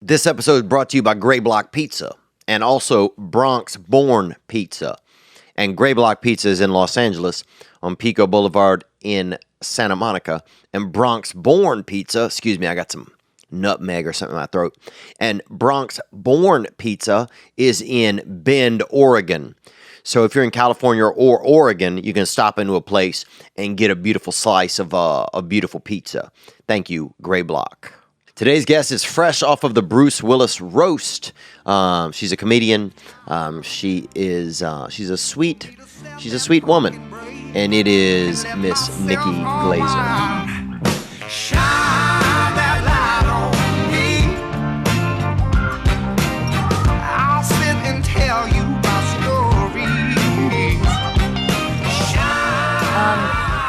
This episode is brought to you by Gray Block Pizza and also Bronx Born Pizza. And Gray Block Pizza is in Los Angeles on Pico Boulevard in Santa Monica. And Bronx Born Pizza, excuse me, I got some nutmeg or something in my throat. And Bronx Born Pizza is in Bend, Oregon. So if you're in California or Oregon, you can stop into a place and get a beautiful slice of a beautiful pizza. Thank you, Gray Block. Today's guest is fresh off of the Bruce Willis roast. She's a comedian. She's a sweet woman, and it is Miss Nikki Glaser. Shine that light on me. I'll sit and tell you my stories.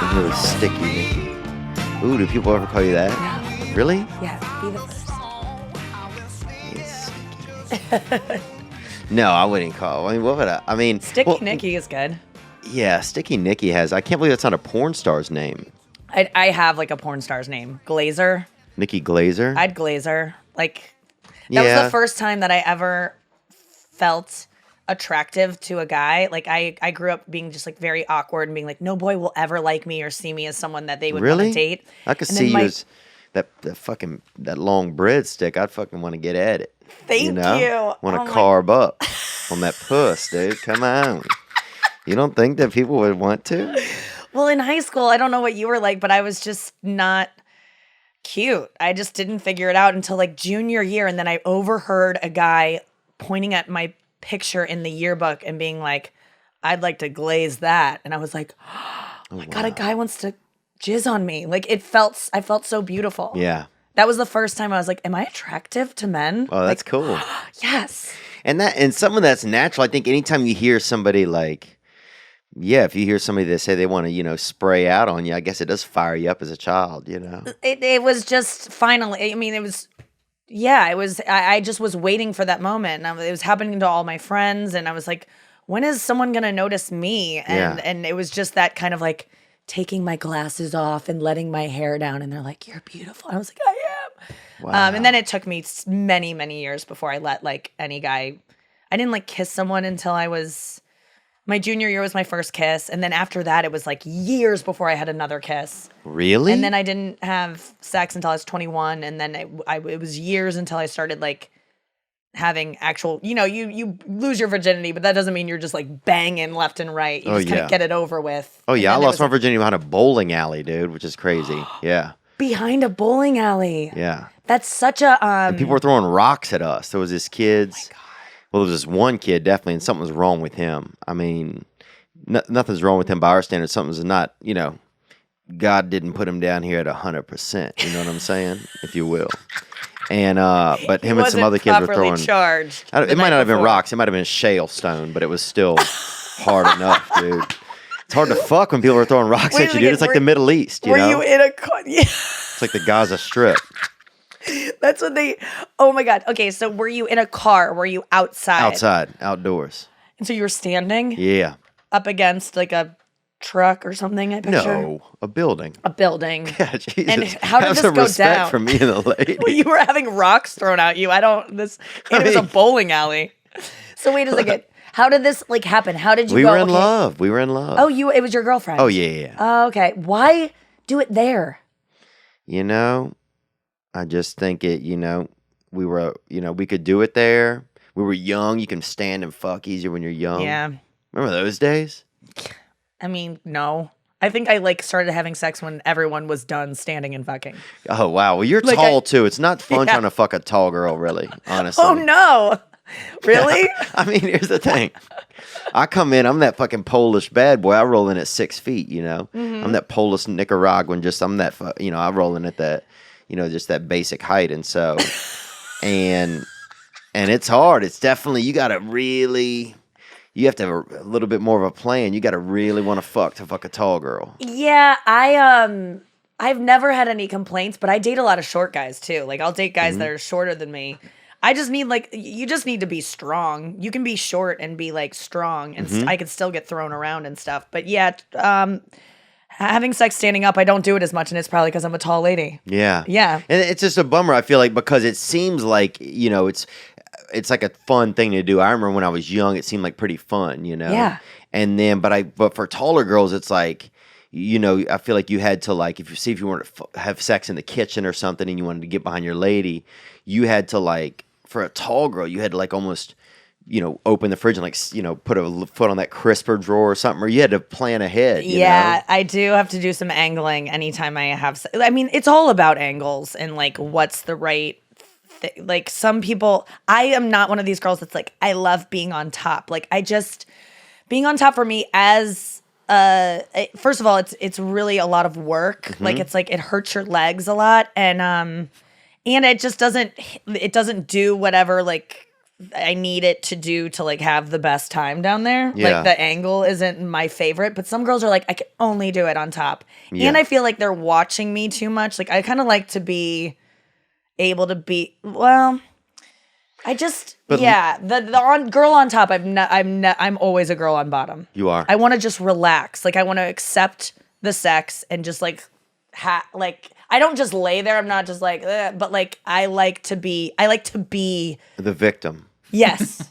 It's really sticky, Nikki. Ooh, do people ever call you that? Yeah. Really? Yeah, be the first. It's sticky. No, I wouldn't call. I mean, what would I mean? Sticky Nikki is good. Yeah, Sticky Nikki has. I can't believe that's not a porn star's name. I have like a porn star's name. Glaser. Nikki Glaser? I'd Glaser. Like, that was the first time that I ever felt attractive to a guy. Like, I grew up being just like very awkward and being like, no boy will ever like me or see me as someone that they would want to date. I could see you as that long breadstick. I'd fucking want to get at it. Thank you. Want to carb up on that puss, dude. Come on. You don't think that people would want to? Well, in high school, I don't know what you were like, but I was just not cute. I just didn't figure it out until like junior year. And then I overheard a guy pointing at my picture in the yearbook and being like, I'd like to glaze that. And I was like, oh my God, a guy wants to jizz on me. Like, I felt so beautiful. Yeah. That was the first time I was like, am I attractive to men? Oh, that's cool. Yes. And someone that's natural, I think anytime you hear somebody like, yeah, if you hear somebody that say they want to, spray out on you, I guess it does fire you up as a child, It was just finally, I mean, it was, I just was waiting for that moment. And it was happening to all my friends. And I was like, when is someone going to notice me? And it was just that kind of like taking my glasses off and letting my hair down. And they're like, you're beautiful. I was like, I am. Wow. And then it took me many, many years before I let like any guy, I didn't like kiss someone until my junior year was my first kiss. And then after that, it was like years before I had another kiss. Really? And then I didn't have sex until I was 21. And then it was years until I started like having actual, you lose your virginity, but that doesn't mean you're just like banging left and right. You just kind of get it over with. Oh, yeah. I lost my virginity behind a bowling alley, dude, which is crazy. Yeah. Behind a bowling alley. Yeah. That's such a... And people were throwing rocks at us. There was this kid's... Oh my God. Well, there was this one kid, definitely, and something was wrong with him. I mean, nothing's wrong with him by our standards. Something's not, God didn't put him down here at 100%. You know what I'm saying? If you will. And, but him and some other kids were throwing... charged. It might not have been rocks. It might have been shale stone, but it was still hard enough, dude. It's hard to fuck when people are throwing rocks at you, dude. It's like the Middle East, you know? Were you in a car? Yeah. It's like the Gaza Strip. That's what oh my God. Okay, so were you in a car? Were you outside? Outside, outdoors. And so you were standing? Yeah. Up against like a truck or something, I picture? No, a building. A building. Yeah, Jesus. And how did Have this some go respect down? for me and the lady. Well, you were having rocks thrown at you. It was a bowling alley. So wait a second. How did this like happen? How did you We go? were in love. We were in love. Oh, it was your girlfriend? Oh, yeah. Oh, okay. Why do it there? I just think we were, we could do it there. We were young. You can stand and fuck easier when you're young. Yeah. Remember those days? I mean, no. I think I like started having sex when everyone was done standing and fucking. Oh, wow. Well, you're tall, too. It's not fun trying to fuck a tall girl, really, honestly. Oh, no. Really? Yeah. I mean, here's the thing. I come in, I'm that fucking Polish bad boy. I roll in at 6 feet, Mm-hmm. I'm that Polish Nicaraguan, I roll in at that, just that basic height. And so, and it's hard. It's definitely, you have to have a little bit more of a plan. You got to really want to fuck a tall girl. Yeah, I've never had any complaints, but I date a lot of short guys too. Like I'll date guys that are shorter than me. I just need you just need to be strong. You can be short and be like strong and I could still get thrown around and stuff. But yeah, having sex standing up, I don't do it as much, and it's probably because I'm a tall lady. Yeah. Yeah. And it's just a bummer, I feel like, because it seems like, it's like a fun thing to do. I remember when I was young, it seemed like pretty fun, Yeah. And then, but for taller girls, it's like, I feel like you had to, like, if you wanted to have sex in the kitchen or something and you wanted to get behind your lady, you had to, like, for a tall girl, you had to, like, almost, open the fridge and, like, put a foot on that crisper drawer or something, or you had to plan ahead. Yeah, I do have to do some angling anytime I have. I mean, it's all about angles and like what's the right. Like some people, I am not one of these girls that's like, I love being on top. Like being on top for me as first of all, it's really a lot of work. Mm-hmm. Like it's like it hurts your legs a lot, and it just doesn't do whatever like I need it to do to like have the best time down there. Yeah. Like the angle isn't my favorite, but some girls are like, I can only do it on top. Yeah. And I feel like they're watching me too much. Like I kind of like to be able to be, well, the girl on top, I'm always a girl on bottom. You are. I want to just relax. Like I want to accept the sex and just like, I don't just lay there. I'm not just like, but like I like to be the victim. Yes.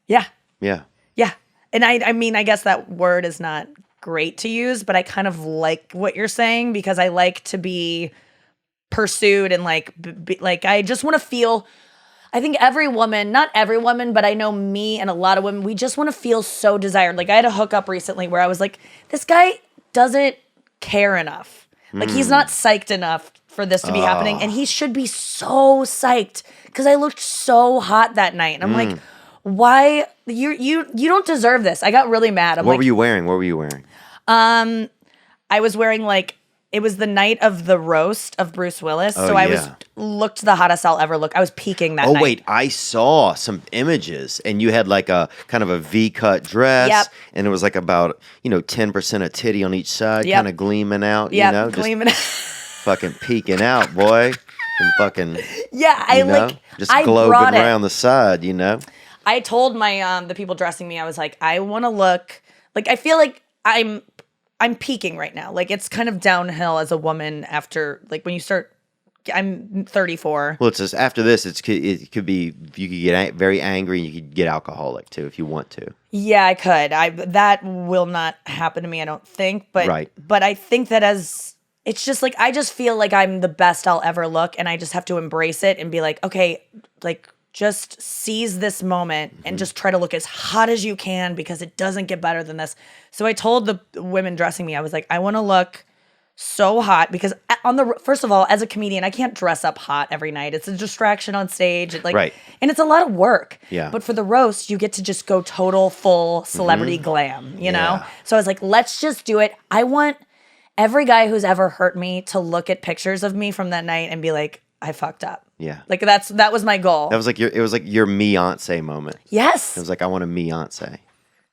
Yeah. Yeah. Yeah. And I mean, I guess that word is not great to use, but I kind of like what you're saying because I like to be pursued and like, like I just want to feel, I think every woman, not every woman, but I know me and a lot of women, we just want to feel so desired. Like I had a hookup recently where I was like, this guy doesn't care enough. Like he's not psyched enough for this to be happening, and he should be so psyched because I looked so hot that night. And I'm like, why you don't deserve this. I got really mad. What were you wearing? I was wearing like it was the night of the roast of Bruce Willis, so I looked the hottest I'll ever look. I was peaking that night. Oh wait, I saw some images, and you had like a kind of a V-cut dress, Yep. and it was like about 10% of titty on each side, Yep. kind of gleaming out. Yeah, just gleaming. fucking peeking out, boy, and fucking Yeah, I just I globing brought it. around the side, I told my the people dressing me, I was like, I want to look like I feel like I'm peaking right now. Like it's kind of downhill as a woman after like when you start. I'm 34. Well, it's just after this, it could be you could get very angry, and you could get alcoholic too if you want to. Yeah, I could. That will not happen to me, I don't think. But Right. But I think that it's just like I just feel like I'm the best I'll ever look, and I just have to embrace it and be like, okay, like just seize this moment and just try to look as hot as you can because it doesn't get better than this. So I told the women dressing me, I was like, I want to look so hot because first of all, as a comedian, I can't dress up hot every night. It's a distraction on stage. Right. And it's a lot of work. Yeah. But for the roast, you get to just go total full celebrity glam, you know? Yeah. So I was like, let's just do it. I want every guy who's ever hurt me to look at pictures of me from that night and be like, I fucked up. Yeah. Like that was my goal. It was like your Beyonce moment. Yes. It was like I want a Beyonce.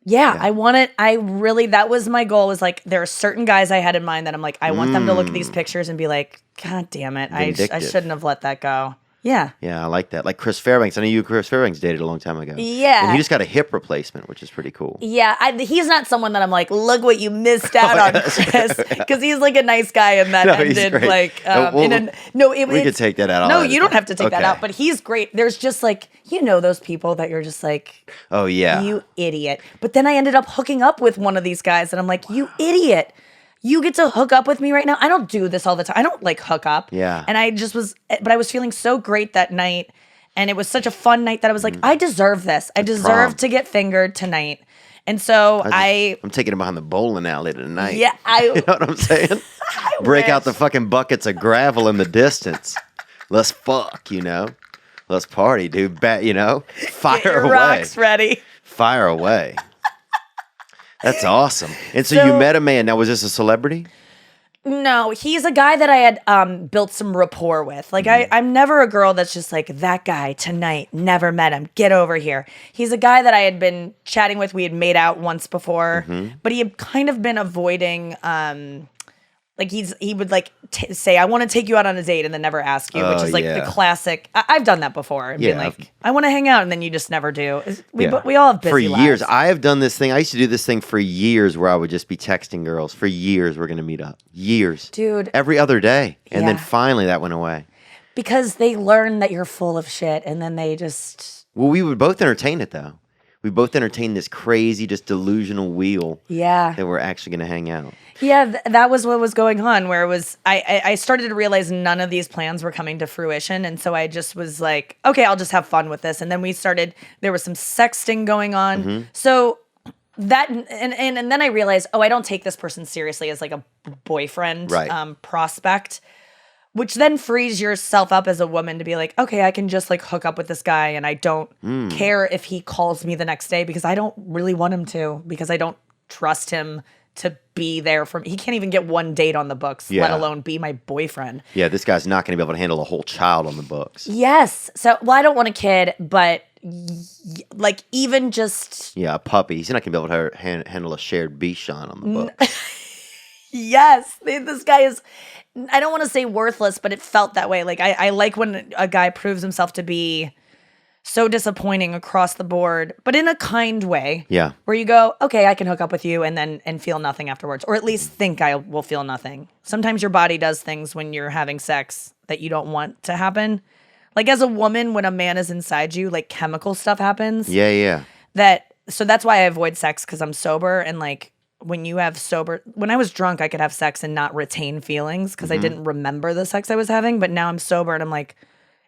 Yeah, I want it. That was my goal, was like, there are certain guys I had in mind that I'm like, I want them to look at these pictures and be like, God damn it. I shouldn't have let that go. Yeah. Yeah, I like that. Like Chris Fairbanks. I know you and Chris Fairbanks dated a long time ago. Yeah. And he just got a hip replacement, which is pretty cool. Yeah, he's not someone that I'm like, look what you missed out on, Chris, because he's like a nice guy, and that ended great. like We could take that out. No, you don't have to take that out, but he's great. There's just like those people that you're just like, oh yeah, you idiot. But then I ended up hooking up with one of these guys, and I'm like, you idiot. You get to hook up with me right now. I don't do this all the time. I don't like hook up. Yeah. And I was feeling so great that night. And it was such a fun night that I was like, I deserve this. I deserve to get fingered tonight. And so I'm taking him behind the bowling alley tonight. Yeah. You know what I'm saying? Break out the fucking buckets of gravel in the distance. Let's fuck, Let's party, dude. Fire Get your away. rocks ready. Fire away. That's awesome. And so you met a man. Now, was this a celebrity? No, he's a guy that I had built some rapport with. Like, I'm never a girl that's just like, that guy tonight, never met him, get over here. He's a guy that I had been chatting with. We had made out once before, but he had kind of been avoiding Like he would like say, I want to take you out on a date and then never ask you, which is like the classic. I've done that before. And been like, I want to hang out, and then you just never do. We all have busy for years. lives. I have done this thing. I used to do this thing for years where I would just be texting girls for years. We're going to meet up. Years. Dude. Every other day. And then finally that went away. Because they learn that you're full of shit, and then they just... Well, we would both entertain it, though. We both entertained this crazy, just delusional wheel. Yeah. That we're actually going to hang out. Yeah, that was what was going on, where it was... I started to realize none of these plans were coming to fruition, and so I just was like, okay, I'll just have fun with this. And then we started... There was some sexting going on. Mm-hmm. So... That and then I realized, I don't take this person seriously as like a boyfriend prospect, which then frees yourself up as a woman to be like, okay, I can just like hook up with this guy, and I don't care if he calls me the next day because I don't really want him to, because I don't trust him to be there for me. He can't even get one date on the books, let alone be my boyfriend. Yeah, this guy's not going to be able to handle a whole child on the books. Yes. So, well, I don't want a kid, but like even just... Yeah, a puppy. He's not going to be able to handle a shared Bichon on the books. Yes. This guy is... I don't want to say worthless, but it felt that way. Like I like when a guy proves himself to be so disappointing across the board, but in a kind way. Yeah. Where you go, okay, I can hook up with you and feel nothing afterwards, or at least think I will feel nothing. Sometimes your body does things when you're having sex that you don't want to happen. Like as a woman, when a man is inside you, like chemical stuff happens. Yeah. So that's why I avoid sex, because I'm sober, and like when I was drunk, I could have sex and not retain feelings because I didn't remember the sex I was having. But now I'm sober and I'm like,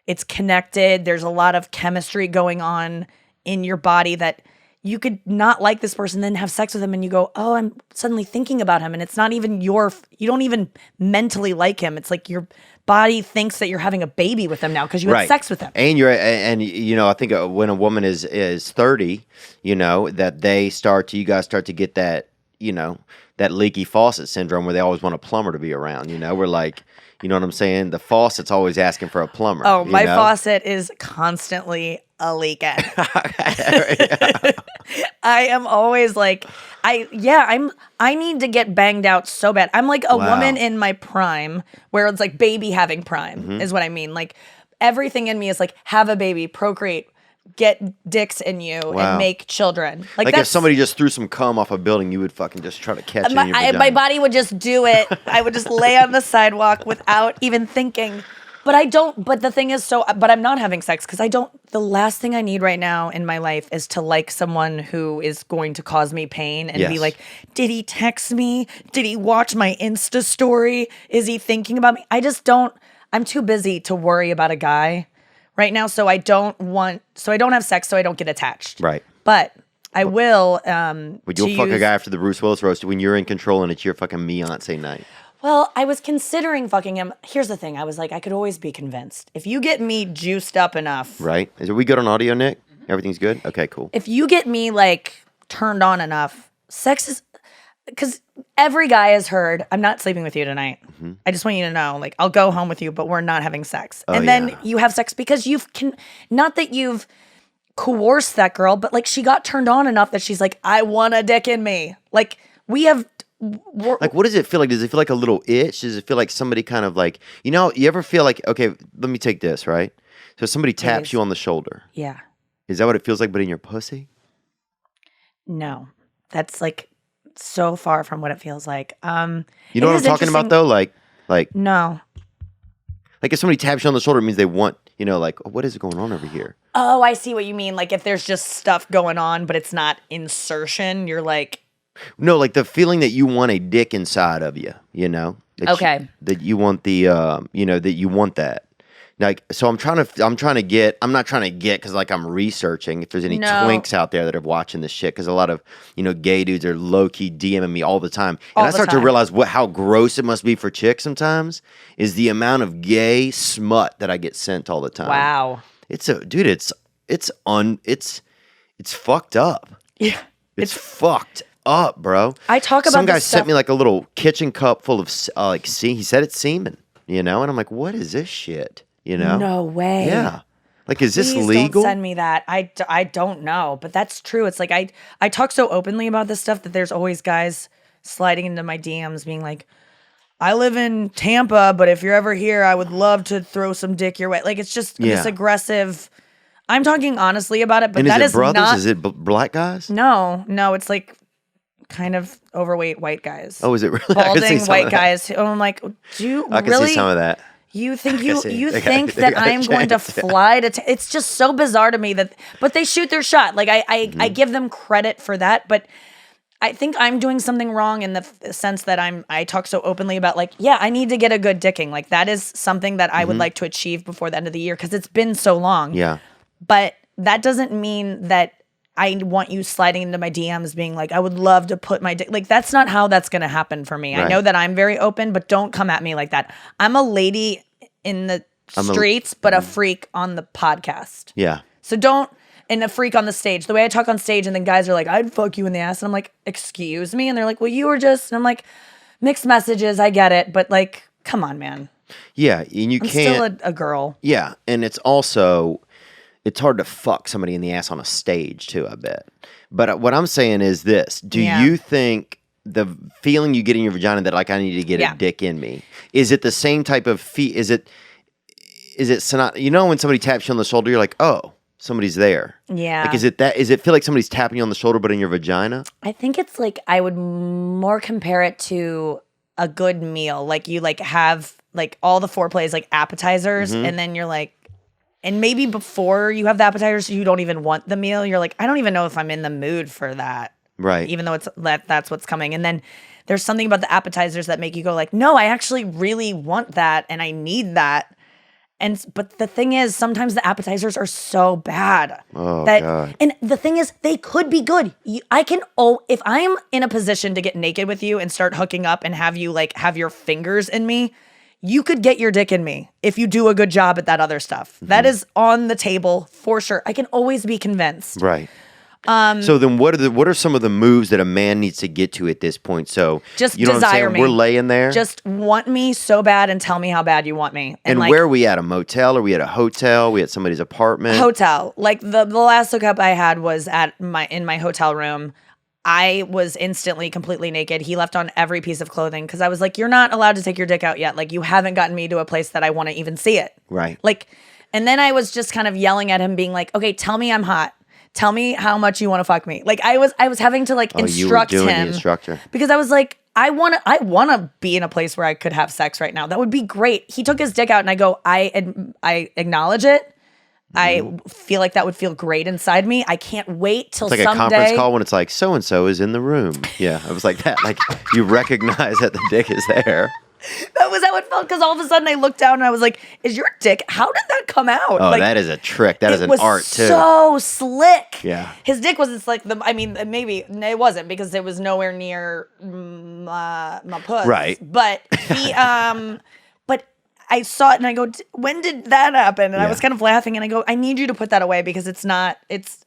it's connected. There's a lot of chemistry going on in your body that you could not like this person, then have sex with him, and you go, oh, I'm suddenly thinking about him. And it's not even you don't even mentally like him. It's like your body thinks that you're having a baby with him now because you had sex with him. And I think when a woman is 30, that you guys start to get that, that leaky faucet syndrome where they always want a plumber to be around. We're like, you know what I'm saying? The faucet's always asking for a plumber. Oh, my faucet is constantly a leaking. I am always like, I need to get banged out so bad. I'm like a woman in my prime, where it's like baby having prime is what I mean. Like everything in me is like, have a baby, procreate, get dicks in you, and make children. Like if somebody just threw some cum off a building, you would fucking just try to catch it in your vagina. My body would just do it. I would just lay on the sidewalk without even thinking. But I don't, but the thing is, but I'm not having sex because the last thing I need right now in my life is to like someone who is going to cause me pain and be like, did he text me? Did he watch my Insta story? Is he thinking about me? I'm too busy to worry about a guy right now. So I don't have sex so I don't get attached. Right. But I will. Would you fuck a guy after the Bruce Willis roast when you're in control and it's your fucking Beyonce night? Well, I was considering fucking him. Here's the thing. I was like, I could always be convinced. If you get me juiced up enough. Right. Are we good on audio, Nick? Everything's good? Okay, cool. If you get me like turned on enough, sex is... Because every guy has heard, I'm not sleeping with you tonight. Mm-hmm. I just want you to know, like, I'll go home with you, but we're not having sex. And then you have sex because not that you've coerced that girl, but like she got turned on enough that she's like, I want a dick in me. Like we have... Like, what does it feel like? Does it feel like a little itch? Does it feel like somebody kind of like, you ever feel like, okay, let me take this, right? So somebody taps you on the shoulder. Yeah. Is that what it feels like, but in your pussy? No. That's like so far from what it feels like. You know what I'm talking about though? Like no. Like if somebody taps you on the shoulder, it means they want, like, oh, what is going on over here? Oh, I see what you mean. Like if there's just stuff going on, but it's not insertion, you're like... No, like the feeling that you want a dick inside of you, Okay. That you want the, that you want that. Like, so I'm not trying to get, because like I'm researching if there's any twinks out there that are watching this shit, because a lot of, gay dudes are low-key DMing me all the time. And I start to realize how gross it must be for chicks sometimes, is the amount of gay smut that I get sent all the time. Wow. It's fucked up. Yeah. It's fucked up, bro. I talk about some guy sent me like a little kitchen cup full of he said it's semen, and I'm like, what is this shit? No way. Yeah. Like, is this Please legal? Don't send me that. I don't know, but that's true. It's like I talk so openly about this stuff that there's always guys sliding into my DMs being like, I live in Tampa, but if you're ever here, I would love to throw some dick your way. Like, it's just this aggressive. I'm talking honestly about it, but And that is is it brothers? not. Is it black guys? No, it's like kind of overweight white guys. Oh, is it really? I can see Balding some white of that. guys. Oh, I'm like, do you I can really? see some of that. You think see. you They think got- they that got a I'm going to chance, yeah. fly to? It's just so bizarre to me but they shoot their shot. Like I give them credit for that, but I think I'm doing something wrong in the sense that I talk so openly about like, yeah, I need to get a good dicking. Like that is something that I would like to achieve before the end of the year because it's been so long. Yeah. But that doesn't mean that I want you sliding into my DMs being like, I would love to put my dick. Like, that's not how that's going to happen for me. I Right. know that I'm very open, but don't come at me like that. I'm a lady in the streets, but a freak on the podcast. Yeah. So don't, and a freak on the stage. The way I talk on stage, and then guys are like, I'd fuck you in the ass. And I'm like, excuse me? And they're like, well, you were just, and I'm like, mixed messages, I get it. But like, come on, man. Yeah. And you I'm can't. still a girl. Yeah. And it's also, it's hard to fuck somebody in the ass on a stage too, I bet. But what I'm saying is this. Do you think the feeling you get in your vagina that like I need to get a dick in me, is it the same type of is it you know when somebody taps you on the shoulder, you're like, oh, somebody's there. Yeah. Like, is it feel like somebody's tapping you on the shoulder but in your vagina? I think it's like I would more compare it to a good meal. Like you like have like all the foreplay is like appetizers, and then you're like, and maybe before you have the appetizers, you don't even want the meal. You're like, I don't even know if I'm in the mood for that. Right. Even though that's what's coming. And then there's something about the appetizers that make you go like, no, I actually really want that and I need that. But the thing is, sometimes the appetizers are so bad. Oh, God. And the thing is, they could be good. If I'm in a position to get naked with you and start hooking up and have you like have your fingers in me, you could get your dick in me if you do a good job at that other stuff. That is on the table for sure. I can always be convinced. Right. So then what are some of the moves that a man needs to get to at this point? So Just you know what I'm desire saying? me. We're laying there. Just want me so bad and tell me how bad you want me. and like, where are we at? A motel? Are we at a hotel? Are we at somebody's apartment? hotel. Like the last hookup I had was in my hotel room. I was instantly completely naked. He left on every piece of clothing because I was like, you're not allowed to take your dick out yet. Like you haven't gotten me to a place that I want to even see it. Right. Like, and then I was just kind of yelling at him being like, okay, tell me I'm hot. Tell me how much you want to fuck me. Like I was having to like instruct you were doing him the instructor. because I was like, I want to be in a place where I could have sex right now. That would be great. He took his dick out and I go, I acknowledge it. I feel like that would feel great inside me. I can't wait till It's like someday. a conference call when it's like, so-and-so is in the room. Yeah, I was like that. Like, you recognize that the dick is there. That was how it felt because all of a sudden I looked down and I was like, is your dick, how did that come out? Oh, like, that is a trick. That is an was art, too. so slick. Yeah. His dick was just like, maybe it wasn't because it was nowhere near my puss. Right. But he, but I saw it and I go, when did that happen? And I was kind of laughing and I go, I need you to put that away because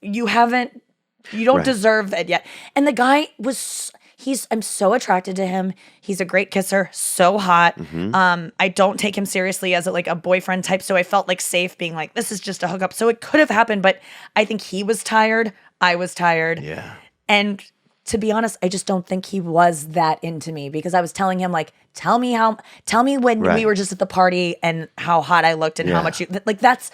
you don't Right. deserve it yet. And the guy I'm so attracted to him. He's a great kisser, so hot. I don't take him seriously as a boyfriend type, so I felt like safe being like, this is just a hookup. So it could have happened, but I think he was tired. I was tired. Yeah. And to be honest, I just don't think he was that into me because I was telling him like, tell me when Right. we were just at the party and how hot I looked and how Yeah. much that's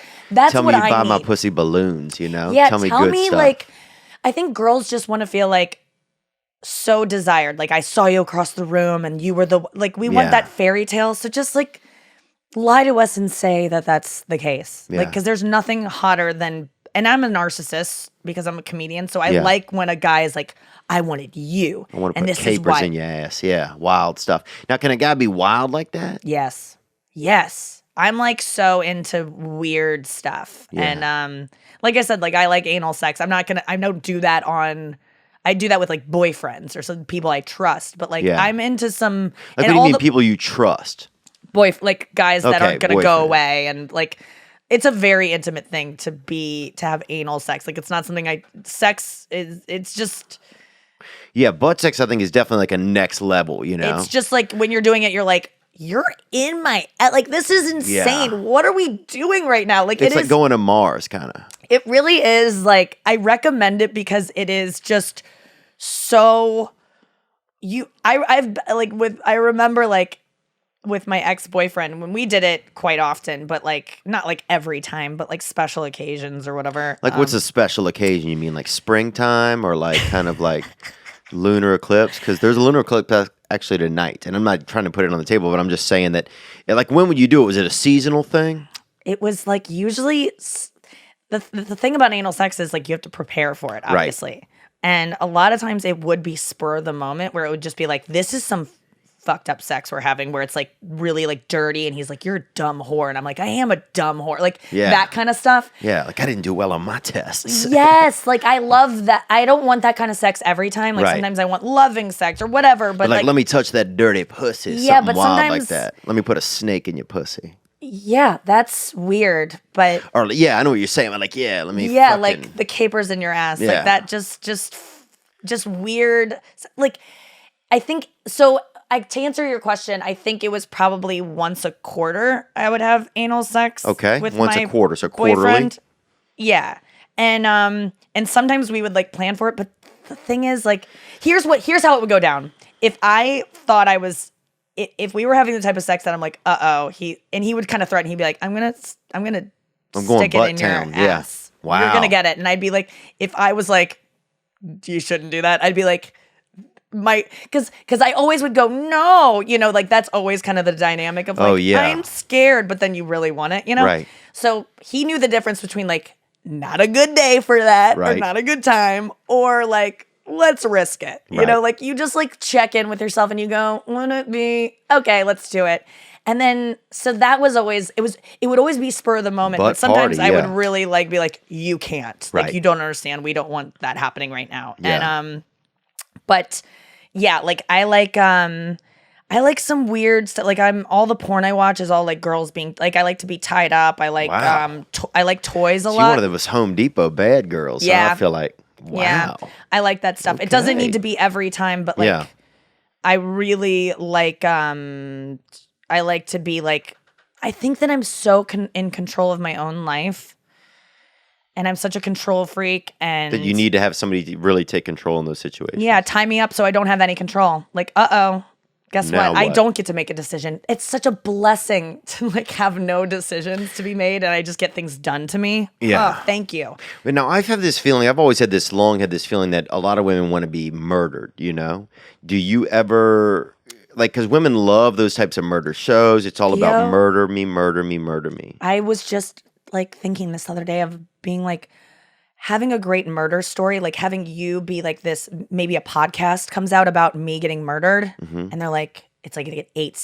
Tell what me you I buy need. my pussy balloons, you know? Yeah, Tell me good stuff. like, I think girls just want to feel like so desired. Like I saw you across the room and you were we want Yeah. that fairy tale. So just like lie to us and say that that's the case. Yeah. Because there's nothing hotter than, and I'm a narcissist because I'm a comedian. So I Yeah. like when a guy is like, I wanted you. I want to and put this is capers why. in your ass. Yeah, wild stuff. Now, can a guy be wild like that? Yes. I'm like so into weird stuff. Yeah. And like I said, like I like anal sex. I don't do that I do that with like boyfriends or some people I trust, but like Yeah. I'm into some Like, what and do you all mean the people you trust? like guys that Okay, aren't gonna go boyfriend. away and like it's a very intimate thing to have anal sex. Like it's not something it's just Yeah, butt sex, I think, is definitely like a next level, you know? it's just like when you're doing it, you're like, you're in my like this is insane. Yeah. What are we doing right now? Like It's it like is going to Mars, kind of. It really is like I recommend it because it is just so I remember like with my ex-boyfriend when we did it quite often, but like not like every time, but like special occasions or whatever. Like, what's a special occasion? You mean like springtime or like kind of like lunar eclipse? Because there's a lunar eclipse actually tonight, and I'm not trying to put it on the table, but I'm just saying that, like, when would you do it? Was it a seasonal thing? It was like usually the thing about anal sex is like you have to prepare for it, obviously. Right. And a lot of times it would be spur of the moment where it would just be like, this is some fucked up sex we're having where it's like really like dirty, and he's like, you're a dumb whore, and I'm like, I am a dumb whore, like that kind of stuff. Yeah, like I didn't do well on my tests. Yes, like I love that. I don't want that kind of sex every time. Like sometimes I want loving sex or whatever, but like let me touch that dirty pussy. Yeah, but wild sometimes like that. Let me put a snake in your pussy. Yeah, that's weird, but or I know what you're saying. Like, let me. Yeah, like the capers in your ass, like that. Just weird. Like, I think so. To answer your question, I think it was probably once a quarter I would have anal sex. Okay, with once my a quarter, so boyfriend. Quarterly. Yeah, and sometimes we would like plan for it, but the thing is, like, here's how it would go down. If I thought if we were having the type of sex that I'm like, he would kind of threaten. He'd be like, I'm going stick it in your ass. Yeah. Wow. You're going to get it. And I'd be like, if I was like, you shouldn't do that, I'd be like, because I always would go, no, like that's always kind of the dynamic of like, I'm scared, but then you really want it, Right. So he knew the difference between like, not a good day for that, right. or not a good time, or like, let's risk it. Right. Like you just like check in with yourself and you go, wouldn't it be okay? Let's do it. And then, so that was always, it would always be spur of the moment. But sometimes I would really like be like, you can't, like, you don't understand. We don't want that happening right now. Yeah. And, but yeah, like I like some weird stuff. Like all the porn I watch is all like girls being like, I like to be tied up. I like, I like toys a lot. You're one of those Home Depot bad girls. Yeah. Huh? I feel like. Wow. Yeah, I like that stuff. Okay. It doesn't need to be every time, but like, I really like, I like to be like, I think that I'm so in control of my own life, and I'm such a control freak, and that you need to have somebody to really take control in those situations. Yeah, tie me up so I don't have any control. Like, guess what? I don't get to make a decision. It's such a blessing to like have no decisions to be made, and I just get things done to me. Yeah. Oh, thank you. But now I've had this feeling, I've always had this feeling that a lot of women want to be murdered, Do you ever, like, because women love those types of murder shows. It's all about murder me, murder me, murder me. I was just like thinking this other day of being like, having a great murder story, like having you be like this, maybe a podcast comes out about me getting murdered, and they're like, it's like an 8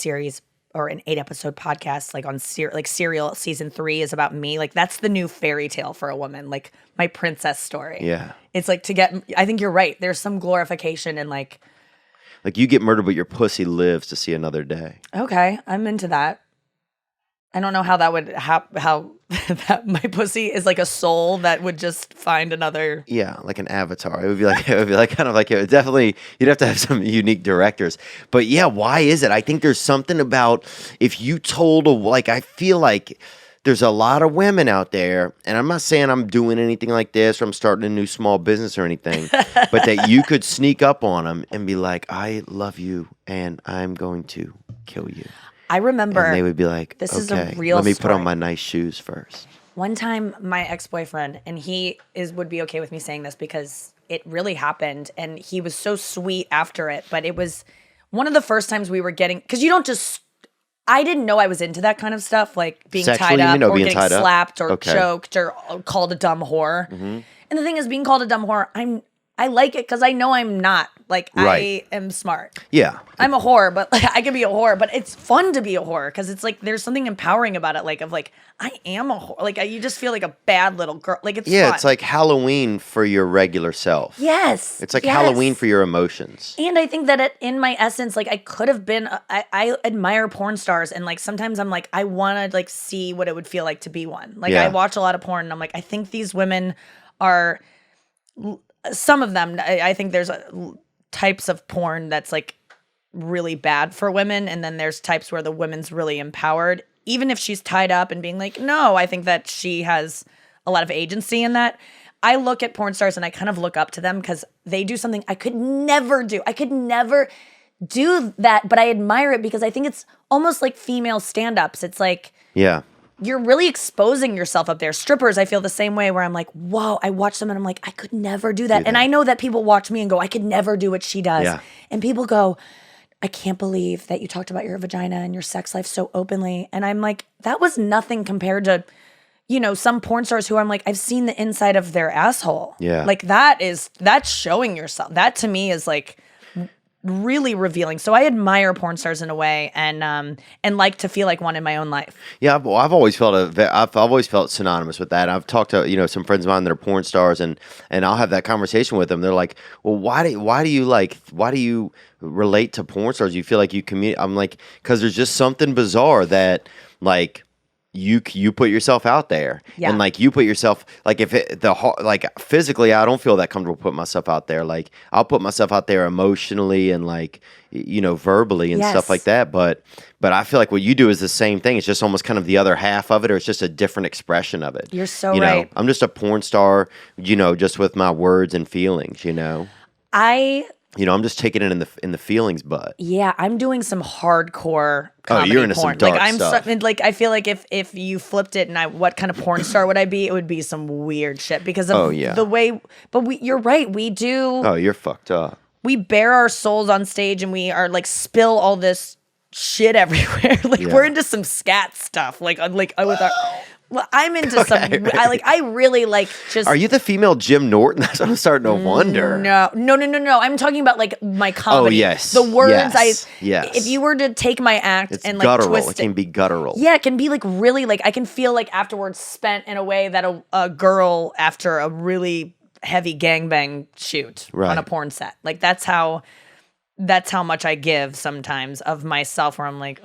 episode podcast, like on Serial season 3 is about me. Like that's the new fairy tale for a woman, like my princess story. Yeah. It's like I think you're right. There's some glorification in like you get murdered, but your pussy lives to see another day. Okay, I'm into that. I don't know how that would how that my pussy is like a soul that would just find another. Yeah, like an avatar. It would be like kind of like it would definitely. You'd have to have some unique directors. But yeah, why is it? I think there's something about if you told I feel like there's a lot of women out there, and I'm not saying I'm doing anything like this or I'm starting a new small business or anything, but that you could sneak up on them and be like, I love you and I'm going to kill you. I remember. And they would be like, this okay, is a real let me story. put on my nice shoes first. One time, my ex-boyfriend, and he would be okay with me saying this because it really happened, and he was so sweet after it, but it was one of the first times we were getting, because you don't just, I didn't know I was into that kind of stuff, like being Sexually, tied up or getting tied slapped up? or choked or called a dumb whore. Mm-hmm. And the thing is, being called a dumb whore, I like it because I know I'm not. Like, right. I am smart. Yeah. I'm a whore, but like, I can be a whore. But it's fun to be a whore because it's like, there's something empowering about it. Like, I am a whore. Like, you just feel like a bad little girl. Like, it's fun. It's like Halloween for your regular self. Yes. It's like Halloween for your emotions. And I think that in my essence, like, I could have been, I admire porn stars. And like, sometimes I'm like, I want to like see what it would feel like to be one. Like, I watch a lot of porn and I'm like, I think these women are, some of them, I think there's types of porn that's like really bad for women, and then there's types where the woman's really empowered, even if she's tied up and being like, no, I think that she has a lot of agency in that. I look at porn stars and I kind of look up to them because they do something I could never do. I could never do that, but I admire it because I think it's almost like female stand-ups. It's like Yeah. you're really exposing yourself up there. Strippers, I feel the same way where I'm like, whoa, I watch them and I'm like, I could never do that. And I know that people watch me and go, I could never do what she does. Yeah. And people go, I can't believe that you talked about your vagina and your sex life so openly. And I'm like, that was nothing compared to, some porn stars who I'm like, I've seen the inside of their asshole. Yeah. Like that's showing yourself. That to me is like really revealing. So I admire porn stars in a way, and like to feel like one in my own life. Yeah, I've always felt synonymous with that. I've talked to some friends of mine that are porn stars, and I'll have that conversation with them. They're like, "Well, why do you relate to porn stars? You feel like you communicate?" I'm like, because there's just something bizarre that like. You put yourself out there, and like you put yourself like physically, I don't feel that comfortable putting myself out there. Like I'll put myself out there emotionally and like verbally and stuff like that. But I feel like what you do is the same thing. It's just almost kind of the other half of it, or it's just a different expression of it. You're so right. I'm just a porn star, just with my words and feelings. I'm just taking it in the feelings butt. Yeah, I'm doing some hardcore comedy you're into porn. some dark stuff. I feel like if you flipped it and what kind of porn star would I be? It would be some weird shit because of the way. But you're right. We do. Oh, you're fucked up. We bare our souls on stage and we are like spill all this shit everywhere. We're into some scat stuff. With our. Well, I'm into some. I really like just. Are you the female Jim Norton? That's what I'm starting to wonder. No. I'm talking about like my comedy. Oh yes, the words Yes. If you were to take my act it's and like guttural. twist it can be guttural. Yeah, it can be like really like I can feel like afterwards spent in a way that a girl after a really heavy gangbang shoot on a porn set. Like that's how much I give sometimes of myself where I'm like,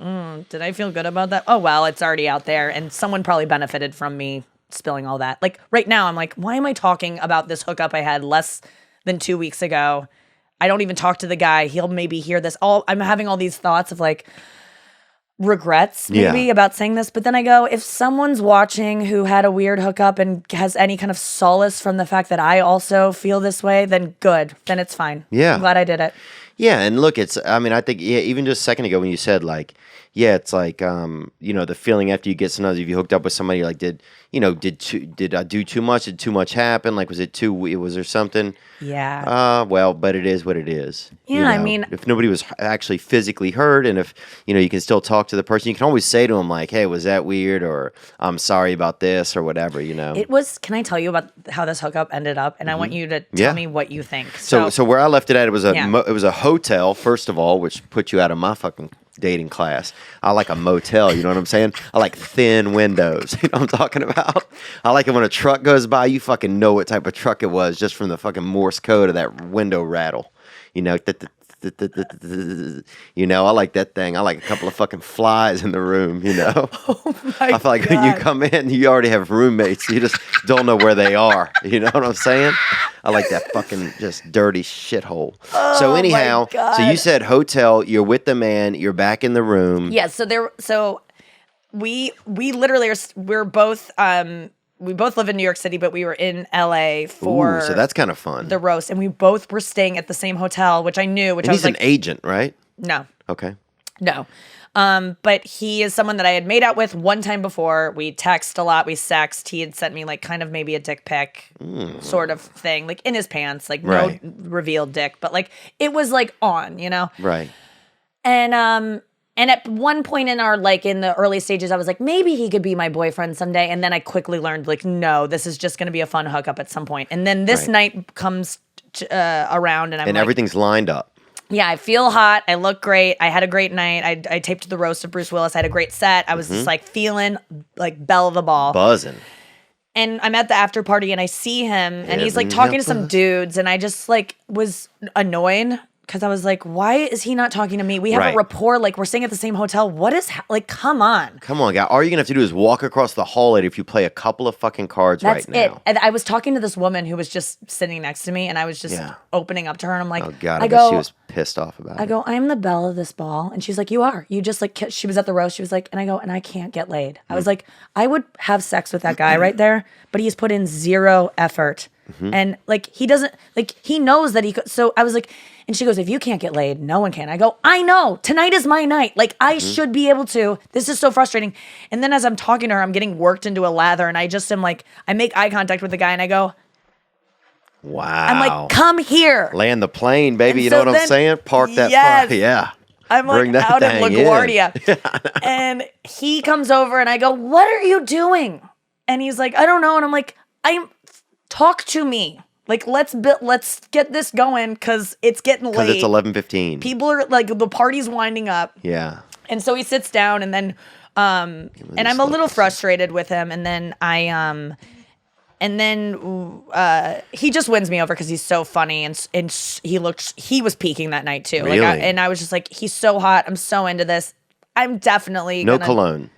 did I feel good about that? Oh, well, it's already out there. And someone probably benefited from me spilling all that. Like right now, I'm like, why am I talking about this hookup I had less than 2 weeks ago? I don't even talk to the guy. He'll maybe hear this. I'm having all these thoughts of like regrets maybe about saying this. But then I go, if someone's watching who had a weird hookup and has any kind of solace from the fact that I also feel this way, then good. Then it's fine. Yeah. I'm glad I did it. Yeah, and look, I think even just a second ago when you said like, it's like the feeling after you get sometimes if you hooked up with somebody like did I do too much? Did too much happen? Like was there something? Yeah. Well, but it is what it is. Yeah, I mean, if nobody was actually physically hurt, and if you can still talk to the person, you can always say to them like, "Hey, was that weird?" or "I'm sorry about this," or whatever. It was. Can I tell you about how this hookup ended up? And I want you to tell me what you think. So where I left it at, it was a hotel first of all, which put you out of my fucking dating class. I like a motel, you know what I'm saying? I like thin windows, you know what I'm talking about? I like it when a truck goes by, you fucking know what type of truck it was just from the fucking Morse code of that window rattle. I like that thing. I like a couple of fucking flies in the room, Oh my I feel like when you come in, you already have roommates. You just don't know where they are. You know what I'm saying? I like that fucking just dirty shithole. So anyhow, so you said hotel, you're with the man, you're back in the room. Yeah, so we literally we're both we both live in New York City, but we were in LA for so that's kind of fun. The roast, and we both were staying at the same hotel, which I knew. And he's an agent, right? No. Okay. No. But he is someone that I had made out with one time before. We text a lot. We sext. He had sent me like kind of maybe a dick pic sort of thing, like in his pants, like no revealed dick, but like it was like on, Right. And at one point in our, like, in the early stages, I was like, maybe he could be my boyfriend someday. And then I quickly learned, like, no, this is just going to be a fun hookup at some point. And then this night comes around, and I'm like, everything's lined up. Yeah, I feel hot. I look great. I had a great night. I taped the roast of Bruce Willis. I had a great set. I was just, like, feeling, like, belle of the ball. Buzzing. And I'm at the after party, and I see him, and he's, like, talking to some dudes. And I just, like, was annoyed. Because I was like, why is he not talking to me? We have a rapport. Like, we're staying at the same hotel. What is, like, come on. Come on, guy. All you're going to have to do is walk across the hall if you play a couple of fucking cards right now. That's it. And I was talking to this woman who was just sitting next to me, and I was just opening up to her, and I'm like, oh, God, I bet she was pissed off about it. I go, I'm the belle of this ball. And she's like, you are. You just, like, she was at the roast. She was like, and I go, and I can't get laid. I was like, I would have sex with that guy right there, but he's put in zero effort And like, he doesn't, like, he knows that he could. So I was like, and she goes, if you can't get laid, no one can. I go, I know, tonight is my night. Like, I should be able to. This is so frustrating. And then as I'm talking to her, I'm getting worked into a lather, and I just am like, I make eye contact with the guy, and I go, Wow. I'm like, come here. Land the plane, baby. And You so know what I'm then- saying? Park that Yes. Yeah. I'm Bring like that out of thing in. LaGuardia. And he comes over and I go, what are you doing? And he's like, I don't know. And I'm like, talk to me. Like, let's get this going because it's getting Because late. it's 11:15. People are like, the party's winding up. Yeah. And so he sits down and then, and I'm a little frustrated with him. And then he just wins me over because he's so funny and he was peaking that night too. Really? Like, and I was just like, he's so hot. I'm so into this. I'm definitely No gonna, cologne.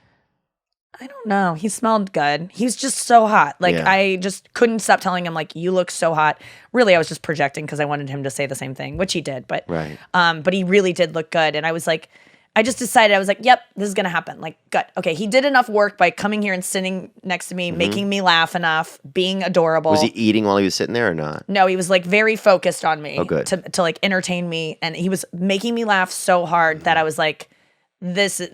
I don't know. He smelled good. He was just so hot. Like, Yeah. I just couldn't stop telling him, like, you look so hot. Really, I was just projecting because I wanted him to say the same thing, which he did. But Right. but he really did look good. And I was like, I just decided, I was like, yep, this is going to happen. Like, good. Okay, he did enough work by coming here and sitting next to me, making me laugh enough, being adorable. Was he eating while he was sitting there or not? No, he was like very focused on me. Oh, good. To like entertain me. And he was making me laugh so hard that I was like, this is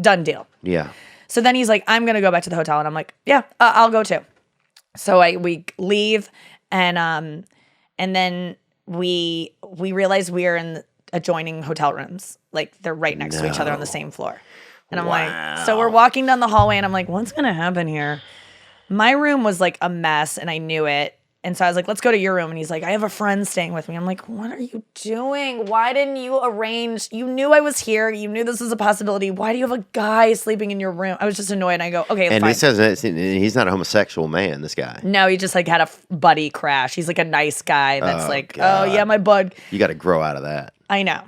done deal. Yeah. So then he's like, I'm going to go back to the hotel. And I'm like, yeah, I'll go too. So we leave and then we realize we are in adjoining hotel rooms. Like, they're right next to each other on the same floor. And I'm like, so we're walking down the hallway and I'm like, what's going to happen here? My room was like a mess and I knew it. And so I was like, let's go to your room. And he's like, I have a friend staying with me. I'm like, what are you doing? Why didn't you arrange? You knew I was here. You knew this was a possibility. Why do you have a guy sleeping in your room? I was just annoyed. And I go, okay, And fine. he says he's not a homosexual man, this guy. No, he just like had a buddy crash. He's like a nice guy that's Oh, like, God. oh yeah, my bud. You got to grow out of that. I know.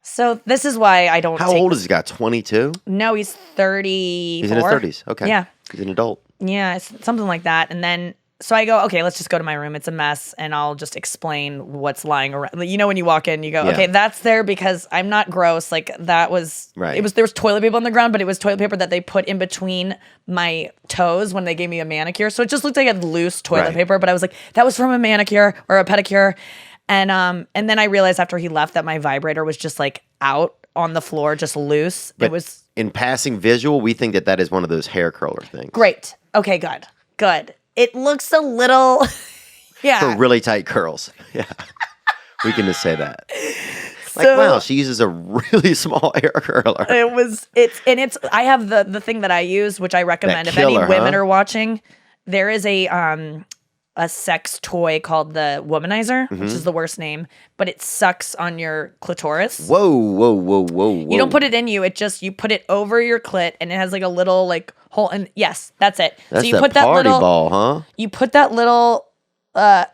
So this is why I don't. How old is this guy? 22? No, he's 34. He's in his 30s. Okay. Yeah. He's an adult. Yeah, it's something like that. And then, so I go, okay, let's just go to my room. It's a mess, and I'll just explain what's lying around. You know, when you walk in, you go, Yeah. okay, that's there because I'm not gross. Like, that was, Right. there was toilet paper on the ground, but it was toilet paper that they put in between my toes when they gave me a manicure. So it just looked like a loose toilet Right. paper, but I was like, that was from a manicure or a pedicure. And then I realized after he left that my vibrator was just like out on the floor, just loose. But it was in passing visual, we think that is one of those hair curler things. great. Okay, good. It looks a little, yeah. For really tight curls. Yeah. We can just say that. Like, So- wow, she uses a really small hair curler. I have the thing that I use, which I recommend if killer, any women huh? are watching. There is a sex toy called the Womanizer, which is the worst name, but it sucks on your clitoris. Whoa. You don't put it in you. You put it over your clit, and it has like a little like hole. And yes, that's it. That's so you that put that party little ball, huh? You put that little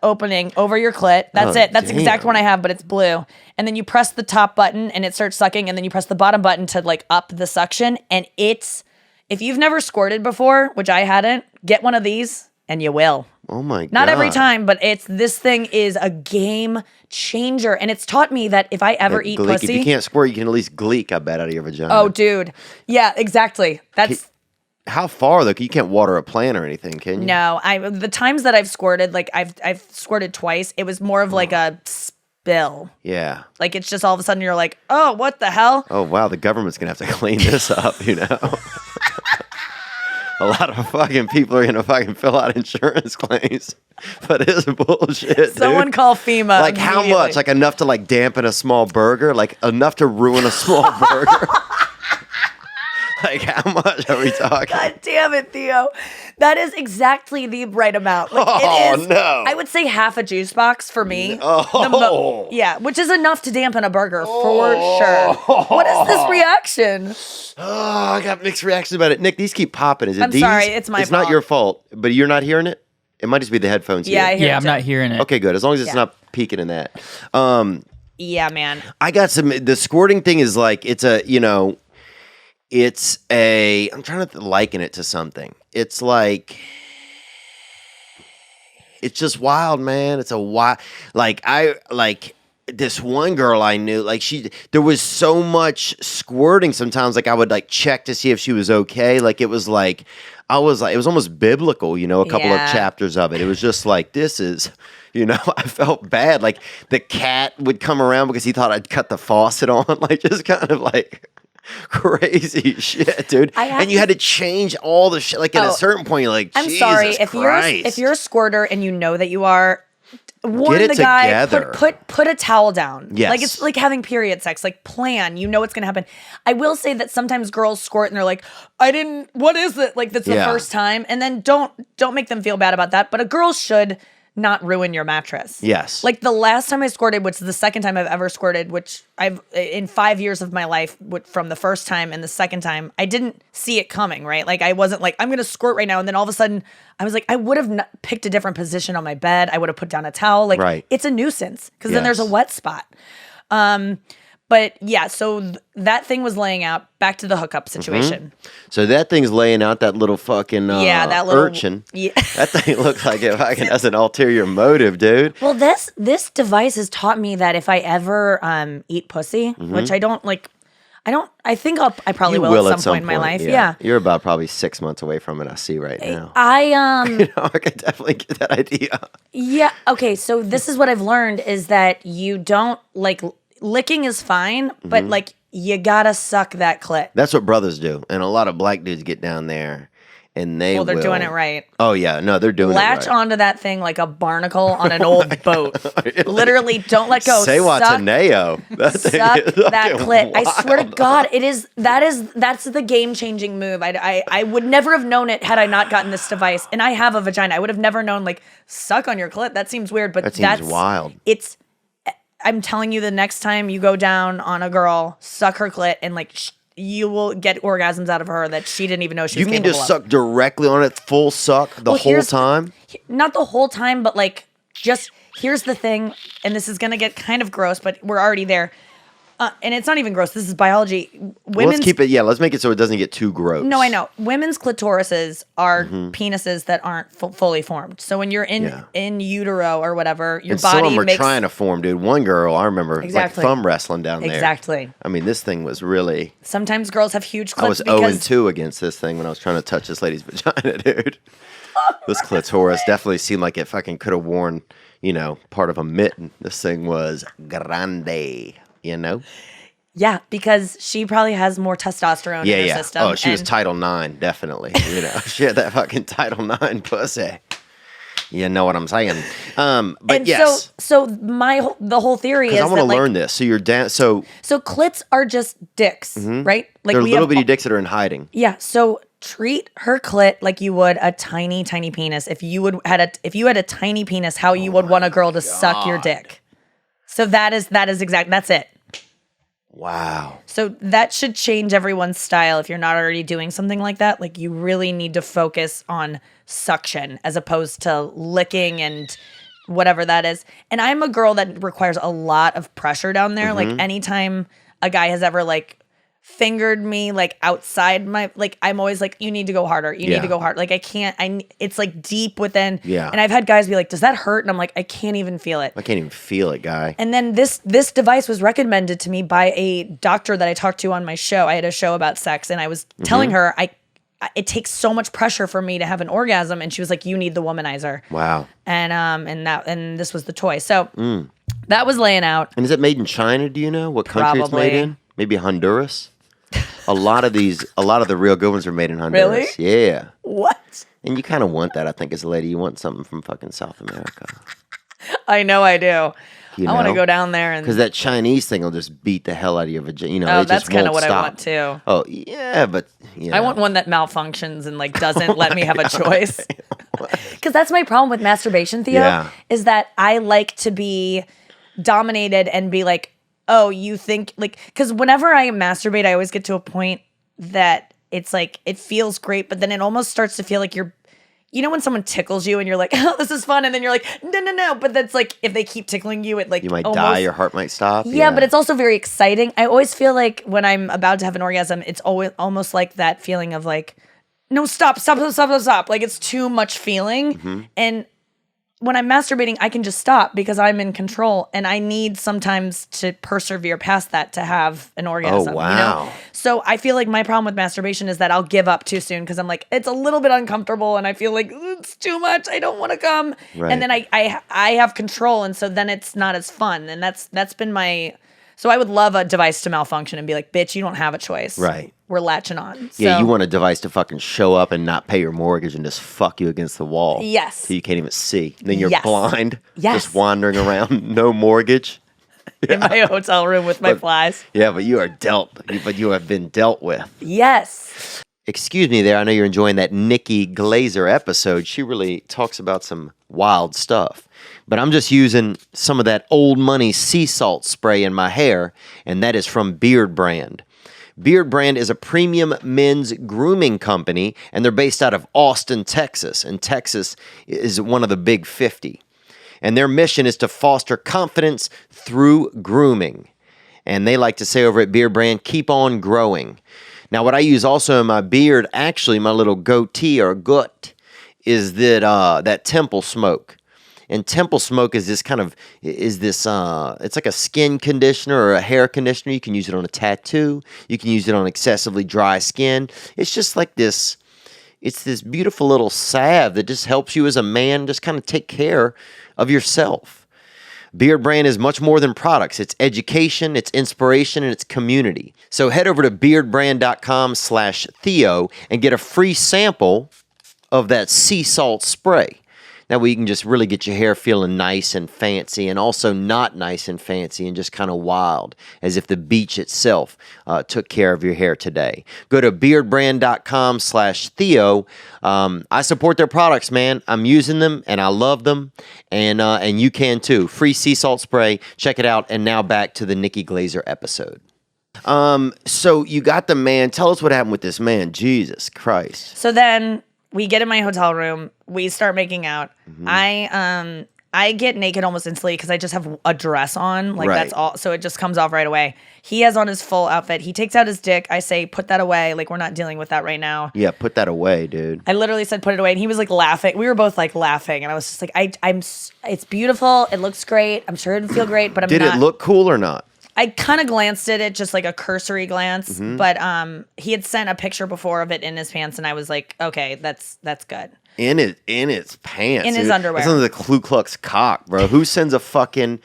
opening over your clit. That's Oh, it. That's the exact damn. one I have, but it's blue. And then you press the top button, and it starts sucking. And then you press the bottom button to like up the suction. And if you've never squirted before, which I hadn't, get one of these, and you will. Oh my God. Not every time, but this thing is a game changer. And it's taught me that if I ever eat Gleek. pussy. If you can't squirt, you can at least gleek, I bet, out of your vagina. Oh, dude. Yeah, exactly. That's How far, though? You can't water a plant or anything, can you? no. The times that I've squirted, like I've squirted twice. It was more of like a spill. Yeah. Like it's just all of a sudden you're like, oh, what the hell? Oh, wow, the government's going to have to clean this up, you know? A lot of fucking people are going to fucking fill out insurance claims. But it's bullshit, Someone dude. call FEMA. Like how immediately. much? Like enough to like dampen a small burger? Like enough to ruin a small burger? Like how much are we talking? God damn it, Theo. That is exactly the right amount. Like, Oh, it is, no. I would say half a juice box for me. Oh. Yeah, which is enough to dampen a burger for sure. What is this reaction? Oh, I got mixed reactions about it. Nick, these keep popping. Is it I'm these? sorry, it's my It's not fault. your fault, but you're not hearing it? It might just be the headphones Yeah, I here. hear Yeah, it I'm too. not hearing it. Okay, good. As long as it's Yeah. not peaking in that. Yeah, man. I got the squirting thing is like, I'm trying to liken it to something. It's like, it's just wild, man. It's a wild, this one girl I knew, like there was so much squirting sometimes, like I would like check to see if she was okay. Like it was like, it was almost biblical, a couple of chapters of it. It was just like, this is, I felt bad. Like the cat would come around because he thought I'd cut the faucet on, like just kind of like crazy shit, dude. And you had to change all the shit. Like at a certain point, you're like, I'm Jesus sorry, Christ. if you're a squirter and you know that you are, warn Get it the guy, together. put a towel down. Yes. Like it's like having period sex. Like plan, what's gonna happen. I will say that sometimes girls squirt and they're like, what is it? Like that's the first time. And then don't make them feel bad about that. But a girl should not ruin your mattress. Yes. Like the last time I squirted, which is the second time I've ever squirted, which I've in 5 years of my life, from the first time and the second time, I didn't see it coming, right? Like I wasn't like, I'm going to squirt right now. And then all of a sudden I was like, I would have picked a different position on my bed. I would have put down a towel. Like it's a nuisance because then there's a wet spot. But yeah, so that thing was laying out. Back to the hookup situation. So that thing's laying out that little fucking that little urchin. Yeah. That thing looks like it fucking has an ulterior motive, dude. Well, this device has taught me that if I ever eat pussy, which I don't like, I think I probably will at some point in my life. Yeah. You're about probably 6 months away from it, I see right now. I I could definitely get that idea. Yeah, okay, so this is what I've learned is that you don't like licking is fine, but like you gotta suck that clit. That's what brothers do. And a lot of black dudes get down there and they're doing it right. Oh yeah, no, they're doing Latch it right. onto that thing like a barnacle on an old boat. Literally, don't let go. Say Wataneo. Suck that clit. Wild. I swear to God, that's the game-changing move. I would never have known it had I not gotten this device. And I have a vagina. I would have never known, like, suck on your clit. That seems weird, but that's wild. I'm telling you, the next time you go down on a girl, suck her clit, and like you will get orgasms out of her that she didn't even know she was capable of. You can just suck directly on it, full suck the whole time? Not the whole time, but like just here's the thing, and this is gonna get kind of gross, but we're already there. And it's not even gross. This is biology. Let's keep it. Yeah, let's make it so it doesn't get too gross. No, I know. Women's clitorises are penises that aren't fully formed. So when you're in utero or whatever, your body some of them makes... are trying to form, dude. One girl, I remember, like thumb wrestling down there. Exactly. I mean, this thing was really... Sometimes girls have huge clits I was 0-2 against this thing when I was trying to touch this lady's vagina, dude. This clitoris definitely seemed like it fucking could have worn, part of a mitten. This thing was grande. Yeah, because she probably has more testosterone in her system. Oh, she was Title IX, definitely. She had that fucking Title IX pussy. You know what I'm saying? But yes. So the whole theory is I want to learn this. So you're down. So clits are just dicks, right? Like they're little bitty dicks that are in hiding. Yeah. So treat her clit like you would a tiny, tiny penis. If you had a tiny penis, how you would want a girl to suck your dick. So that's it. Wow. So that should change everyone's style if you're not already doing something like that. Like you really need to focus on suction as opposed to licking and whatever that is. And I'm a girl that requires a lot of pressure down there. Like anytime a guy has ever like fingered me like outside my, like I'm always like, you need to go harder. You need to go hard. Like it's like deep within. Yeah. And I've had guys be like, does that hurt? And I'm like, I can't even feel it. I can't even feel it, guy. And then this device was recommended to me by a doctor that I talked to on my show. I had a show about sex and I was telling her it takes so much pressure for me to have an orgasm. And she was like, you need the Womanizer. Wow. And this was the toy. So that was laying out. And is it made in China? Do you know what country it's made in? Maybe Honduras? A lot of the real good ones are made in Honduras. Really? Yeah. What? And you kind of want that, I think, as a lady. You want something from fucking South America. I know I do. I want to go down there and... Because that Chinese thing will just beat the hell out of your vagina. That's kind of what I want, too. Oh, yeah, but... I want one that malfunctions and like doesn't let me have a choice. Because that's my problem with masturbation, Theo, is that I like to be dominated and be like, oh, you think like, because whenever I masturbate, I always get to a point that it's like, it feels great, but then it almost starts to feel like when someone tickles you and you're like, oh, this is fun. And then you're like, no. But that's like, if they keep tickling you, it like, you might die, your heart might stop. Yeah, but it's also very exciting. I always feel like when I'm about to have an orgasm, it's always almost like that feeling of like, no, stop. Like it's too much feeling. And when I'm masturbating, I can just stop because I'm in control, and I need sometimes to persevere past that to have an orgasm. wow. You know? So I feel like my problem with masturbation is that I'll give up too soon because I'm like, it's a little bit uncomfortable, and I feel like it's too much. I don't want to come, Right. and then I have control, and so then it's not as fun, and that's been my. So I would love a device to malfunction and be like, bitch, you don't have a choice. Right. We're latching on. Yeah, So- you want a device to fucking show up and not pay your mortgage and just fuck you against the wall. Yes. So you can't even see. Then you're Yes. blind. Yes. Just wandering around, no mortgage. in my hotel room with my flies. Yeah, but you have been dealt with. Yes. Excuse me there. I know you're enjoying that Nikki Glaser episode. She really talks about some wild stuff. But I'm just using some of that old money sea salt spray in my hair, and that is from Beardbrand. Beardbrand is a premium men's grooming company, and they're based out of Austin, Texas. And Texas is one of the big 50. And their mission is to foster confidence through grooming. And they like to say over at Beardbrand, keep on growing. Now, what I use also in my beard, actually, my little goatee or gut, is that temple smoke. And temple smoke is this it's like a skin conditioner or a hair conditioner. You can use it on a tattoo. You can use it on excessively dry skin. It's just like this, it's this beautiful little salve that just helps you as a man just kind of take care of yourself. Beardbrand is much more than products. It's education, it's inspiration, and it's community. So head over to beardbrand.com/Theo and get a free sample of that sea salt spray. That way you can just really get your hair feeling nice and fancy, and also not nice and fancy and just kind of wild, as if the beach itself took care of your hair today. Go to beardbrand.com/Theo. I support their products, man. I'm using them and I love them, and you can too. Free sea salt spray. Check it out. And now back to the Nikki Glaser episode. So you got the man. Tell us what happened with this man. Jesus Christ. So then we get in my hotel room. We start making out. Mm-hmm. I get naked almost instantly because I just have a dress on. Like, Right. that's all. So it just comes off right away. He has on his full outfit. He takes out his dick. I say, put that away. Like, we're not dealing with that right now. Yeah, put that away, dude. I literally said, put it away. And he was like laughing. We were both like laughing. And I was just like, it's beautiful. It looks great. I'm sure it'd feel great, but I'm Did not. it look cool or not? I kind of glanced at it, just like a cursory glance, Mm-hmm. but he had sent a picture before of it in his pants, and I was like, okay, that's good. In its pants. In his dude. underwear. That's under the Ku Klux cock, bro. Who sends a fucking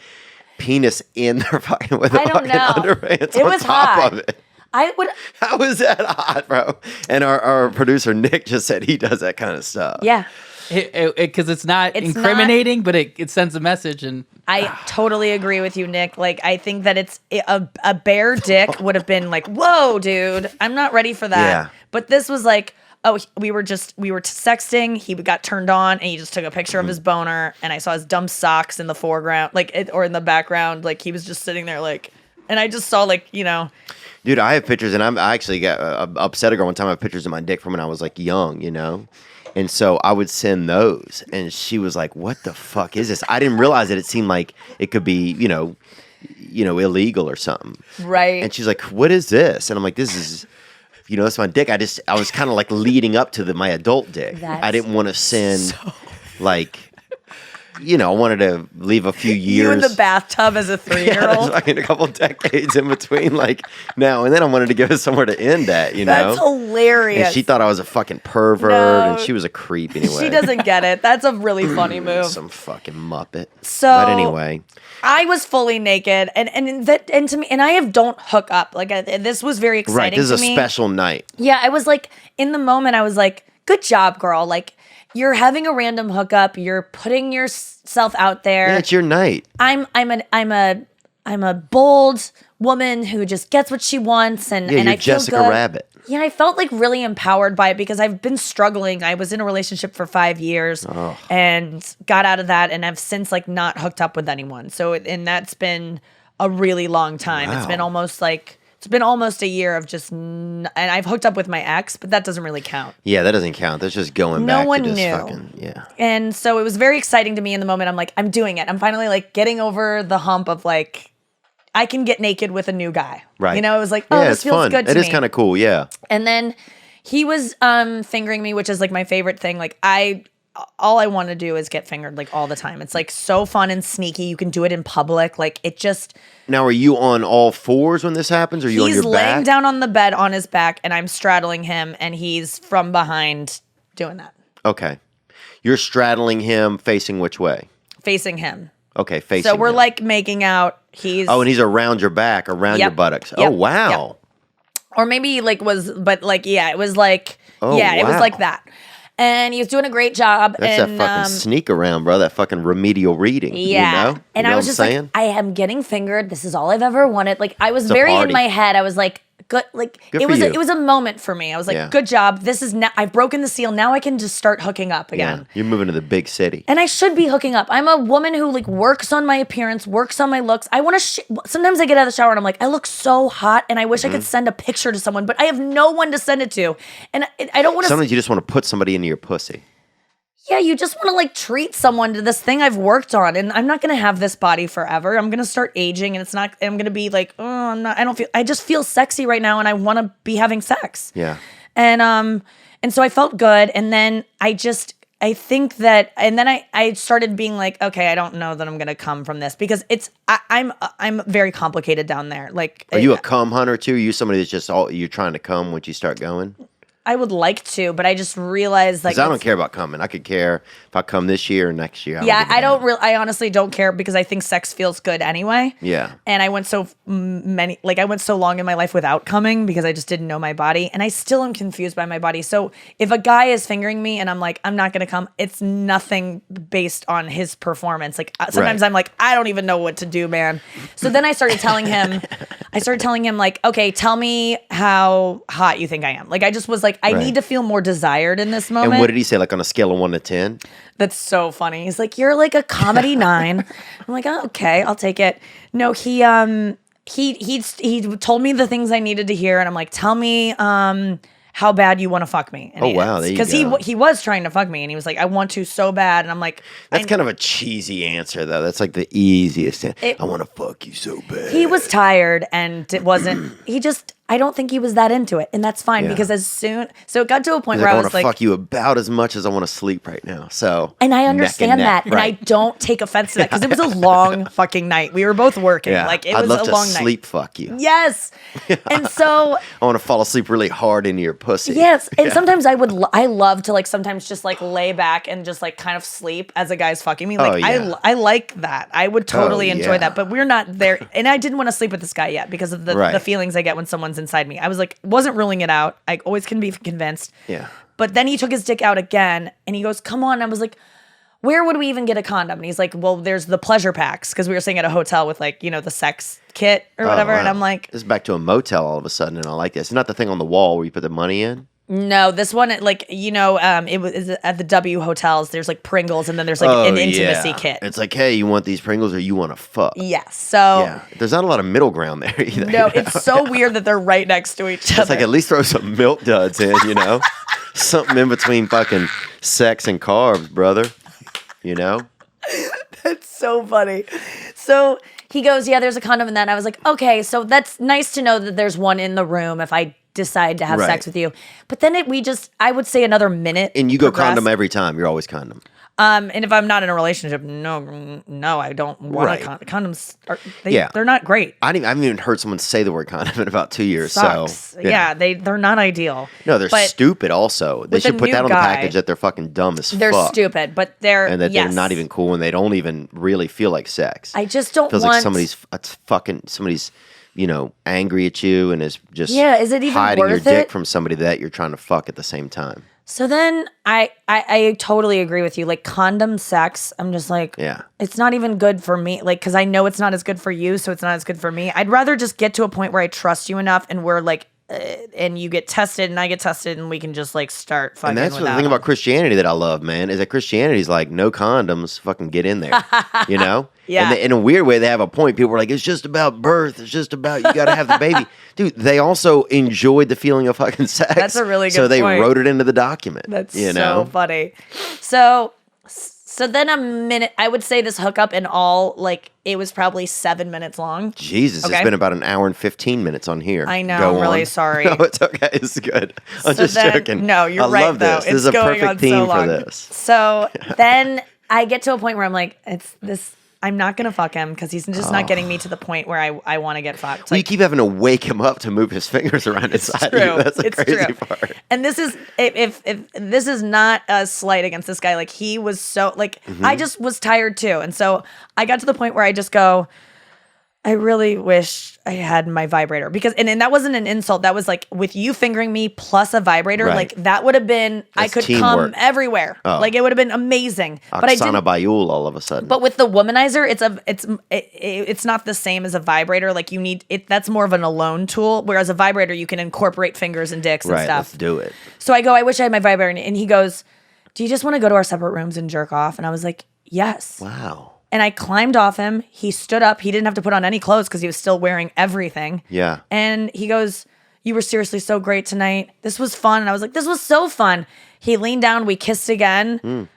penis in their fucking with a I don't fucking know. underpants It on was top hot. of it? I would, How is that hot, bro? And our producer Nick just said he does that kind of stuff. yeah. Because it's not It's incriminating, but it sends a message. And I totally agree with you, Nick. Like, I think that a bare dick would have been like, whoa, dude, I'm not ready for that. Yeah. But this was like, oh, we were sexting. He got turned on, and he just took a picture of his boner, and I saw his dumb socks in the foreground, or in the background. Like, he was just sitting there, like, and I just saw, like, you know. Dude, I have pictures, and I actually got upset a girl one time. I have pictures of my dick from when I was like young, you know? And so I would send those, and she was like, what the fuck is this? I didn't realize that it seemed like it could be, you know, illegal or something. Right. And she's like, what is this? And I'm like, this is, it's my dick. I was kind of like leading up to my adult dick. I didn't want to send like, I wanted to leave a few years. You in the bathtub as a 3-year-old. Yeah, like a couple decades in between, like now and then. I wanted to give us somewhere to end at, That's hilarious. And she thought I was a fucking pervert, No. and she was a creep anyway. She doesn't get it. That's a really funny move. Some fucking muppet. So- but anyway, I was fully naked, and to me, and I don't hook up. Like, this was very exciting. right, this is to a me. special night. Yeah, I was like, in the moment, I was like, good job, girl. Like, you're having a random hookup. You're putting yourself out there. Yeah, it's your night. I'm a bold woman who just gets what she wants, and Yeah, and you're I feel Jessica good. Rabbit. Yeah, I felt like really empowered by it because I've been struggling. I was in a relationship for 5 years and got out of that, and I've since like not hooked up with anyone. So, and that's been a really long time. Wow. It's been almost a year of just, and I've hooked up with my ex, but that doesn't really count. Yeah, that doesn't count. That's just going No back one to just knew. fucking, yeah. And so it was very exciting to me in the moment. I'm like, I'm doing it. I'm finally like getting over the hump of like, I can get naked with a new guy. Right. It was like, oh, yeah, this it's feels fun. good to It me. is kind of cool, yeah. And then he was fingering me, which is like my favorite thing. Like, I all I want to do is get fingered like all the time. It's like so fun and sneaky. You can do it in public. Like it just. Now, are you on all fours when this happens? Or are you on your He's laying back? down on the bed on his back, and I'm straddling him, and he's from behind doing that. Okay. You're straddling him facing which way? Facing him. Okay, facing So we're him. like making out. He's Oh, and he's around your back, around your Yep. buttocks. Yep. Oh, wow. Yep. Or maybe like it was like Oh, it was wow. like that. And he was doing a great job. That's and, that fucking sneak around, bro. That fucking remedial reading. Yeah. You know? And You know I was what just I'm like, saying? I am getting fingered. This is all I've ever wanted. Like I was It's a very in party. my head. I was like, good. Like Good it for was you. it was a moment for me. I was like, Yeah. good job. This is now I've broken the seal. Now I can just start hooking up again. Yeah. You're moving to the big city. And I should be hooking up. I'm a woman who like works on my appearance, works on my looks. I want to. Sometimes I get out of the shower and I'm like, I look so hot, and I wish I Mm-hmm. could send a picture to someone, but I have no one to send it to, and I don't want to. Sometimes you just want to put somebody into your pussy. Yeah, you just want to like treat someone to this thing I've worked on, and I'm not gonna have this body forever. I'm gonna start aging, and it's not. I'm gonna be like, oh, I'm not. I don't feel. I just feel sexy right now, and I want to be having sex. Yeah. And so I felt good, and then I think that, and then I started being like, okay, I don't know that I'm gonna come from this because I'm very complicated down there. Like, Are you a cum hunter too? Are you somebody that's just you're trying to cum once you start going? I would like to, but I just realized like Because I don't care about coming. I could care if I come this year or next year. Yeah, I honestly don't care because I think sex feels good anyway. Yeah. And I went so I went so long in my life without coming because I just didn't know my body, and I still am confused by my body. So if a guy is fingering me and I'm like, I'm not gonna come, it's nothing based on his performance. Like sometimes Right. I'm like, I don't even know what to do, man. So then I started telling him, like, okay, tell me how hot you think I am. Like I just was like, I Right. need to feel more desired in this moment. And what did he say? Like on a scale of 1 to 10? That's so funny. He's like, you're like a comedy 9. I'm like, oh, okay, I'll take it. No, he told me the things I needed to hear, and I'm like, tell me how bad you want to fuck me. And Oh, wow, there you because go. he was trying to fuck me, and he was like, I want to so bad, and I'm like, That's kind of a cheesy answer, though. That's like the easiest. I want to fuck you so bad. he was tired, and it wasn't. I don't think he was that into it, and that's fine Yeah. because so it got to a point He's where like, I I want was to like, fuck you about as much as I want to sleep right now. So, and I neck understand neck, that, and I right. don't take offense to that because it was a long fucking night. We were both working, Yeah. like it I'd was love a to long night. sleep fuck you. Yes. And so, I want to fall asleep really hard into your pussy. yes. And sometimes I love to like sometimes just like lay back and just like kind of sleep as a guy's fucking me. Like Oh, yeah. I like that. I would totally enjoy yeah. that, but we're not there. And I didn't want to sleep with this guy yet because of the Right. feelings I get when someone's inside me. I was like, wasn't ruling it out. I always can be convinced. Yeah. But then he took his dick out again and he goes, come on. I was like, where would we even get a condom? And he's like, well, there's the pleasure packs because we were staying at a hotel with like, the sex kit or whatever. Oh, And wow. I'm like, This is back to a motel all of a sudden, and I like this. It's not the thing on the wall where you put the money in. no, this one, like, it was at the W hotels. There's like Pringles and then there's like an intimacy yeah. kit. It's like, hey, you want these Pringles or you want to fuck? Yes. So, Yeah. There's not a lot of middle ground there either. no, you know? it's so weird that they're right next to each other. It's like at least throw some milk duds in, something in between fucking sex and carbs, brother. It's so funny. So he goes, yeah, there's a condom in that. And I was like, okay, so that's nice to know that there's one in the room if I decide to have Right. sex with you. But then I would say another minute. And you go progressed. condom every time. You're always condom. And if I'm not in a relationship, no, I don't want Right. condoms. Yeah. They're not great. I haven't even heard someone say the word condom in about 2 years. Sucks. So Yeah, they're not ideal. No, they're But stupid. Also, they with should a put that new on the guy, package that they're fucking dumb as They're fuck, stupid, but they're and that yes. they're not even cool, and they don't even really feel like sex. I just don't feels want like somebody's angry at you and is just Yeah, is it even hiding your worth dick it? from somebody that you're trying to fuck at the same time. So then I totally agree with you. Like condom sex, I'm just like, Yeah. it's not even good for me. Like, because I know it's not as good for you, so it's not as good for me. I'd rather just get to a point where I trust you enough, and we're like, and you get tested, and I get tested, and we can just like start fucking. And that's the without thing them. about Christianity that I love, man, is that Christianity's like no condoms, fucking get in there, Yeah. And in a weird way, they have a point. People are like, it's just about birth. It's just about you got to have the baby, dude. They also enjoyed the feeling of fucking sex. That's a really So good they point. wrote it into the document. That's you so know? funny. So So then I would say this hookup in all, like, it was probably 7 minutes long. Jesus, Okay. it's been about an hour and 15 minutes on here. I know, Go I'm really on. sorry. No, it's okay. It's good. I'm So just then- joking. No, you're I right, love though. this. This It's is a going perfect on so theme for long. this. So then I get to a point where I'm like, I'm not going to fuck him because he's just not getting me to the point where I want to get fucked. Well, you Like, keep having to wake him up to move his fingers around inside of you. That's the It's crazy true. part. And this is if this is not a slight against this guy. Like, he was so like, Mm-hmm. I just was tired too, and so I got to the point where I just go, I really wish I had my vibrator, because and that wasn't an insult. That was like, with you fingering me plus a vibrator, Right. like that would have been, I That's could teamwork. come everywhere. Oh. Like, it would have been amazing. But I Oksana didn't. Bayul all of a sudden. But with the womanizer, it's not the same as a vibrator. Like, you need it. That's more of an alone tool. Whereas a vibrator, you can incorporate fingers and dicks and right, stuff. let's do it. So I go, I wish I had my vibrator. And he goes, do you just want to go to our separate rooms and jerk off? And I was like, yes. Wow. And I climbed off him. He stood up. He didn't have to put on any clothes because he was still wearing everything. Yeah. And he goes, you were seriously so great tonight. This was fun. And I was like, this was so fun. He leaned down. We kissed again.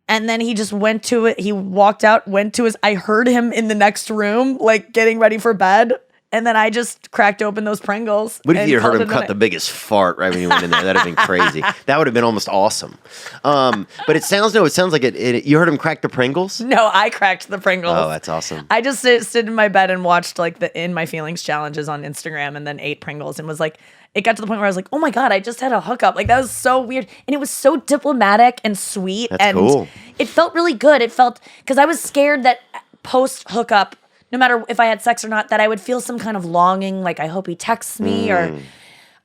And then he just went to it. He walked out, went to I heard him in the next room, like, getting ready for bed. And then I just cracked open those Pringles. What if and you heard called him it a cut night. the biggest fart right when you went in there? That'd have been crazy. That would have been almost awesome. But it sounds like it. You heard him crack the Pringles? No, I cracked the Pringles. Oh, that's awesome. I just stood in my bed and watched, like, the In My Feelings challenges on Instagram, and then ate Pringles, and was like, it got to the point where I was like, oh my God, I just had a hookup. Like, that was so weird. And it was so diplomatic and sweet. That's and cool. It felt really good. It felt, because I was scared that post hookup, no matter if I had sex or not, that I would feel some kind of longing, like, I hope he texts me,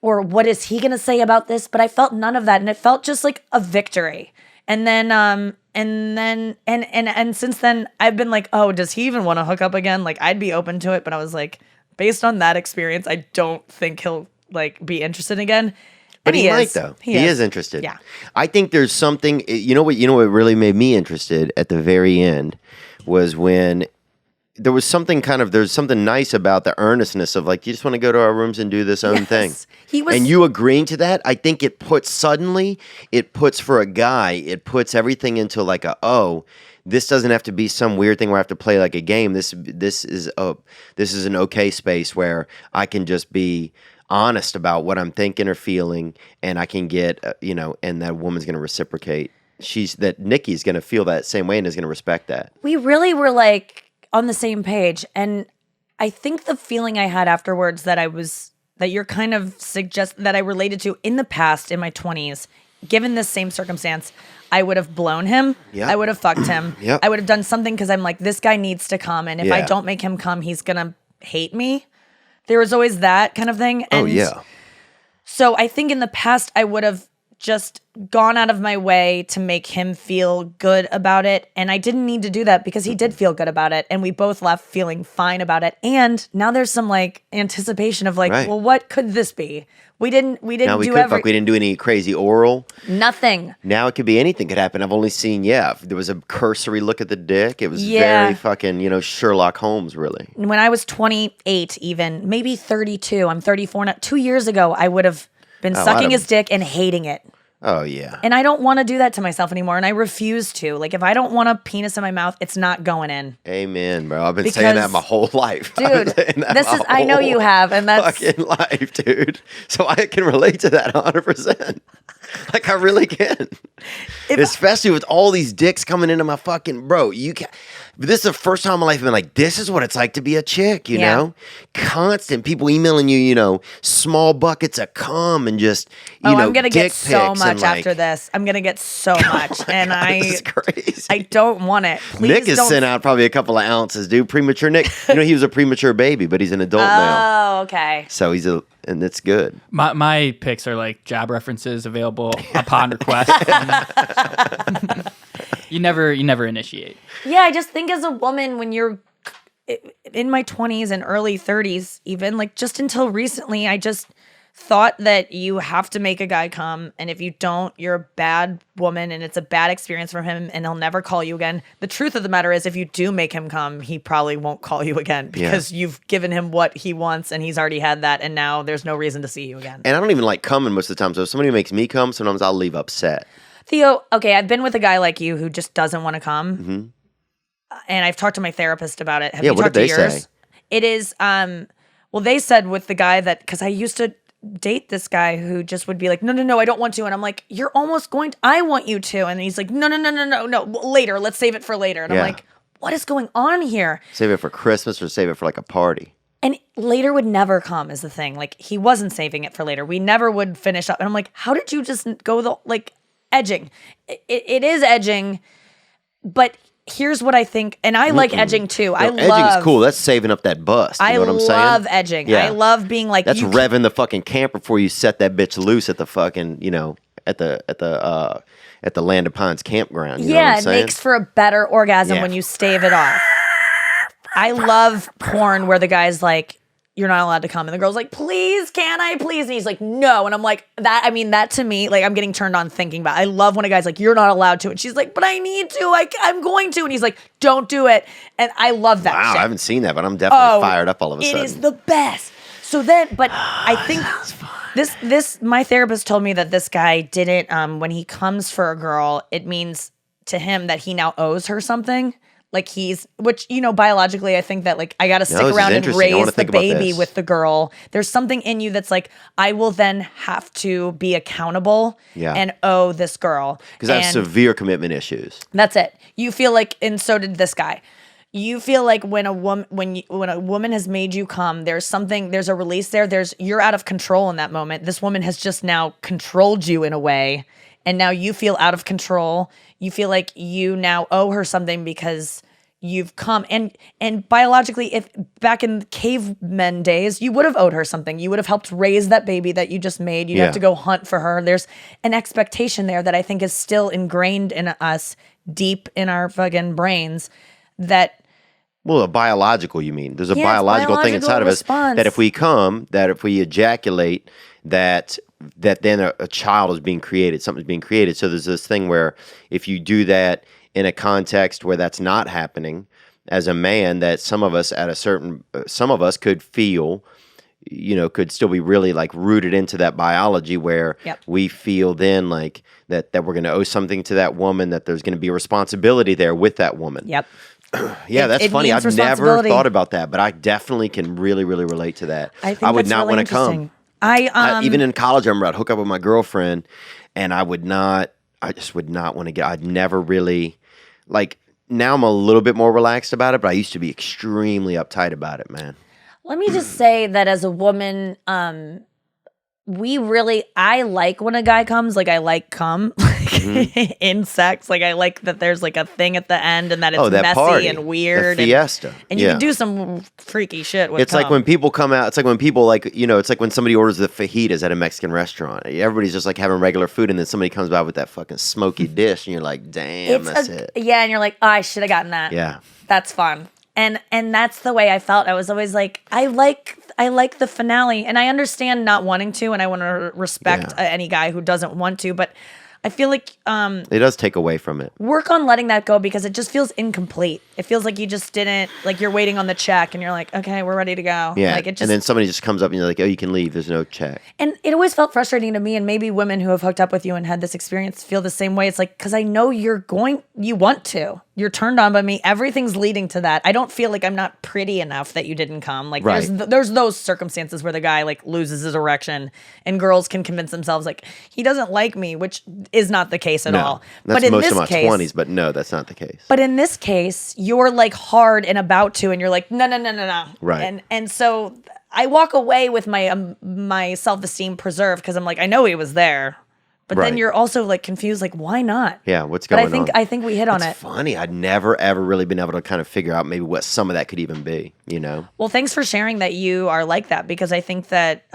or what is he gonna say about this? But I felt none of that, and it felt just like a victory. And then and since then I've been like, oh, does he even want to hook up again? Like, I'd be open to it, but I was like, based on that experience, I don't think he'll, like, be interested again. But And he might is. though. He is interested. Yeah. I think there's something. You know what really made me interested at the very end was when there was something there's something nice about the earnestness of, like, you just want to go to our rooms and do this own thing. He was, And you agreeing to that, I think it puts for a guy, it puts everything into like this doesn't have to be some weird thing where I have to play like a game. This is an okay space where I can just be honest about what I'm thinking or feeling, and I can get and that woman's going to reciprocate. Nikki's going to feel that same way and is going to respect that. we really were, like, on the same page. And I think the feeling I had afterwards that you're kind of that I related to in the past, in my 20s, given this same circumstance, I would have blown him. Yep. I would have fucked him. Yep. I would have done something because I'm like, this guy needs to come. And if I Yeah. don't make him come, he's going to hate me. There was always that kind of thing. And Oh yeah. so I think in the past, I would have just gone out of my way to make him feel good about it. And I didn't need to do that because he did feel good about it. And we both left feeling fine about it. And now there's some, like, anticipation of, like, Right. well, what could this be? We didn't Now we do could fuck. We didn't do any crazy oral. nothing. Now it could be anything could happen. I've only seen, if there was a cursory look at the dick. It was Yeah. very fucking, Sherlock Holmes, really. When I was 28, even maybe 32, I'm 34 now. 2 years ago, I would have been sucking his dick and hating it. Oh, yeah. And I don't want to do that to myself anymore. And I refuse to. Like, if I don't want a penis in my mouth, it's not going in. Amen, bro. I've been saying that Because- my whole life. Dude, I know you have. And that's, fucking life, dude. So I can relate to that 100%. Like, I really can. Especially with all these dicks coming into my fucking, bro, you can. This is the first time in my life I've been like, this is what it's like to be a chick, you Yeah. know? Constant people emailing you, small buckets of cum and just, I'm going to dick get so pics much and, like, after this. I'm going to get so much. And this is crazy. I don't want it. Please Nick has don't. sent out probably a couple of ounces, dude. Premature Nick. He was a premature baby, but he's an adult now. Oh, okay. So and it's good. My picks are like job references available upon request. You never initiate. Yeah, I just think as a woman, when you're in my 20s and early 30s, even, like, just until recently, I just thought that you have to make a guy come. And if you don't, you're a bad woman and it's a bad experience for him and he'll never call you again. The truth of the matter is, if you do make him come, he probably won't call you again because you've given him what he wants and he's already had that. And now there's no reason to see you again. And I don't even like coming most of the time. So if somebody makes me come, sometimes I'll leave upset. Theo, okay, I've been with a guy like you who just doesn't want to come. And I've talked to my therapist about it. Have Yeah, you what talked did to they yours? say? It is, well, they said with the guy that, because I used to date this guy who just would be like, no, I don't want to. And I'm like, you're almost going to, I want you to. And he's like, no, later. Let's save it for later. And I'm Yeah. like, what is going on here? Save it for Christmas or save it for like a party. And later would never come is the thing. Like, he wasn't saving it for later. We never would finish up. And I'm like, how did you just go the, like, edging? It is edging, but here's what I think. And I like edging too. I love edging's cool. That's saving up that bust. You know what I'm saying? I love edging. Yeah. I love being like, That's revving the fucking camper before you set that bitch loose at the fucking, at the Land of Pines campground. You know what I'm it saying? makes for a better orgasm Yeah. when you stave it off. I love porn where the guy's like, you're not allowed to come. And the girl's like, please, can I please? And he's like, no. And I'm like, that to me, like, I'm getting turned on thinking about it. I love when a guy's like, you're not allowed to. And she's like, but I need to. I'm going to. And he's like, don't do it. And I love that Wow, shit. I haven't seen that, but I'm definitely fired up all of a sudden. It is the best. So then, but I think this, my therapist told me that this guy didn't, when he comes for a girl, it means to him that he now owes her something. Like which, biologically, I think that like, I got to stick this is around and interesting. I wanna raise the think about baby this. with the girl. There's something in you that's like, I will then have to be accountable and owe this girl. Because I have And severe commitment issues. that's it. You feel like, and so did this guy. You feel like when a woman has made you come, there's a release there. You're out of control in that moment. This woman has just now controlled you in a way, and now you feel out of control. You feel like you now owe her something because you've come, and biologically, if back in cavemen days, you would have owed her something. You would have helped raise that baby that you just made. You'd have to go hunt for her. There's an expectation there that I think is still ingrained in us, deep in our fucking brains, that. Well, a biological, you mean? There's a Yeah, it's biological thing inside of us response. that if we come, that if we ejaculate, that then a child is being created, something's being created. So there's this thing where if you do that in a context where that's not happening, as a man, that some of us could feel, could still be really like rooted into that biology where we feel then like that we're going to owe something to that woman, that there's going to be a responsibility there with that woman. Yep. Yeah, that's it funny. means I've never responsibility. thought about that, but I definitely can really, really relate to that. I think would that's not really want to come. interesting. Even in college, I remember I'd hook up with my girlfriend, and I just would not want to get. I'd never really like. Now I'm a little bit more relaxed about it, but I used to be extremely uptight about it, man. Let me just say that as a woman, I like when a guy comes, like I like cum in sex. Like I like that there's like a thing at the end and that it's that messy party, and weird. the fiesta. And you can do some freaky shit with It's cum. like when people come out. It's like when people it's like when somebody orders the fajitas at a Mexican restaurant. Everybody's just like having regular food, and then somebody comes by with that fucking smoky dish, and you're like, damn, that's it. Yeah, and you're like, oh, I should have gotten that. Yeah. That's fun. And that's the way I felt. I was always like, I like the finale, and I understand not wanting to, and I want to respect any guy who doesn't want to, but I feel like It does take away from it. work on letting that go because it just feels incomplete. It feels like you just didn't, like you're waiting on the check and you're like, okay, we're ready to go. Yeah, Like it just, and then somebody just comes up and you're like, oh, you can leave. There's no check. and it always felt frustrating to me, and maybe women who have hooked up with you and had this experience feel the same way. It's like, because I know you want to. You're turned on by me. Everything's leading to that. I don't feel like I'm not pretty enough that you didn't come. Like Right. there's those circumstances where the guy like loses his erection and girls can convince themselves like he doesn't like me, which is not the case at all. That's but in most this of my case, 20s, but no, that's not the case. But in this case, you're like hard and about to, and you're like, no. Right. And so I walk away with my self-esteem preserved because I'm like, I know he was there. But then Right. you're also like confused, like, why not? Yeah, what's But going on? I think we hit on It's it. funny. I'd never, ever really been able to kind of figure out maybe what some of that could even be, Well, thanks for sharing that you are like that, because I think that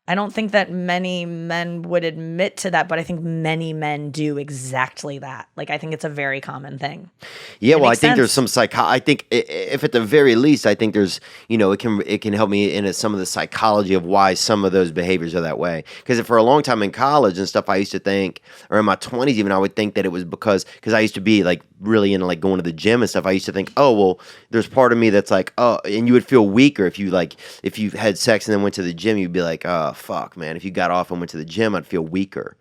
I don't think that many men would admit to that, but I think many men do exactly that. Like, I think it's a very common thing. Yeah, well, I makes think there's sense. some I think if at the very least, I think there's, it can help me in some of the psychology of why some of those behaviors are that way. Because for a long time in college and stuff, I used to think, or in my 20s even, I would think that it was because I used to be like really into like going to the gym and stuff. I used to think, oh, well, there's part of me that's like, oh, and you would feel weaker if you had sex and then went to the gym. You'd be like, oh, fuck, man, if you got off and went to the gym, I'd feel weaker.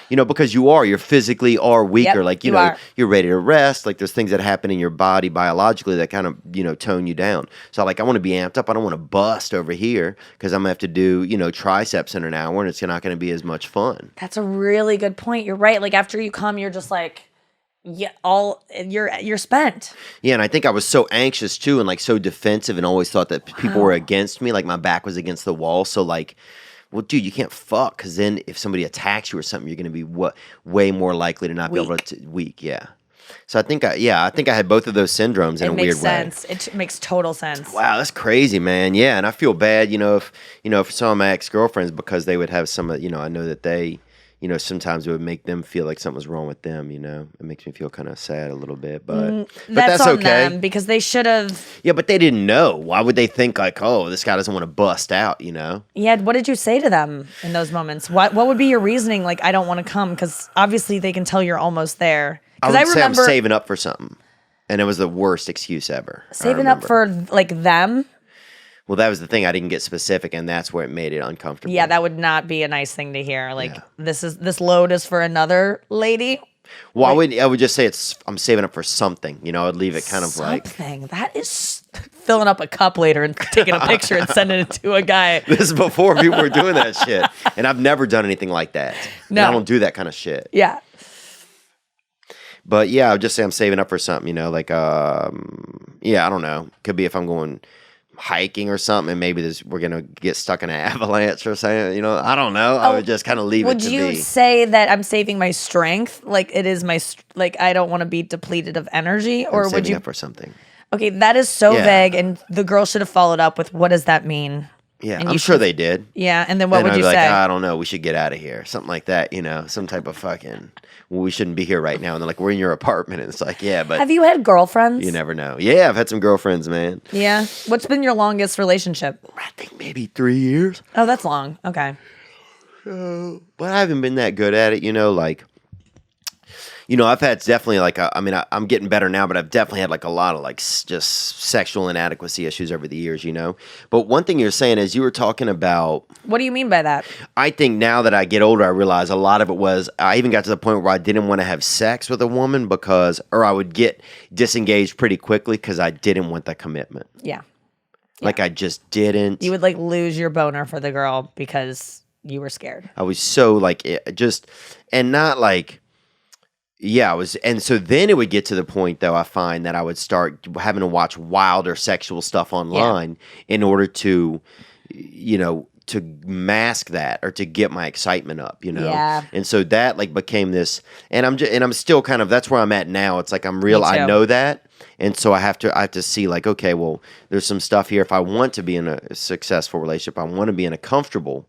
Because you're physically weaker. Yep, like, you are. you're ready to rest. Like, there's things that happen in your body biologically that kind of, tone you down. So, like, I want to be amped up. I don't want to bust over here because I'm going to have to do, triceps in an hour and it's not going to be as much fun. That's a really good point. You're right. Like, after you come, you're just like, you're spent. Yeah, and I think I was so anxious too and like so defensive and always thought that people were against me. Like, my back was against the wall. So, like, well, dude, you can't fuck because then if somebody attacks you or something, you're going to be way more likely to not be able to weak. Yeah. So I think I had both of those syndromes in a weird way. It makes sense. It makes total sense. Wow, that's crazy, man. Yeah, and I feel bad, if some of my ex-girlfriends because they would have some, I know that they, sometimes it would make them feel like something was wrong with them, It makes me feel kind of sad a little bit, but that's on okay. them because they should have. Yeah, but they didn't know. Why would they think like, oh, this guy doesn't want to bust out, Yeah, what did you say to them in those moments? What would be your reasoning? Like, I don't want to come because obviously they can tell you're almost there. I Because would say I'm saving up for something, and it was the worst excuse ever. Saving up for like them. Well, that was the thing. I didn't get specific, and that's where it made it uncomfortable. Yeah, that would not be a nice thing to hear. Like, this load is for another lady. Well, I would just say I'm saving up for something. I'd leave it kind of like something. That is filling up a cup later and taking a picture and sending it to a guy. This is before people were doing that shit, and I've never done anything like that. No, and I don't do that kind of shit. Yeah. But yeah, I would just say I'm saving up for something. Like I don't know. Could be if I'm going hiking or something, and maybe we're gonna get stuck in an avalanche or something. I don't know. I would just kind of leave it to be. Would you say that I'm saving my strength? Like it is I don't want to be depleted of energy, or I'm would you up for something? Okay, that is so vague, and the girl should have followed up with, "What does that mean?" Yeah, I'm sure they did. Yeah, and then what would I'd you be say? Like, I don't know. We should get out of here. Something like that. Some type of fucking. Well, we shouldn't be here right now. And they're like, we're in your apartment. And it's like, yeah, but. Have you had girlfriends? You never know. Yeah, I've had some girlfriends, man. Yeah. What's been your longest relationship? I think maybe 3 years. Oh, that's long. Okay. But I haven't been that good at it, like. I've had definitely like, I'm getting better now, but I've definitely had like a lot of like just sexual inadequacy issues over the years, But one thing you're saying is you were talking about. What do you mean by that? I think now that I get older, I realize a lot of it was, I even got to the point where I didn't want to have sex with a woman or I would get disengaged pretty quickly because I didn't want the commitment. Yeah. Like I just didn't. You would like lose your boner for the girl because you were scared. I was so like, and not like. Yeah, and so then it would get to the point, though, I find that I would start having to watch wilder sexual stuff online in order to, to mask that or to get my excitement up, Yeah. And so that like became this, and I'm still kind of, that's where I'm at now. It's like I'm real, I know that. And so I have to see like, okay, well, there's some stuff here. If I want to be in a successful relationship, I want to be in a comfortable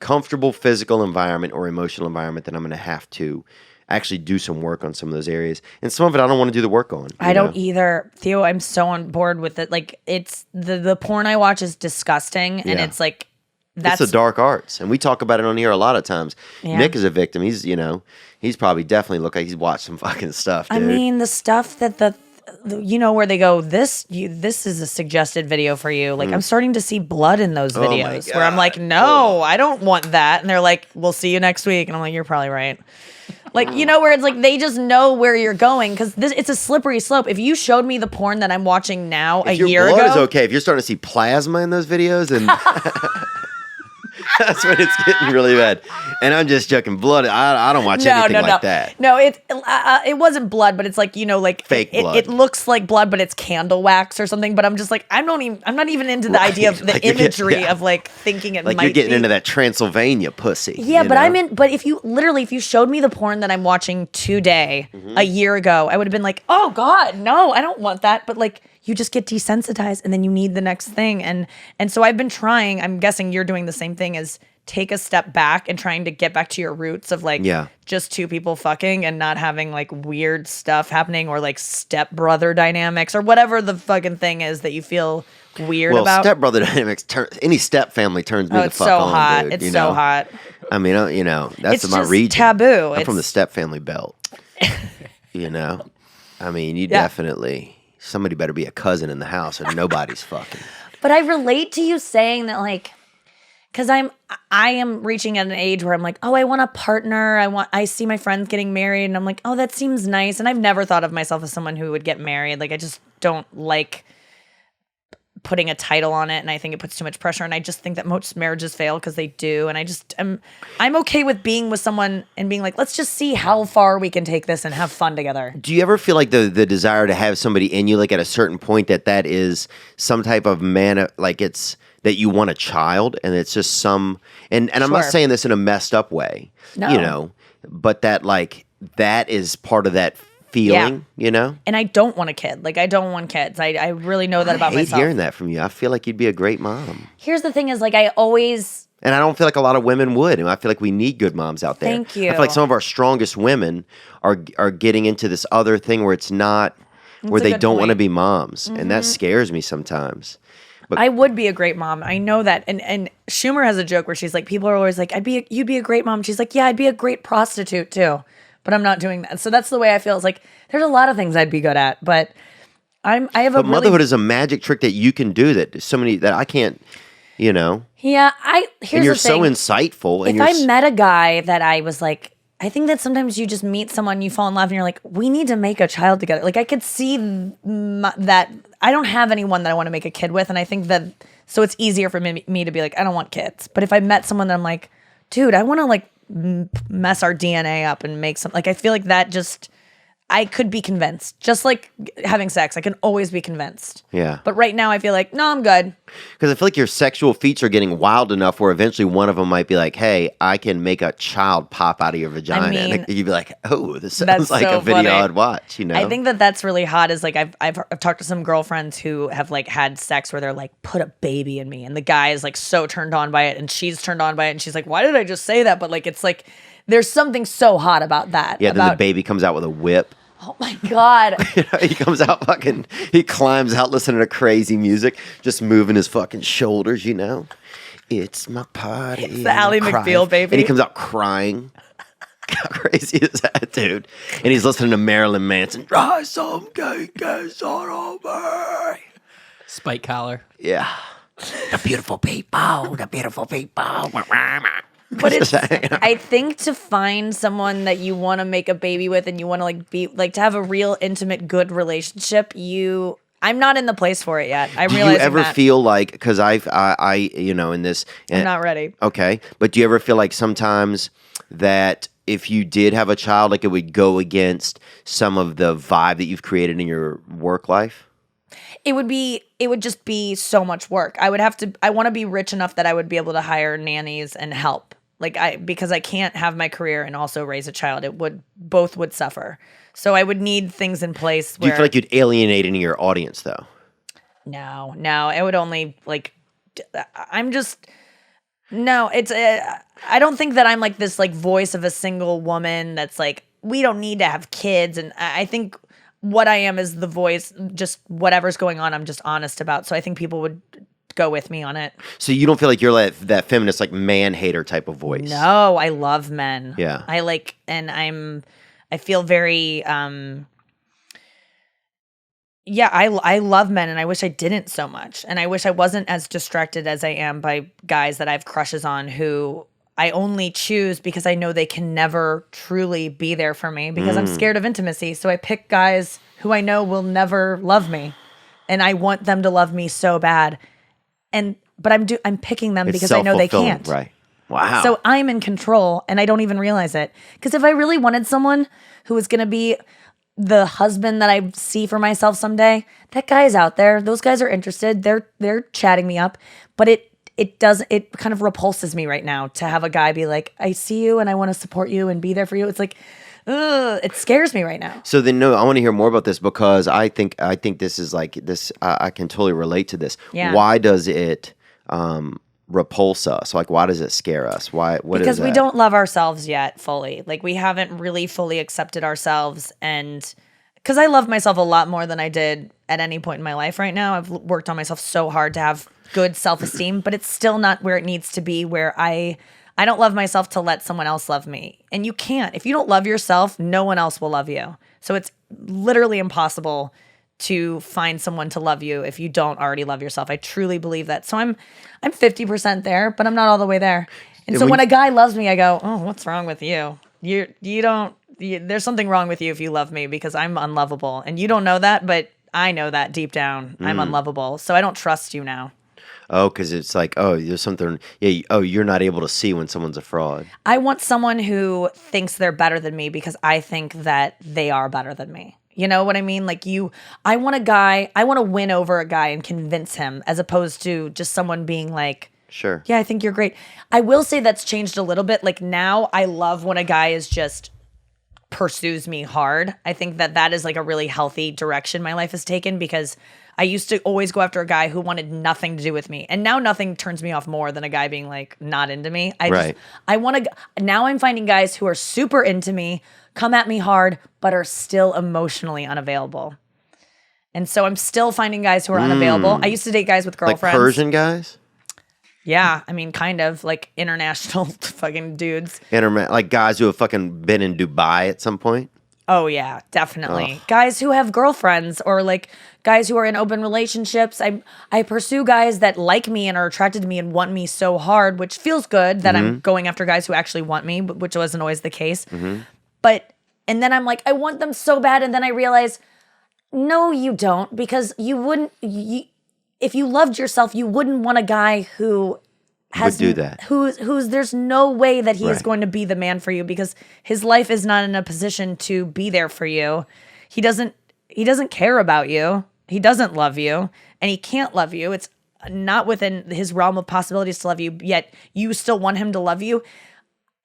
physical environment or emotional environment, then I'm going to have to actually do some work on some of those areas. And some of it I don't want to do the work on. I don't either. Theo, I'm so on board with it. Like it's the porn I watch is disgusting and it's like it's the dark arts. And we talk about it on here a lot of times. Yeah. Nick is a victim. He's, he's probably definitely looked like he's watched some fucking stuff, dude. I mean, the stuff that where they go, this is a suggested video for you. Like I'm starting to see blood in those videos where I'm like, no, I don't want that. And they're like, we'll see you next week. And I'm like, you're probably right. Like, where it's like they just know where you're going because it's a slippery slope. If you showed me the porn that I'm watching now a year ago. Your blood is okay. If you're starting to see plasma in those videos, and that's when it's getting really bad. And I'm just joking. Blood, I don't watch anything like that. No, it wasn't blood, but it's like, fake blood. It looks like blood, but it's candle wax or something. But I'm just like, I'm not even into the idea of the like imagery of like thinking it like might you're getting be. into that Transylvania pussy. Yeah, but but if you showed me the porn that I'm watching today, a year ago, I would have been like, oh God, no, I don't want that. But like, you just get desensitized and then you need the next thing. And so I've been trying, I'm guessing you're doing the same thing, is take a step back and trying to get back to your roots of like just two people fucking and not having like weird stuff happening or like stepbrother dynamics or whatever the fucking thing is that you feel weird about. Well, stepbrother dynamics, any step family turns me the fuck on, hot. dude. It's so hot. I mean, that's it's my just region. Taboo. I'm from the step family belt. I mean, you definitely... Somebody better be a cousin in the house or nobody's fucking. But I relate to you saying that, like, Because I am reaching at an age where I'm like, oh, I want a partner. I see my friends getting married, and I'm like, oh, that seems nice. And I've never thought of myself as someone who would get married. Like, I just don't like putting a title on it, and I think it puts too much pressure. And I just think that most marriages fail because they do. And I'm okay with being with someone and being like, let's just see how far we can take this and have fun together. Do you ever feel like the desire to have somebody in you, like at a certain point, that is some type of like it's that you want a child, and it's just some, and I'm not Sure. saying this in a messed up way, No. you know, but that like that is part of that feeling, you know? And I don't want a kid. Like, I don't want kids. I really know that about I hate myself. hearing that from you. I feel like you'd be a great mom. Here's the thing is, like, I always... And I don't feel like a lot of women would. And I feel like we need good moms out there. Thank you. I feel like some of our strongest women are getting into this other thing where it's not, where a they good don't want to point. be moms. And that scares me sometimes. I would be a great mom. I know that. And Schumer has a joke where she's like, people are always like, you'd be a great mom. She's like, yeah, I'd be a great prostitute too. But I'm not doing that. So that's the way I feel. It's like, there's a lot of things I'd be good at, but But motherhood is a magic trick that you can do that so many, that I can't, you know. Yeah, here's And you're the thing. so insightful. And If I met a guy that I was like, I think that sometimes you just meet someone, you fall in love, and you're like, we need to make a child together. Like, I could see that I don't have anyone that I want to make a kid with, and I think that, so it's easier for me to be like, I don't want kids. But if I met someone that I'm like, dude, I want to like mess our DNA up and make some, like, I feel like that just, I could be convinced. Just like having sex, I can always be convinced. Yeah. But right now I feel like, no, I'm good. Because I feel like your sexual feats are getting wild enough where eventually one of them might be like, hey, I can make a child pop out of your vagina. mean, and you'd be like, oh, this sounds that's like so a video funny. I'd watch, you know? I think that that's really hot is like I've talked to some girlfriends who have like had sex where they're like, put a baby in me, and the guy is like so turned on by it and she's turned on by it and she's like, why did I just say that? But like, it's like there's something so hot about that. Yeah, then the baby comes out with a whip. Oh my God. You know, he comes out he climbs out listening to crazy music, just moving his fucking shoulders, you know? It's my party. It's the Ally McBeal baby. And he comes out crying. How crazy is that, dude? And he's listening to Marilyn Manson. Try some cakes on over. Spike collar. Yeah. The beautiful people. The beautiful people. But it's, I think to find someone that you want to make a baby with and you want to like be like to have a real intimate good relationship, I'm not in the place for it yet. I'm Do you realizing ever that. feel like, because I you know, in this, I'm not ready. Okay, but do you ever feel like sometimes that if you did have a child, like it would go against some of the vibe that you've created in your work life? It would just be so much work. I want to be rich enough that I would be able to hire nannies and help. Because I can't have my career and also raise a child. Both would suffer. So I would need things in place Do you feel like you'd alienate any of your audience though? No, I would only like, I don't think that I'm like this like voice of a single woman that's like, we don't need to have kids. And I think what I am is the voice, just whatever's going on, I'm just honest about. So I think people would go with me on it. So you don't feel like you're like that feminist, like man hater type of voice? No, I love men. Yeah. I feel very, I love men and I wish I didn't so much. And I wish I wasn't as distracted as I am by guys that I have crushes on who I only choose because I know they can never truly be there for me because I'm scared of intimacy. So I pick guys who I know will never love me. And I want them to love me so bad. But I'm picking them because I know they self-fulfilling, can't. Right. Wow. So I'm in control and I don't even realize it. Because if I really wanted someone who was going to be the husband that I see for myself someday, that guy is out there. Those guys are interested. They're chatting me up. But it kind of repulses me right now to have a guy be like, I see you and I want to support you and be there for you. It's like, ugh, it scares me right now. So then, no, I want to hear more about this because I think this is like this. I can totally relate to this. Yeah. Why does it repulse us? Like, why does it scare us? Why? What Because is we that? don't love ourselves yet fully. Like we haven't really fully accepted ourselves. And because I love myself a lot more than I did at any point in my life right now. I've worked on myself so hard to have good self-esteem, but it's still not where it needs to be, where I don't love myself to let someone else love me. And you can't. If you don't love yourself, no one else will love you. So it's literally impossible to find someone to love you if you don't already love yourself. I truly believe that. So I'm 50% there, but I'm not all the way there. And so when a guy loves me, I go, oh, what's wrong with you? There's something wrong with you if you love me, because I'm unlovable. And you don't know that, but I know that deep down. I'm unlovable. So I don't trust you now. Oh, because it's like, oh, there's something. Yeah. Oh, you're not able to see when someone's a fraud. I want someone who thinks they're better than me because I think that they are better than me. You know what I mean? Like I want to win over a guy and convince him, as opposed to just someone being like, sure. Yeah, I think you're great. I will say that's changed a little bit. Like now I love when a guy is just pursues me hard. I think that is like a really healthy direction my life has taken, because I used to always go after a guy who wanted nothing to do with me. And now nothing turns me off more than a guy being like not into me. Now I'm finding guys who are super into me, come at me hard, but are still emotionally unavailable. And so I'm still finding guys who are unavailable. I used to date guys with girlfriends. Like Persian guys? Yeah, I mean, kind of like international fucking dudes. Like guys who have fucking been in Dubai at some point? Oh, yeah, definitely. Guys who have girlfriends, or like guys who are in open relationships. I pursue guys that like me and are attracted to me and want me so hard, which feels good that I'm going after guys who actually want me, which wasn't always the case. And then I'm like, I want them so bad. And then I realize, no, you don't, because you wouldn't. If you loved yourself, you wouldn't want a guy who would do that. Who's there's no way that he is going to be the man for you, because his life is not in a position to be there for you. He doesn't care about you. He doesn't love you, and he can't love you. It's not within his realm of possibilities to love you, yet you still want him to love you.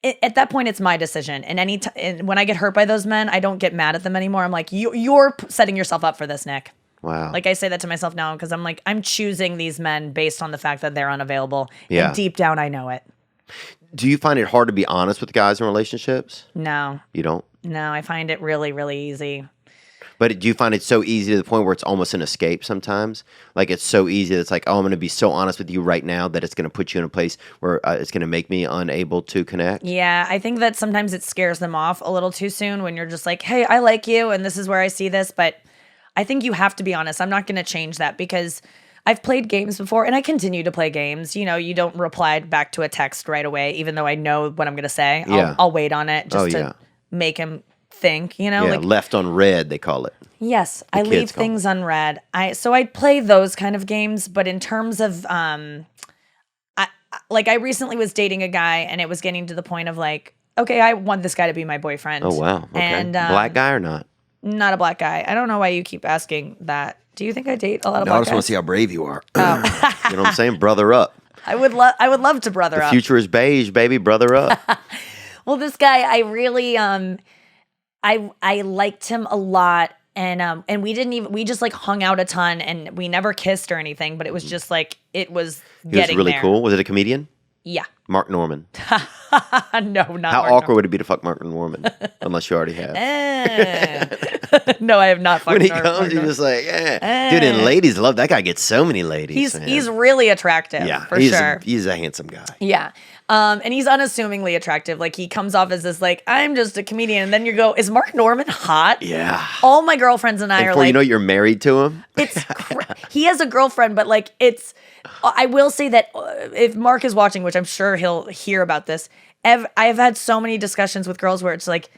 At that point, it's my decision. And and when I get hurt by those men, I don't get mad at them anymore. I'm like, you're setting yourself up for this, Nick. Wow. Like I say that to myself now, because I'm like, I'm choosing these men based on the fact that they're unavailable. Yeah. And deep down, I know it. Do you find it hard to be honest with guys in relationships? No. You don't? No, I find it really, really easy. But do you find it so easy to the point where it's almost an escape sometimes? Like it's so easy that it's like, oh, I'm going to be so honest with you right now that it's going to put you in a place where it's going to make me unable to connect? Yeah, I think that sometimes it scares them off a little too soon when you're just like, hey, I like you and this is where I see this. But I think you have to be honest. I'm not going to change that, because I've played games before and I continue to play games. You know, you don't reply back to a text right away, even though I know what I'm going to say. I'll wait on it just to make him think, you know? Yeah, like, left on red, they call it. Yes, I leave things unread. So I play those kind of games, but in terms of, I recently was dating a guy and it was getting to the point of like, okay, I want this guy to be my boyfriend. Oh, wow. Okay. And, black guy or not? Not a black guy. I don't know why you keep asking that. Do you think I date a lot of No, I black just guys? want to see how brave you are. You know what I'm saying? Brother up. I would love to brother up. The future is beige, baby. Brother up. Well, this guy, I really, I liked him a lot. And we just like hung out a ton, and we never kissed or anything, but it was just like, it was He was really there. cool. Was it a comedian? Yeah. Mark Norman. No, not How Mark awkward would it be to fuck Mark Norman? Unless you already have. No, I have not fucked When he Mark comes, Norman. you're just like, dude, and ladies love that guy. Gets so many ladies. He's really attractive, for sure. He's a handsome guy. Yeah. And he's unassumingly attracactive. Like, he comes off as this, like, I'm just a comedian. And then you go, is Mark Norman hot? Yeah. All my girlfriends and I are Before like, you know, you're married to him. he has a girlfriend, but like, I will say that if Mark is watching, which I'm sure he'll hear about this, I've had so many discussions with girls where it's like,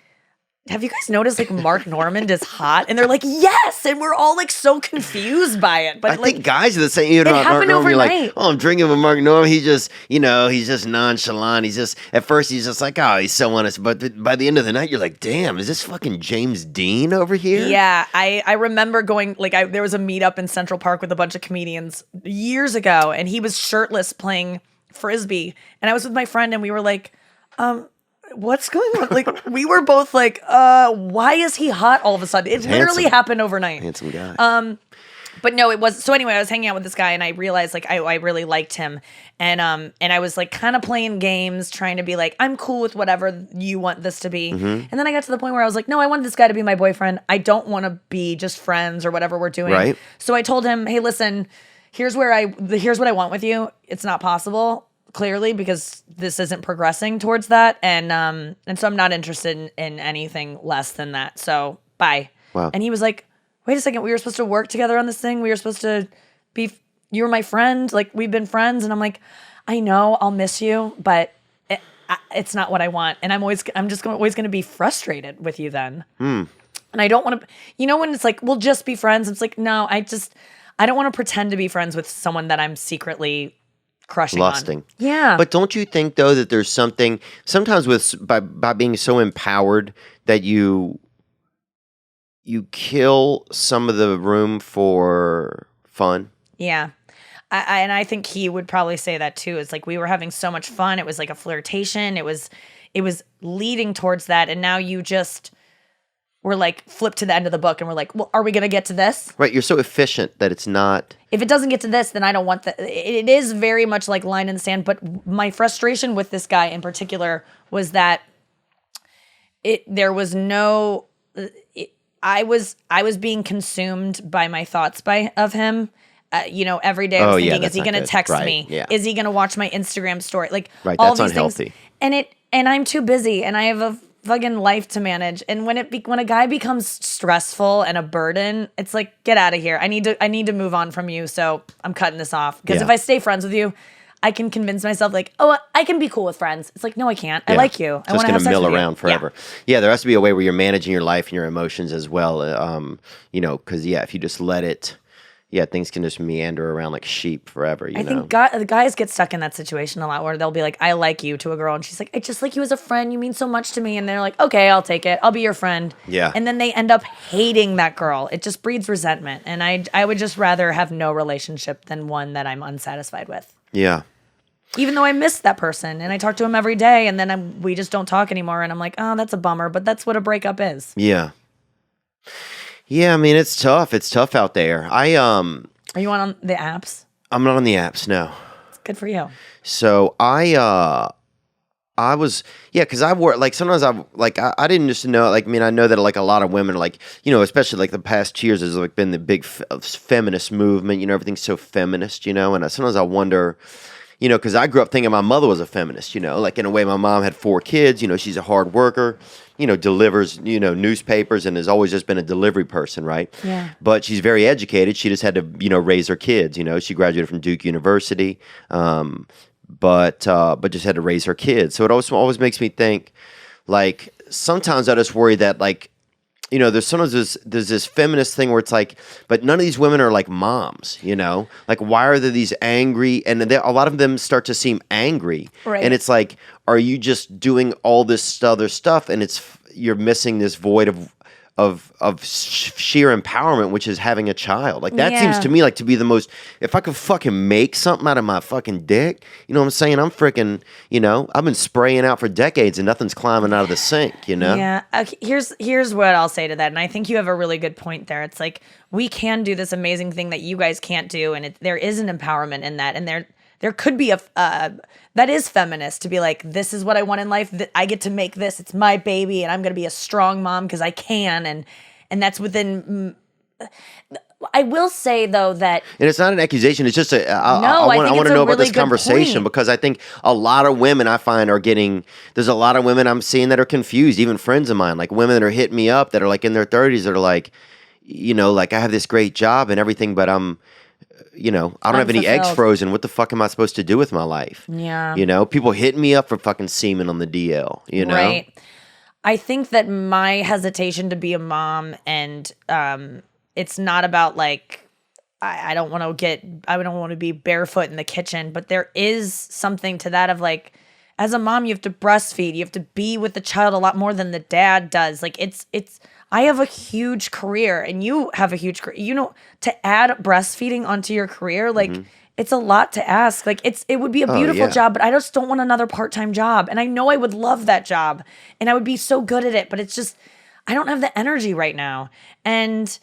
have you guys noticed like Mark Norman is hot? And they're like, yes. And we're all like so confused by it. But I like, think guys are the same. You know, Mark happened Norman, you're like, overnight. oh, I'm drinking with Mark Norman. He's just, he's just nonchalant. At first he's just like, oh, he's so honest. But by the end of the night, you're like, damn, is this fucking James Dean over here? yeah, I remember going, like, there was a meetup in Central Park with a bunch of comedians years ago, and he was shirtless playing Frisbee. And I was with my friend, and we were like, what's going on? Like, we were both like, why is he hot all of a sudden? It literally handsome. happened overnight. Handsome guy. But no, it was. So anyway, I was hanging out with this guy, and I realized like I really liked him, and I was like kind of playing games, trying to be like, I'm cool with whatever you want this to be. And then I got to the point where I was like, no, I want this guy to be my boyfriend. I don't want to be just friends or whatever we're doing. Right. So I told him, hey, listen, here's what I want with you. It's not possible, clearly, because this isn't progressing towards that, and so I'm not interested in anything less than that. So bye. Wow. And he was like, wait a second, we were supposed to work together on this thing. We were supposed to be, you were my friend. Like, we've been friends. And I'm like, I know I'll miss you, but it's not what I want. And always going to be frustrated with you then. And I don't want to, when it's like, we'll just be friends. It's like, no, I don't want to pretend to be friends with someone that I'm secretly crushing lusting. on. Yeah. But don't you think though that there's something sometimes by being so empowered that you kill some of the room for fun? Yeah. And I think he would probably say that too. It's like we were having so much fun. It was like a flirtation. It was leading towards that. And now you just were like flipped to the end of the book and we're like, well, are we going to get to this? Right. You're so efficient that it's not. If it doesn't get to this, then I don't want that. It is very much like line in the sand. But my frustration with this guy in particular was that there was no. I was being consumed by my thoughts of him. Every day I was thinking, is he going to text me? Yeah. Is he going to watch my Instagram story? Like, right, all that's these unhealthy. Things. And I'm too busy, and I have a fucking life to manage. And when a guy becomes stressful and a burden, it's like, get out of here. I need to move on from you. So I'm cutting this off because if I stay friends with you, I can convince myself like, oh, I can be cool with friends. It's like, no, I can't. I like you. I want to have sex with you. It's going to mill around forever. Yeah, there has to be a way where you're managing your life and your emotions as well. Because if you just let it. Yeah, things can just meander around like sheep forever, I think the guys get stuck in that situation a lot where they'll be like, I like you to a girl. And she's like, I just like you as a friend. You mean so much to me. And they're like, okay, I'll take it. I'll be your friend. Yeah. And then they end up hating that girl. It just breeds resentment. And I would just rather have no relationship than one that I'm unsatisfied with. Yeah. Even though I miss that person and I talk to him every day and then we just don't talk anymore. And I'm like, oh, that's a bummer. But that's what a breakup is. Yeah. Yeah, I mean, it's tough. It's tough out there. Are you on the apps? I'm not on the apps, no. Good for you. So I was, because I work, like, sometimes I didn't just know, like, I mean, I know that, like, a lot of women, like, especially, like, the past years, there's, like, been the big feminist movement, everything's so feminist, and sometimes I wonder, because I grew up thinking my mother was a feminist, like, in a way, my mom had 4 kids, she's a hard worker, delivers, newspapers and has always just been a delivery person, right? Yeah. But she's very educated. She just had to, raise her kids, she graduated from Duke University, but just had to raise her kids. So it always makes me think, like, sometimes I just worry that, like, there's this feminist thing where it's like, but none of these women are like moms, like, why are there these angry, and a lot of them start to seem angry. Right. And it's like, are you just doing all this other stuff and you're missing this void of sheer empowerment, which is having a child. Like, that seems to me like to be the most, if I could fucking make something out of my fucking dick, you know what I'm saying? I'm freaking, I've been spraying out for decades and nothing's climbing out of the sink, Yeah. Okay, here's what I'll say to that. And I think you have a really good point there. It's like, we can do this amazing thing that you guys can't do. And there is an empowerment in that. And there could be that is feminist to be like, this is what I want in life. I get to make this. It's my baby, and I'm going to be a strong mom because I can. And that's within. I will say though that, and it's not an accusation. It's just I want to know about this conversation point. Because I think a lot of women I find are getting. There's a lot of women I'm seeing that are confused. Even friends of mine, like women that are hitting me up that are like in their 30s, that are like, like, I have this great job and everything, but I'm. I don't have any eggs frozen. What the fuck am I supposed to do with my life? Yeah. People hitting me up for fucking semen on the DL, Right. I think that my hesitation to be a mom and it's not about like, I don't want to be barefoot in the kitchen, but there is something to that of like, as a mom, you have to breastfeed. You have to be with the child a lot more than the dad does. Like I have a huge career and you have a huge career. To add breastfeeding onto your career, like it's a lot to ask. Like it would be a beautiful job, but I just don't want another part-time job. And I know I would love that job and I would be so good at it, but it's just, I don't have the energy right now. And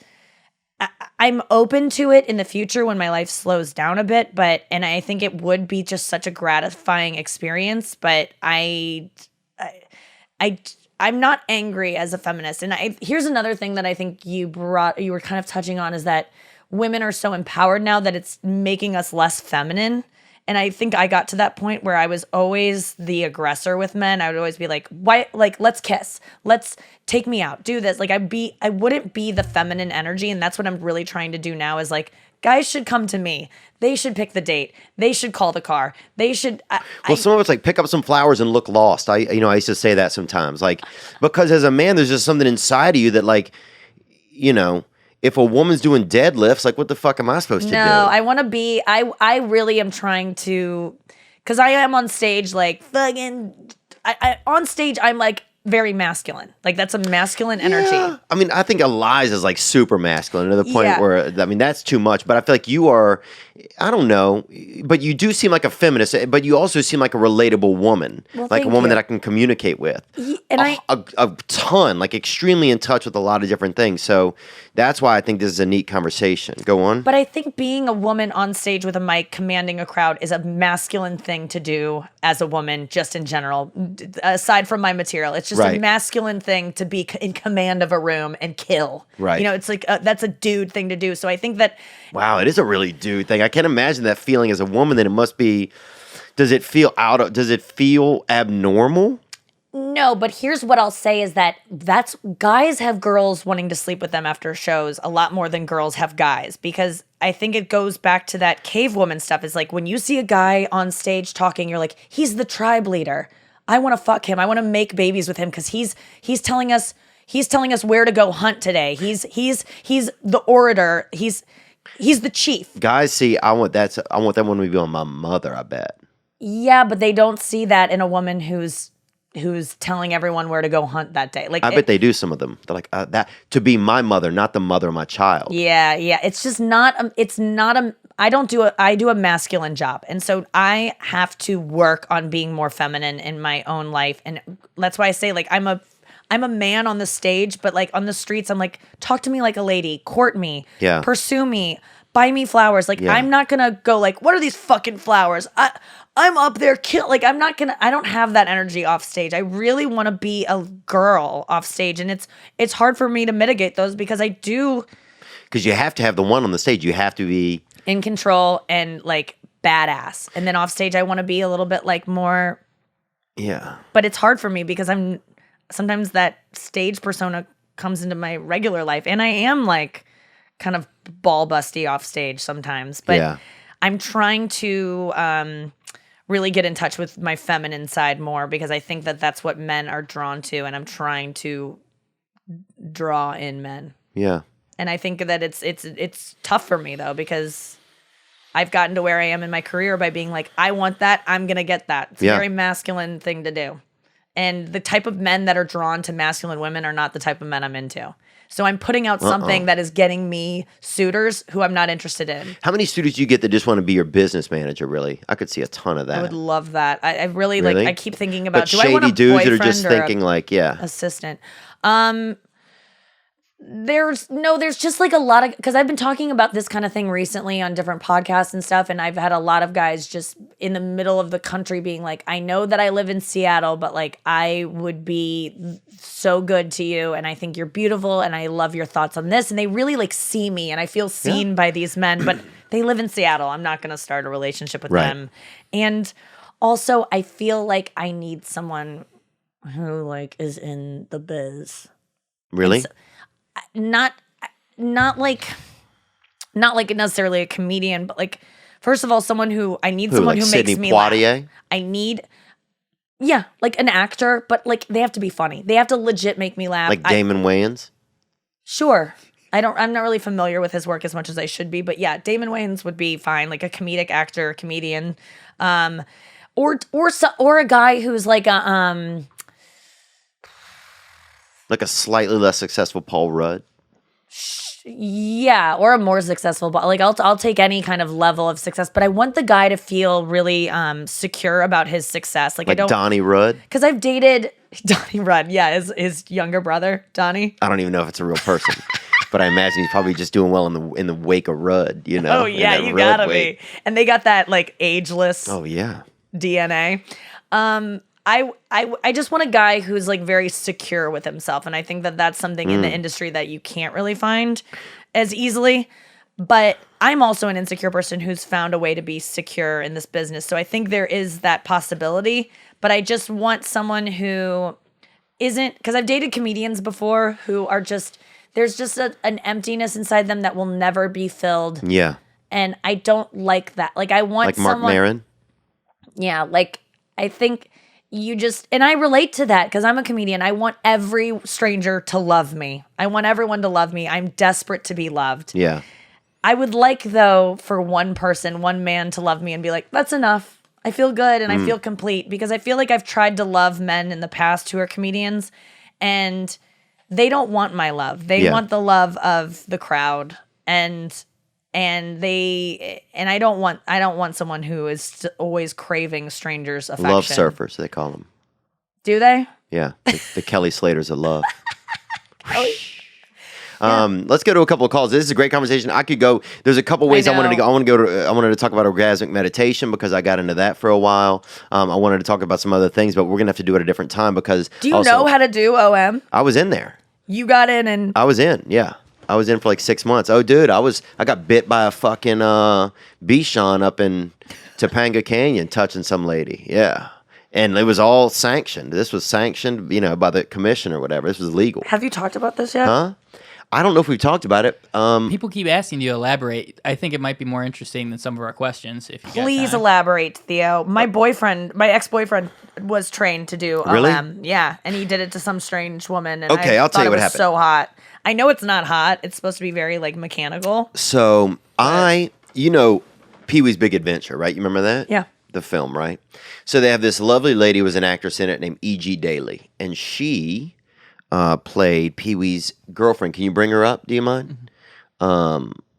I'm open to it in the future when my life slows down a bit, and I think it would be just such a gratifying experience, but I'm not angry as a feminist. And here's another thing that I think you were kind of touching on is that women are so empowered now that it's making us less feminine. And I think I got to that point where I was always the aggressor with men. I would always be like, why, like, let's kiss. Let's take me out. Do this. Like I wouldn't be the feminine energy. And that's what I'm really trying to do now is like, guys should come to me. They should pick the date. They should call the car. They should. Some of it's like pick up some flowers and look lost. I used to say that sometimes, like, because as a man, there's just something inside of you that, like, if a woman's doing deadlifts, like, what the fuck am I supposed to do? No, I want to be. I really am trying to, because I am on stage, like fucking. On stage, I'm like very masculine. Like that's a masculine energy. Yeah. I mean, I think Eliza is like super masculine to the point Yeah. where, I mean, that's too much. But I feel like you are, I don't know, but you do seem like a feminist, but you also seem like a relatable woman. Well, like a thank woman you. that I can communicate with. And a ton, like extremely in touch with a lot of different things. So that's why I think this is a neat conversation. Go on. But I think being a woman on stage with a mic commanding a crowd is a masculine thing to do as a woman, just in general, aside from my material. It's just a Right. masculine thing to be in command of a room and kill. Right. It's like that's a dude thing to do. So I think that Wow, it is a really dude thing. I can't imagine that feeling as a woman. That it must be. Does it feel abnormal? no, but here's what I'll say is that's guys have girls wanting to sleep with them after shows a lot more than girls have guys, because I think it goes back to that cave woman stuff. Is like when you see a guy on stage talking, you're like, he's the tribe leader. I want to fuck him. I want to make babies with him because he's telling us where to go hunt today. He's the orator. He's the chief. Guys, see, I want that one to be on my mother. I bet. Yeah, but they don't see that in a woman who's telling everyone where to go hunt that day. Like I bet they do. Some of them. They're like that to be my mother, not the mother of my child. Yeah. It's just not. I do a masculine job, and so I have to work on being more feminine in my own life, and that's why I say like I'm a man on the stage, but like on the streets, I'm like, talk to me like a lady, court me, Yeah. pursue me, buy me flowers. Like Yeah. I'm not gonna go like, what are these fucking flowers? I'm up there like I don't have that energy off stage. I really want to be a girl off stage, and it's hard for me to mitigate those because I do Because you have to have the one on the stage. You have to be. in control and like badass. And then off stage, I want to be a little bit like more, Yeah. but it's hard for me because sometimes that stage persona comes into my regular life. And I am like kind of ball busty off stage sometimes, but Yeah. I'm trying to really get in touch with my feminine side more because I think that that's what men are drawn to. And I'm trying to draw in men. Yeah. And I think that it's tough for me though, because I've gotten to where I am in my career by being like, I want that, I'm gonna get that. It's Yeah. a very masculine thing to do. And the type of men that are drawn to masculine women are not the type of men I'm into. So I'm putting out something that is getting me suitors who I'm not interested in. How many students do you get that just want to be your business manager? Really, I could see a ton of that. I would love that. I really, Really? like. I keep thinking about. But Do I want a shady dudes that are boyfriend just or thinking a like, yeah, assistant? There's just like a lot of, because I've been talking about this kind of thing recently on different podcasts and stuff, and I've had a lot of guys just in the middle of the country being like, I know that I live in Seattle, but like I would be so good to you, and I think you're beautiful, and I love your thoughts on this, and they really like see me, and I feel seen by these men, but they live in Seattle. I'm not going to start a relationship with Right. them, and also I feel like I need someone who like is in the biz. really. Not like necessarily a comedian, but like first of all, someone who I need someone like who Sidney makes me laugh. Poitier? I need like an actor, but like they have to be funny. They have to legit make me laugh. Like Damon Wayans? Sure. I'm not really familiar with his work as much as I should be, but yeah, Damon Wayans would be fine, like a comedic actor, comedian. Or a guy who's like a Like a slightly less successful Paul Rudd? yeah, or a more successful, but like I'll take any kind of level of success, but I want the guy to feel really secure about his success. Like I Like don't, Donnie Rudd? because I've dated Donnie Rudd. Yeah, his younger brother, Donnie. I don't even know if it's a real person. But I imagine he's probably just doing well in the wake of Rudd, you know? Oh in yeah, that you Rudd gotta wake. be. And they got that like ageless Oh yeah. DNA. I just want a guy who's like very secure with himself, and I think that that's something in the industry that you can't really find as easily. But I'm also an insecure person who's found a way to be secure in this business. So I think there is that possibility. But I just want someone who isn't, because I've dated comedians before who are just, there's just an emptiness inside them that will never be filled. Yeah. And I don't like that. Like I want Like Mark someone. Maron? Yeah, like I think you just, and I relate to that because I'm a comedian. I want every stranger to love me. I want everyone to love me. I'm desperate to be loved. Yeah. I would like, though, for one person, one man to love me and be like, that's enough. I feel good and I feel complete, because I feel like I've tried to love men in the past who are comedians and they don't want my love. They want the love of the crowd, and I don't want someone who is always craving strangers' affection. Love surfers, they call them. Do they? Yeah. The Kelly Slaters of love. Let's go to a couple of calls. This is a great conversation. I could go. There's a couple ways I wanted to go. I wanted to talk about orgasmic meditation because I got into that for a while. I wanted to talk about some other things, but we're gonna have to do it at a different time because. Do you know how to do OM? I was in there. You got in and. I was in. Yeah. I was in for like 6 months. Oh, dude, I got bit by a fucking Bichon up in Topanga Canyon touching some lady. Yeah. And it was all sanctioned. This was sanctioned, by the commission or whatever. This was legal. Have you talked about this yet? Huh? I don't know if we've talked about it. People keep asking you to elaborate. I think it might be more interesting than some of our questions. If you Please elaborate, Theo. My ex-boyfriend was trained to do OM. Really? Yeah, and he did it to some strange woman. And Okay, I I'll tell thought you it what was happened. So hot. I know it's not hot. It's supposed to be very like mechanical. So Pee-wee's Big Adventure, right? You remember that? Yeah. The film, right? So they have this lovely lady who was an actress in it named E.G. Daly, and she played Pee-wee's girlfriend. Can you bring her up? Do you mind?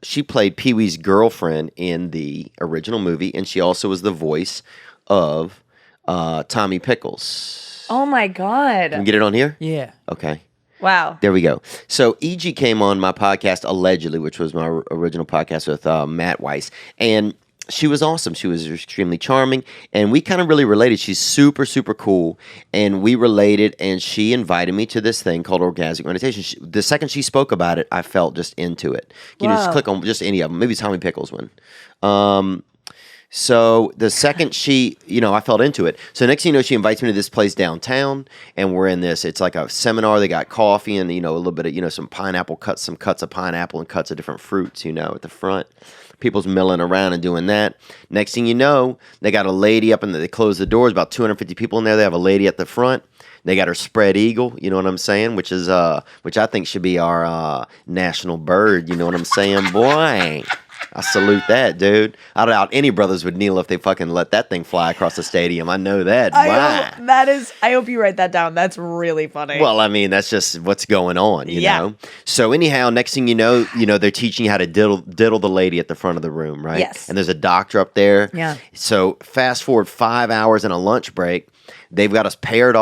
She played Pee-wee's girlfriend in the original movie, and she also was the voice of Tommy Pickles. Oh my God. Can we get it on here? Yeah. Okay. Wow. There we go. So E.G. came on my podcast, Allegedly, which was my original podcast with Matt Weiss. And she was awesome. She was extremely charming. And we kind of really related. She's super, super cool. And we related. And she invited me to this thing called Orgasmic Meditation. The second she spoke about it, I felt just into it. You know, just click on just any of them. Maybe Tommy Pickles one. So the second she, I felt into it. So next thing you know, she invites me to this place downtown, and we're in this. It's like a seminar. They got coffee and a little bit of some pineapple cuts, some cuts of pineapple and cuts of different fruits. At the front, people's milling around and doing that. Next thing you know, they got a lady up they close the doors. About 250 people in there. They have a lady at the front. They got her spread eagle. You know what I'm saying? Which I think should be our national bird. You know what I'm saying, boy? I salute that, dude. I doubt any brothers would kneel if they fucking let that thing fly across the stadium. I know that. I hope you write that down. That's really funny. Well, I mean, that's just what's going on, you know? So anyhow, next thing you know, they're teaching you how to diddle the lady at the front of the room, right? Yes. And there's a doctor up there. Yeah. So fast forward 5 hours and a lunch break. They've got us partnered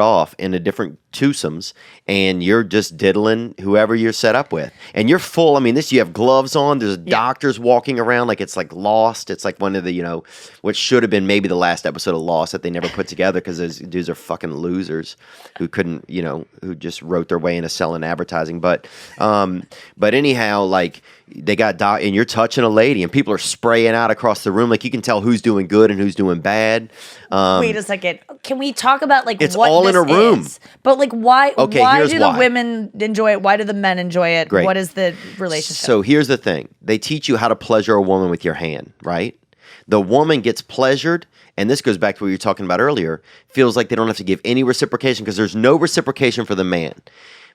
off into different twosomes, and you're just diddling whoever you're set up with. And you're full. I mean, you have gloves on. There's doctors walking around like it's like Lost. It's like one of the, what should have been maybe the last episode of Lost that they never put together because those dudes are fucking losers who couldn't, who just wrote their way into selling advertising. But anyhow, like they got and you're touching a lady, and people are spraying out across the room. Like you can tell who's doing good and who's doing bad. Wait a second. Can we talk about it's what all this in a room? Is? But like why? Okay, why here's do why. the women enjoy it? Why do the men enjoy it? Great. What is the relationship? So here's the thing: they teach you how to pleasure a woman with your hand, right? The woman gets pleasured, and this goes back to what you were talking about earlier. Feels like they don't have to give any reciprocation because there's no reciprocation for the man.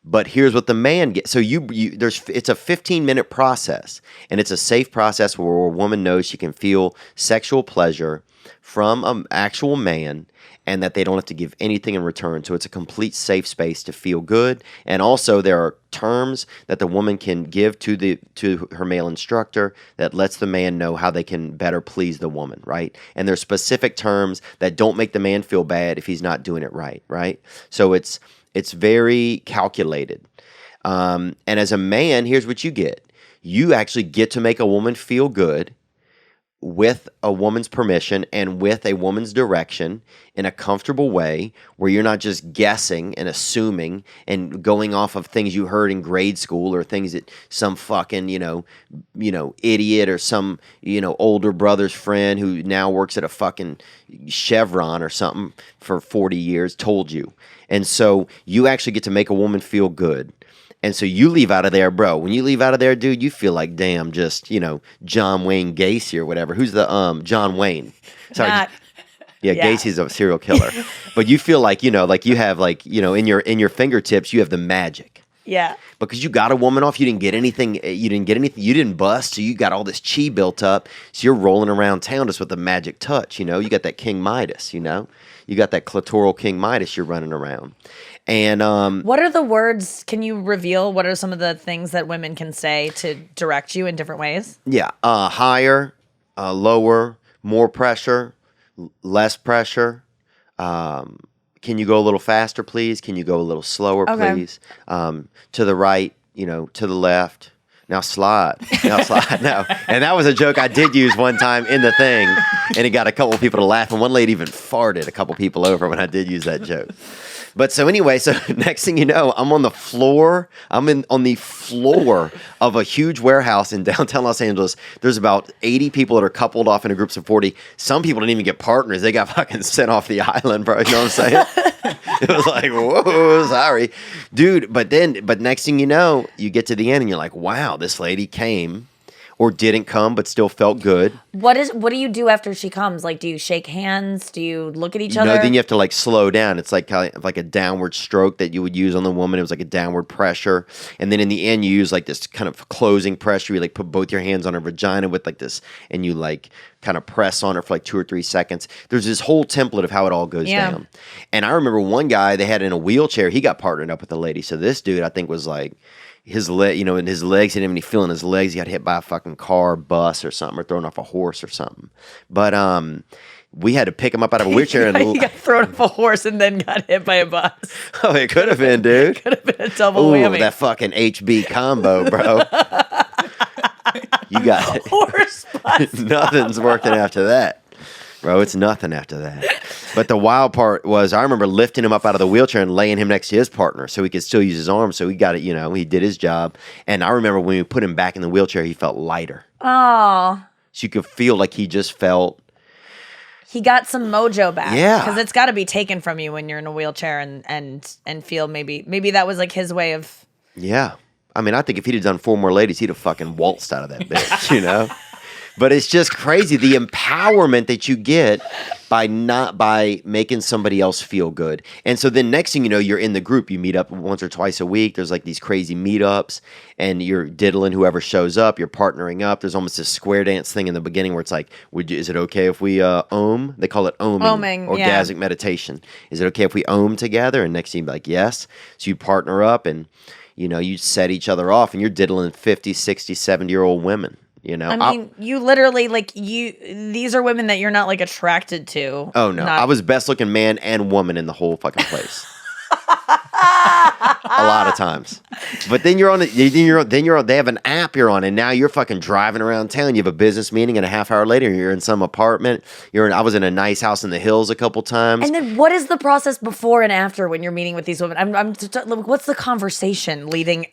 But here's what the man gets. So it's a 15-minute process, and it's a safe process where a woman knows she can feel sexual pleasure from an actual man, and that they don't have to give anything in return. So it's a complete safe space to feel good. And also there are terms that the woman can give to her male instructor that lets the man know how they can better please the woman, right? And there's specific terms that don't make the man feel bad if he's not doing it right? So it's very calculated. And as a man, here's what you get. You actually get to make a woman feel good with a woman's permission and with a woman's direction in a comfortable way where you're not just guessing and assuming and going off of things you heard in grade school or things that some fucking, idiot or some, older brother's friend who now works at a fucking Chevron or something for 40 years told you. And so you actually get to make a woman feel good. And so you leave out of there, bro. When you leave out of there, dude, you feel like, damn, just, John Wayne Gacy or whatever. Who's the, John Wayne? Sorry. Yeah, Gacy's a serial killer. But you feel like, like you have in your fingertips, you have the magic. Yeah. Because you got a woman off, you didn't get anything, you didn't bust, so you got all this chi built up. So you're rolling around town just with a magic touch, you got that King Midas, you got that clitoral King Midas you're running around. And what are the words? Can you reveal what are some of the things that women can say to direct you in different ways? Yeah, higher, lower, more pressure, less pressure. Can you go a little faster, please? Can you go a little slower, please? To the right, to the left. Now slide. No. And that was a joke I did use one time in the thing, and it got a couple people to laugh. And one lady even farted a couple people over when I did use that joke. But so anyway, next thing you know, I'm on the floor. On the floor of a huge warehouse in downtown Los Angeles. There's about 80 people that are coupled off into groups of 40. Some people didn't even get partners. They got fucking sent off the island, bro. You know what I'm saying? It was like, whoa, sorry. Dude, but next thing you know, you get to the end and you're like, wow, this lady came or didn't come but still felt good. What do you do after she comes? Like, do you shake hands? Do you look at each other? No, then you have to slow down. It's like a downward stroke that you would use on the woman. It was like a downward pressure. And then in the end, you use this kind of closing pressure. You put both your hands on her vagina with this, and you kind of press on her for 2 or 3 seconds. There's this whole template of how it all goes down. And I remember one guy they had in a wheelchair. He got partnered up with a lady. So this dude, I think, was his leg, in his legs, he didn't have any feeling in his legs. He got hit by a fucking car, bus, or something, or thrown off a horse or something. But we had to pick him up out of a wheelchair. And he got thrown off a horse and then got hit by a bus. Oh, it could have been, dude. Could have been a double whammy. That fucking HB combo, bro. You got it. Horse bus. Nothing's working after that. Bro, it's nothing after that. But the wild part was I remember lifting him up out of the wheelchair and laying him next to his partner so he could still use his arms. So he got it, he did his job. And I remember when we put him back in the wheelchair, he felt lighter. Oh. So you could feel like he just felt. He got some mojo back. Yeah. Because it's got to be taken from you when you're in a wheelchair and feel maybe that was his way of. Yeah. I mean, I think if he'd have done 4 more ladies, he'd have fucking waltzed out of that bitch, But it's just crazy the empowerment that you get by making somebody else feel good. And so then next thing you know, you're in the group. You meet up once or twice a week. There's these crazy meetups, and you're diddling whoever shows up. You're partnering up. There's almost this square dance thing in the beginning where it's like, is it okay if we ohm? They call it oming orgasmic meditation. Is it okay if we ohm together? And next thing you're like, yes. So you partner up and you set each other off, and you're diddling 50, 60, 70-year-old women. I mean, you literally these are women that you're not attracted to. Oh no, I was best looking man and woman in the whole fucking place. A lot of times. But then they have an app you're on, and now you're fucking driving around town. You have a business meeting, and a half hour later you're in some apartment. I was in a nice house in the hills a couple times. And then what is the process before and after when you're meeting with these women? What's the conversation leading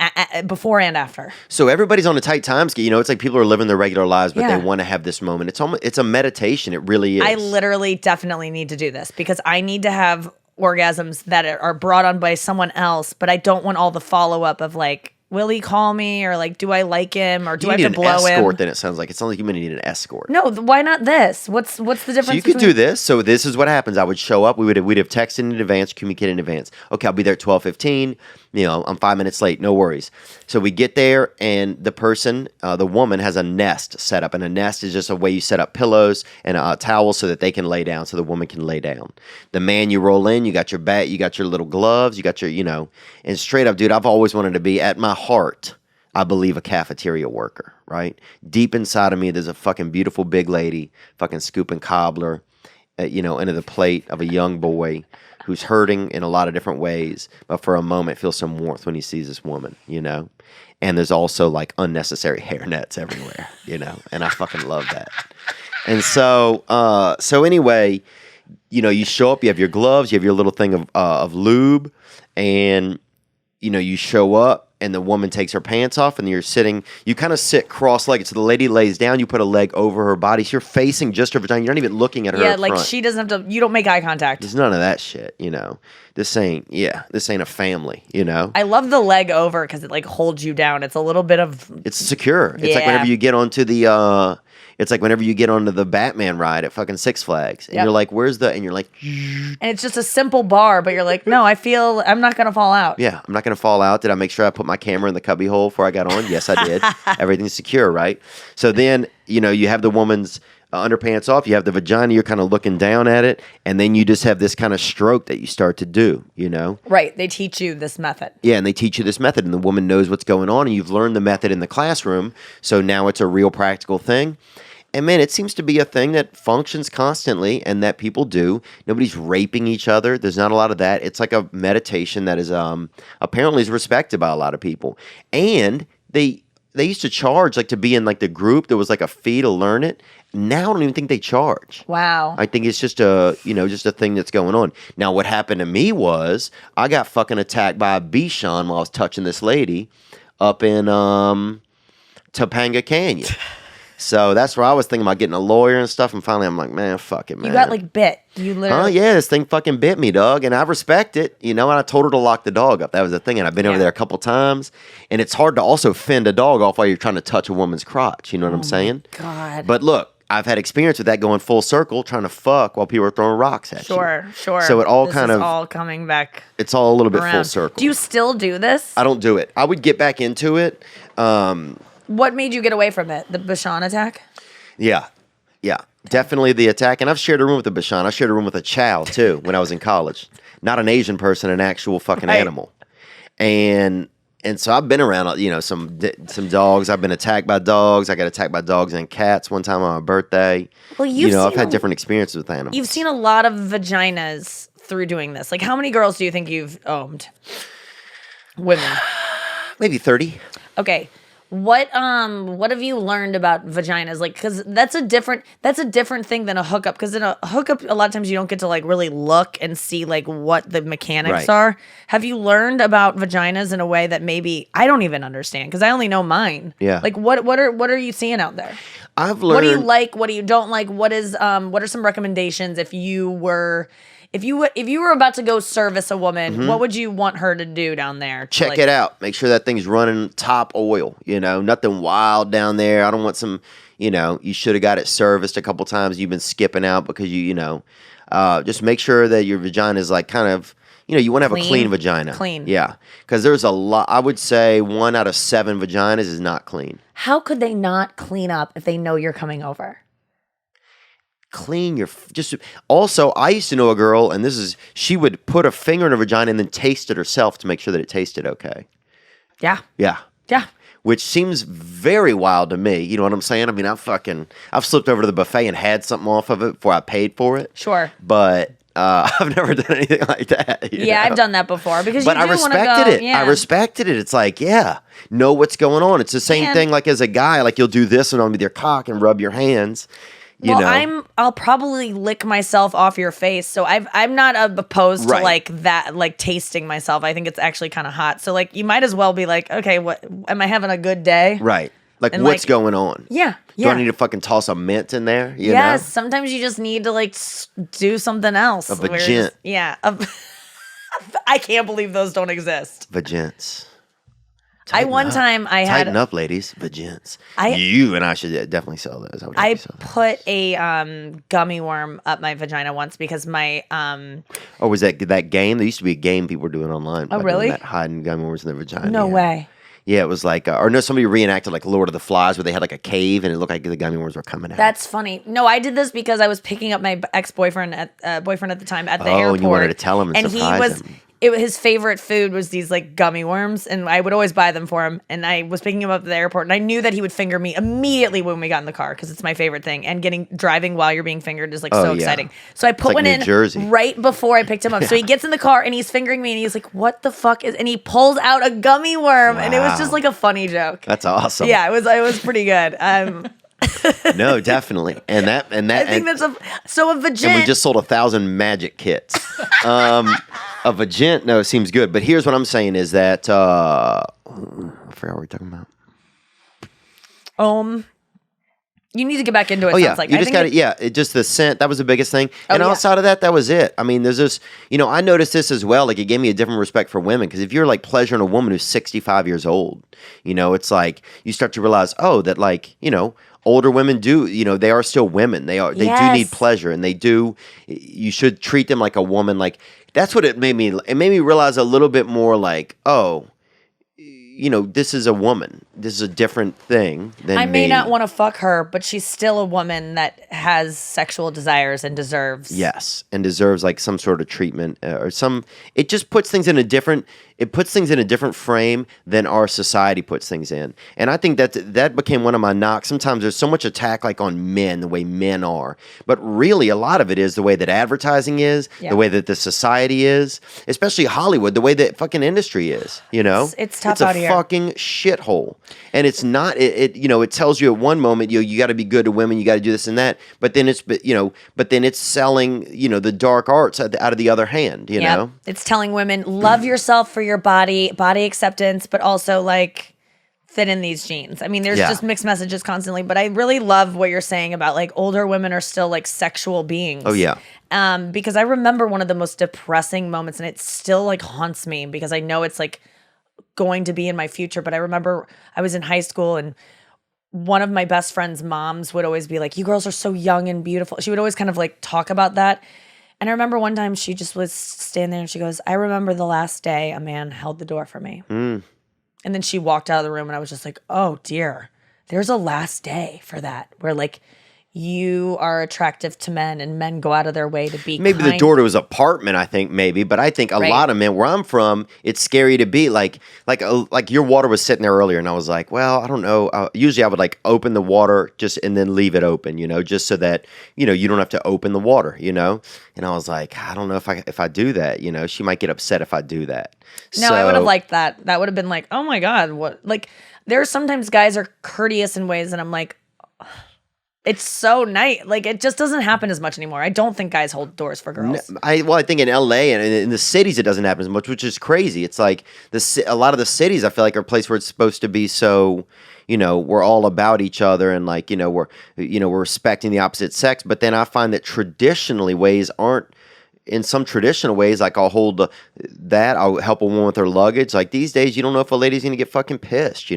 before and after? So everybody's on a tight time scale. It's like people are living their regular lives, but they want to have this moment. It's a meditation. It really is. I literally definitely need to do this because I need to have orgasms that are brought on by someone else, but I don't want all the follow-up of will he call me, or do I like him, or do I have to blow him? Escort, then it sounds like you're going to need an escort. No, why not this? What's the difference? So you could do this. So this is what happens. I would show up. We'd have texted in advance, communicated in advance. Okay, I'll be there at 12:15. I'm 5 minutes late. No worries. So we get there, and the person, the woman, has a nest set up, and a nest is just a way you set up pillows and a towel so that they can lay down, so the woman can lay down. The man, you roll in. You got your bat. You got your little gloves. You got your, and straight up, dude. I've always wanted to be at my heart. I believe a cafeteria worker, right? Deep inside of me, there's a fucking beautiful big lady, fucking scooping cobbler, into the plate of a young boy who's hurting in a lot of different ways, but for a moment feels some warmth when he sees this woman, And there's also unnecessary hairnets everywhere, and I fucking love that. And so anyway, you show up, you have your gloves, you have your little thing of lube, and you show up, and the woman takes her pants off, and you kind of sit cross-legged. So the lady lays down, you put a leg over her body, so you're facing just her vagina. You're not even looking at her Yeah, up like front. she doesn't have to, you don't make eye contact. There's none of that shit, This ain't a family, I love the leg over because it like holds you down. It's a little bit of, It's secure. It's like Yeah. whenever you get onto the Batman ride at fucking Six Flags, and Yep. you're like, and you're like, and it's just a simple bar, but you're like, no, I feel I'm not going to fall out. yeah, I'm not going to fall out. Did I make sure I put my camera in the cubby hole before I got on? Yes, I did. Everything's secure, right? So then, you have the woman's underpants off. You have the vagina. You're kind of looking down at it. And then you just have this kind of stroke that you start to do, Right. They teach you this method. Yeah, and they teach you this method, and the woman knows what's going on, and you've learned the method in the classroom. So now it's a real practical thing. And man, it seems to be a thing that functions constantly and that people do. Nobody's raping each other. There's not a lot of that. It's like a meditation that is apparently is respected by a lot of people. And they used to charge like to be in like the group. There was like a fee to learn it. Now I don't even think they charge. Wow. I think it's just a thing that's going on. Now what happened to me was I got fucking attacked by a Bichon while I was touching this lady up in Topanga Canyon. So that's where I was thinking about getting a lawyer and stuff. And finally I'm like, man, fuck it, man. You got like bit. You literally. Oh yeah, this thing fucking bit me, dog, and I respect it, and I told her to lock the dog up. That was the thing, and I've been over there a couple times, and it's hard to also fend a dog off while you're trying to touch a woman's crotch. You know what I'm saying? God. But look, I've had experience with that going full circle, trying to fuck while people are throwing rocks at you. Sure. So it all this kind is of all coming back. It's all a little bit full Around. circle. Do you still do this? I don't do it. I would get back into it. What made you get away from it? The Bichon attack? Yeah. Definitely the attack. And I've shared a room with a Bichon. I shared a room with a chow, too, when I was in college. Not an Asian person, an actual fucking Right. animal. And so I've been around, some dogs. I've been attacked by dogs. I got attacked by dogs and cats one time on my birthday. Well, I've had different experiences with animals. You've seen a lot of vaginas through doing this. Like, how many girls do you think you've owned? Women. Maybe 30. Okay. What have you learned about vaginas? Like, because that's a different thing than a hookup. Because in a hookup, a lot of times you don't get to like really look and see like what the mechanics Right. are. Have you learned about vaginas in a way that maybe I don't even understand? Because I only know mine. Yeah. Like, what are you seeing out there? I've learned. What do you like? What do you don't like? What are some recommendations if you were about to go service a woman, what would you want her to do down there? Check it out. Make sure that thing's running top oil. Nothing wild down there. I don't want some, you should have got it serviced a couple times. You've been skipping out because just make sure that your vagina is like kind of, you want to have a clean vagina. Clean. Yeah. Because there's a lot, I would say 1 out of 7 vaginas is not clean. How could they not clean up if they know you're coming over? Clean your also I used to know a girl, and she would put a finger in her vagina and then taste it herself to make sure that it tasted okay. Yeah. Yeah. Which seems very wild to me. You know what I'm saying? I mean, I've slipped over to the buffet and had something off of it before I paid for it. Sure. But I've never done anything like that. Yeah, know? I've done that before because But you I do want to respected go. it. Yeah. I respected it. It's like, know what's going on. It's the same And- thing like as a guy, like you'll do this and on with your cock and rub your hands. I'll probably lick myself off your face, so I'm not opposed to Right. like that, like tasting myself. I think it's actually kind of hot. So like, you might as well be like, okay, what am I having a good day? Right. Like And, what's like- going on? Yeah. Do I need to fucking toss a mint in there? You Yes. know? Sometimes you just need to like do something else. A where vagint. it's- Yeah. I can't believe those don't exist. Vagents. One time I had Tighten up, ladies. Vagents. I- You and I should definitely sell those. would I definitely sell those. put a gummy worm up my vagina once because my Or was that game? There used to be a game people were doing online. Oh, about doing really? That hiding gummy worms in their vagina. no yeah. way. Yeah, it was like, somebody reenacted like Lord of the Flies where they had like a cave and it looked like the gummy worms were coming out. That's funny. No, I did this because I was picking up my ex-boyfriend boyfriend at the time at the Oh, airport. and you wanted to tell him and surprise him. His favorite food was these like gummy worms, and I would always buy them for him. And I was picking him up at the airport, and I knew that he would finger me immediately when we got in the car because it's my favorite thing. And driving while you're being fingered is like so Oh, yeah. exciting. So I put like one New in Jersey. right before I picked him up. So he gets in the car and he's fingering me, and he's like, "What the fuck is?" And he pulls out a gummy worm, and it was just Wow. like a funny joke. That's awesome. Yeah, it was pretty good. No, definitely. And I think that's a vagint. and we just sold 1,000 magic kits. A vagint, no, it seems good. But here's what I'm saying is that I forgot what we're talking about. You need to get back into it. Oh, yeah. Sounds like. You just got to, it just the scent. That was the biggest thing. And outside of that was it. I mean, there's this, I noticed this as well. Like, it gave me a different respect for women. Because if you're like pleasuring a woman who's 65 years old, it's like you start to realize, that like, older women do, they are still women. They do need pleasure, and you should treat them like a woman. Like, that's what it made me realize a little bit more like, this is a woman. This is a different thing than me. I may not want to fuck her, but she's still a woman that has sexual desires and deserves. Yes, and deserves like some sort of treatment or some. It just puts things in a different. It puts things in a different frame than our society puts things in. And I think that became one of my knocks. Sometimes there's so much attack like on men, the way men are. But really, a lot of it is the way that advertising is, the way that the society is, especially Hollywood, the way that fucking industry is, It's tough out here. It's a fucking shithole. And it's not, it tells you at one moment, you got to be good to women, you got to do this and that. But then it's selling, the dark arts out of the other hand, you know? It's telling women, love yourself for your body acceptance, but also like fit in these jeans. I mean, there's just mixed messages constantly, but I really love what you're saying about like older women are still like sexual beings. Oh yeah. Because I remember one of the most depressing moments, and it still like haunts me because I know it's like going to be in my future. But I remember I was in high school, and one of my best friend's moms would always be like, "You girls are so young and beautiful." She would always kind of like talk about that. And I remember one time she just was standing there and she goes, "I remember the last day a man held the door for me." And then she walked out of the room, and I was just like, oh dear, there's a last day for that where like you are attractive to men and men go out of their way to be maybe kind. the door to his apartment, I think maybe, but I think a lot of men where I'm from, it's scary to be like your water was sitting there earlier, and I was like, well, I don't know. Usually I would like open the water and then leave it open, just so that you don't have to open the water, And I was like, I don't know if I do that, she might get upset if I do that. No, I would have liked that. That would have been like, oh my God, what? Like, there are sometimes guys are courteous in ways, and I'm like, it's so nice. Like, it just doesn't happen as much anymore. I don't think guys hold doors for girls. I think in LA and in the cities it doesn't happen as much, which is crazy. It's like a lot of the cities I feel like are a place where it's supposed to be so, we're all about each other and like, we're respecting the opposite sex. But then I find that in some traditional ways, like I'll hold I'll help a woman with her luggage. Like these days, you don't know if a lady's going to get fucking pissed,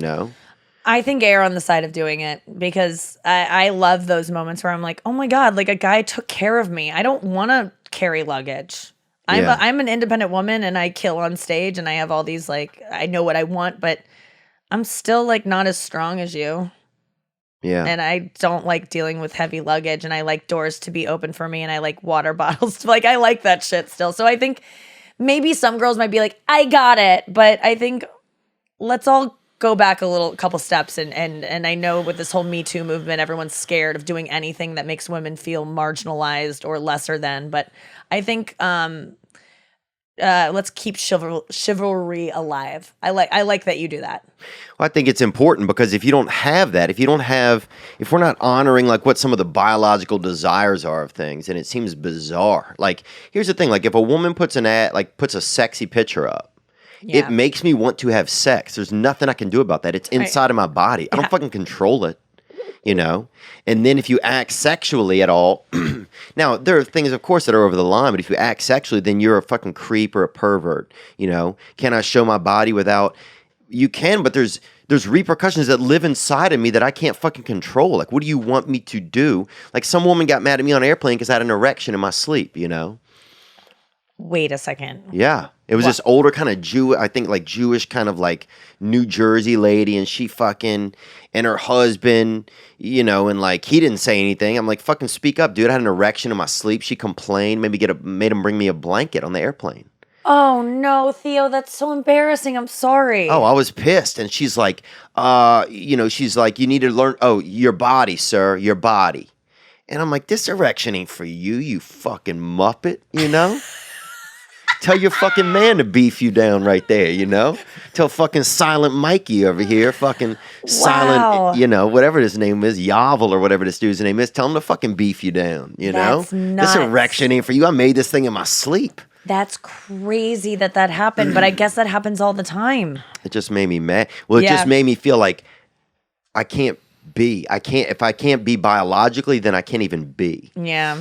I think err on the side of doing it because I love those moments where I'm like, oh my God, like a guy took care of me. I don't want to carry luggage. I'm an independent woman and I kill on stage and I have all these like, I know what I want, but I'm still like not as strong as you. Yeah. And I don't like dealing with heavy luggage, and I like doors to be open for me, and I like water bottles. Like I like that shit still. So I think maybe some girls might be like, I got it. But I think let's all go back a couple steps, and I know with this whole Me Too movement, everyone's scared of doing anything that makes women feel marginalized or lesser than. But I think let's keep chivalry alive. I like that you do that. Well, I think it's important because if you don't have that, if we're not honoring like what some of the biological desires are of things, and it seems bizarre. Like here's the thing: like if a woman puts a sexy picture up. Yeah. It makes me want to have sex. There's nothing I can do about that. It's inside of my body. I don't fucking control it, And then if you act sexually at all, now there are things, of course, that are over the line. But if you act sexually, then you're a fucking creep or a pervert. Can I show my body without? You can, but there's repercussions that live inside of me that I can't fucking control. Like, what do you want me to do? Like, some woman got mad at me on an airplane because I had an erection in my sleep. Wait a second. Yeah. It was this older kind of Jewish kind of like New Jersey lady, and she fucking, and her husband, and like he didn't say anything. I'm like, fucking speak up, dude. I had an erection in my sleep. She complained, made him bring me a blanket on the airplane. Oh no, Theo, that's so embarrassing. I'm sorry. Oh, I was pissed. And she's like, she's like, you need to learn, your body, sir, your body. And I'm like, this erection ain't for you, you fucking muppet, Tell your fucking man to beef you down right there, you know? Tell fucking Silent Mikey over here, fucking Silent, you know, whatever his name is, Yavel or whatever this dude's name is, tell him to fucking beef you down, you know? That's nuts. This erection ain't for you. I made this thing in my sleep. That's crazy that happened, but I guess that happens all the time. It just made me mad. Well, it just made me feel like if I can't be biologically, then I can't even be. Yeah.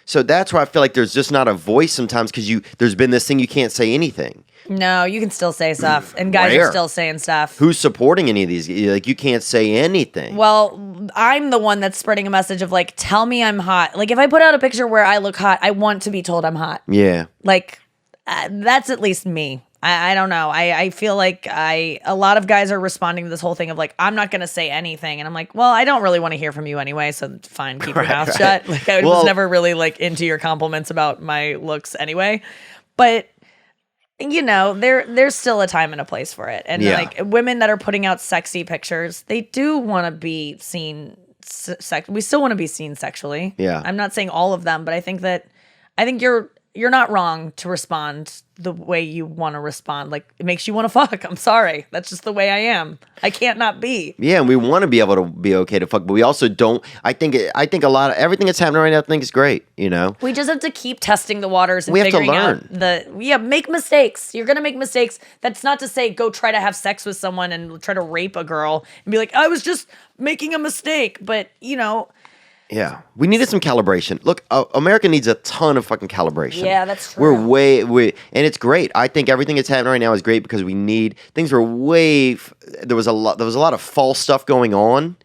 So that's where I feel like there's just not a voice sometimes because there's been this thing you can't say anything. No, you can still say stuff, and guys are still saying stuff. Who's supporting any of these? Like, you can't say anything. Well, I'm the one that's spreading a message of like, tell me I'm hot. Like, if I put out a picture where I look hot, I want to be told I'm hot. Yeah. Like, that's at least me. I don't know. I feel like a lot of guys are responding to this whole thing of like, I'm not going to say anything. And I'm like, well, I don't really want to hear from you anyway. So fine, keep your mouth shut. Like, I was never really like into your compliments about my looks anyway. But you know, there's still a time and a place for it. And like women that are putting out sexy pictures, they do want to be seen. We still want to be seen sexually. Yeah. I'm not saying all of them, but I think you're not wrong to respond the way you want to respond. Like, it makes you want to fuck. I'm sorry. That's just the way I am. I can't not be. Yeah, and we want to be able to be okay to fuck, but we also don't. I think a lot of everything that's happening right now, I think is great, you know? We just have to keep testing the waters and we have to figuring learn. out make mistakes. You're going to make mistakes. That's not to say go try to have sex with someone and try to rape a girl and be like, I was just making a mistake. But, you know, yeah, we needed some calibration. Look, America needs a ton of fucking calibration. Yeah, that's true. And it's great. I think everything that's happening right now is great because things were there was a lot of false stuff going on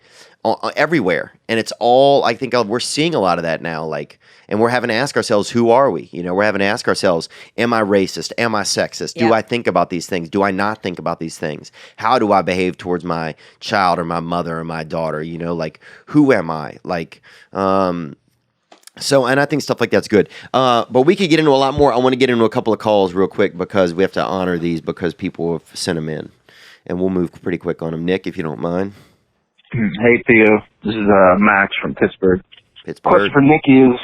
everywhere, and it's all, I think we're seeing a lot of that now. Like, and we're having to ask ourselves, who are we? You know, we're having to ask ourselves, am I racist? Am I sexist? Do I think about these things? Do I not think about these things? How do I behave towards my child or my mother or my daughter? You know, like, who am I? Like, so, and I think stuff like that's good. But we could get into a lot more. I want to get into a couple of calls real quick because we have to honor these because people have sent them in, and we'll move pretty quick on them. Nick, if you don't mind. Hey, Theo. This is Max from Pittsburgh. Question for Nikki is,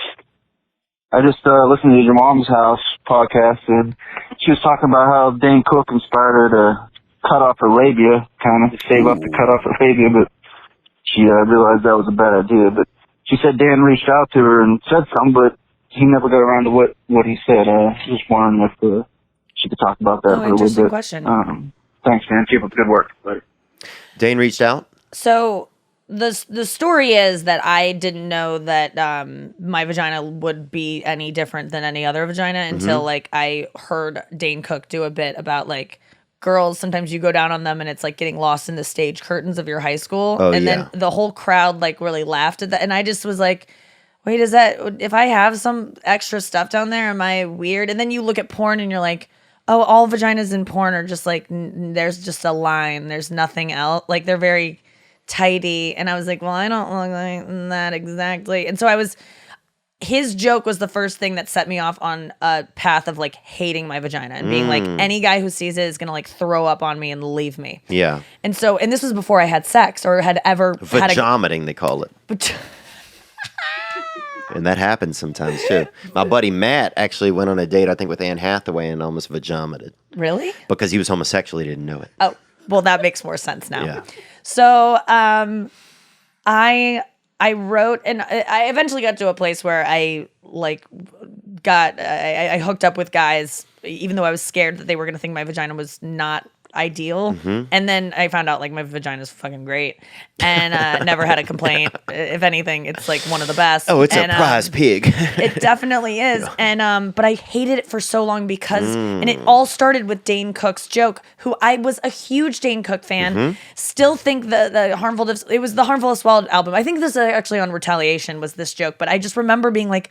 I just listened to your mom's house podcast, and she was talking about how Dane Cook inspired her to cut off her labia, kind of save up to cut off her labia, but she realized that was a bad idea. But she said Dan reached out to her and said something, but he never got around to what he said. Just wondering if she could talk about that for a little bit. Interesting question. Thanks, man. Keep up the good work. Later. Dane reached out? So the story is that I didn't know that my vagina would be any different than any other vagina until like I heard Dane Cook do a bit about like girls, sometimes you go down on them and it's like getting lost in the stage curtains of your high school. Then the whole crowd like really laughed at that. And I just was like, wait, if I have some extra stuff down there, am I weird? And then you look at porn and you're like, oh, all vaginas in porn are just like, there's just a line. There's nothing else. Like, they're very tidy. And I was like, well, I don't look like that exactly. And so his joke was the first thing that set me off on a path of like hating my vagina and being like, any guy who sees it is going to like throw up on me and leave me. Yeah. And so, and this was before I had sex or had ever Vajomiting, they call it. And that happens sometimes too. My buddy Matt actually went on a date, I think, with Anne Hathaway and almost vajomited. Really? Because he was homosexual, he didn't know it. Oh, well, that makes more sense now. Yeah. So, I wrote, and I eventually got to a place where I hooked up with guys, even though I was scared that they were going to think my vagina was not ideal. And then I found out like my vagina is fucking great and never had a complaint. If anything, it's like one of the best. Oh, it's a prize pig. It definitely is. And but I hated it for so long because and it all started with Dane Cook's joke, who I was a huge Dane Cook fan. Still think the Harmful it was the Harmful as Swallowed album. I think this is actually on Retaliation was this joke, but I just remember being like,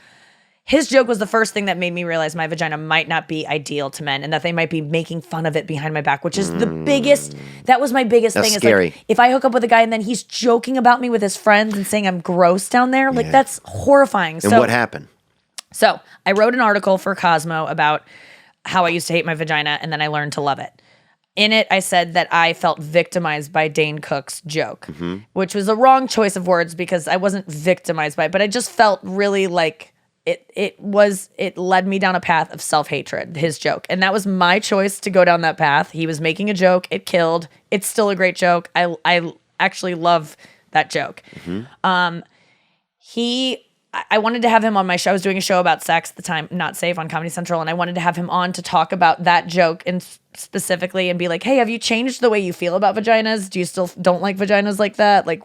his joke was the first thing that made me realize my vagina might not be ideal to men and that they might be making fun of it behind my back, which is the biggest, that was my biggest thing. Scary. It's like, if I hook up with a guy and then he's joking about me with his friends and saying I'm gross down there, like that's horrifying. And what happened? So I wrote an article for Cosmo about how I used to hate my vagina and then I learned to love it. In it, I said that I felt victimized by Dane Cook's joke, which was a wrong choice of words because I wasn't victimized by it, but I just felt really like it led me down a path of self-hatred, his joke. And that was my choice to go down that path. He was making a joke. It killed. It's still a great joke. I actually love that joke. I wanted to have him on my show. I was doing a show about sex at the time, Not Safe, on Comedy Central, and I wanted to have him on to talk about that joke and specifically and be like, hey, have you changed the way you feel about vaginas? Do you still don't like vaginas like that? Like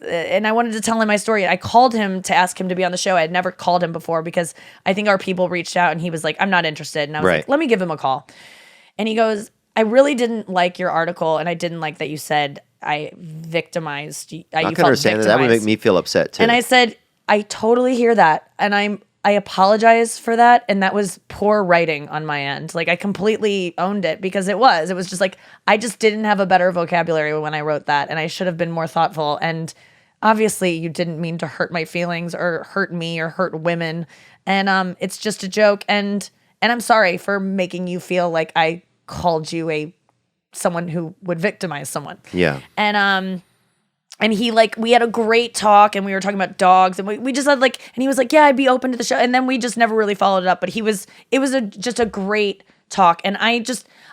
and I wanted to tell him my story. I called him to ask him to be on the show. I had never called him before because I think our people reached out and he was like, I'm not interested. And I was like, let me give him a call. And he goes, I really didn't like your article and I didn't like that you said I victimized you. I can understand that. That would make me feel upset too. And I said, I totally hear that. And I apologize for that. And that was poor writing on my end. Like I completely owned it because it was just like, I just didn't have a better vocabulary when I wrote that. And I should have been more thoughtful. And obviously you didn't mean to hurt my feelings or hurt me or hurt women. And it's just a joke. And I'm sorry for making you feel like I called you someone who would victimize someone. Yeah. And he we had a great talk and we were talking about dogs and we just had and he was like, yeah, I'd be open to the show. And then we just never really followed it up, but it was just a great talk. And I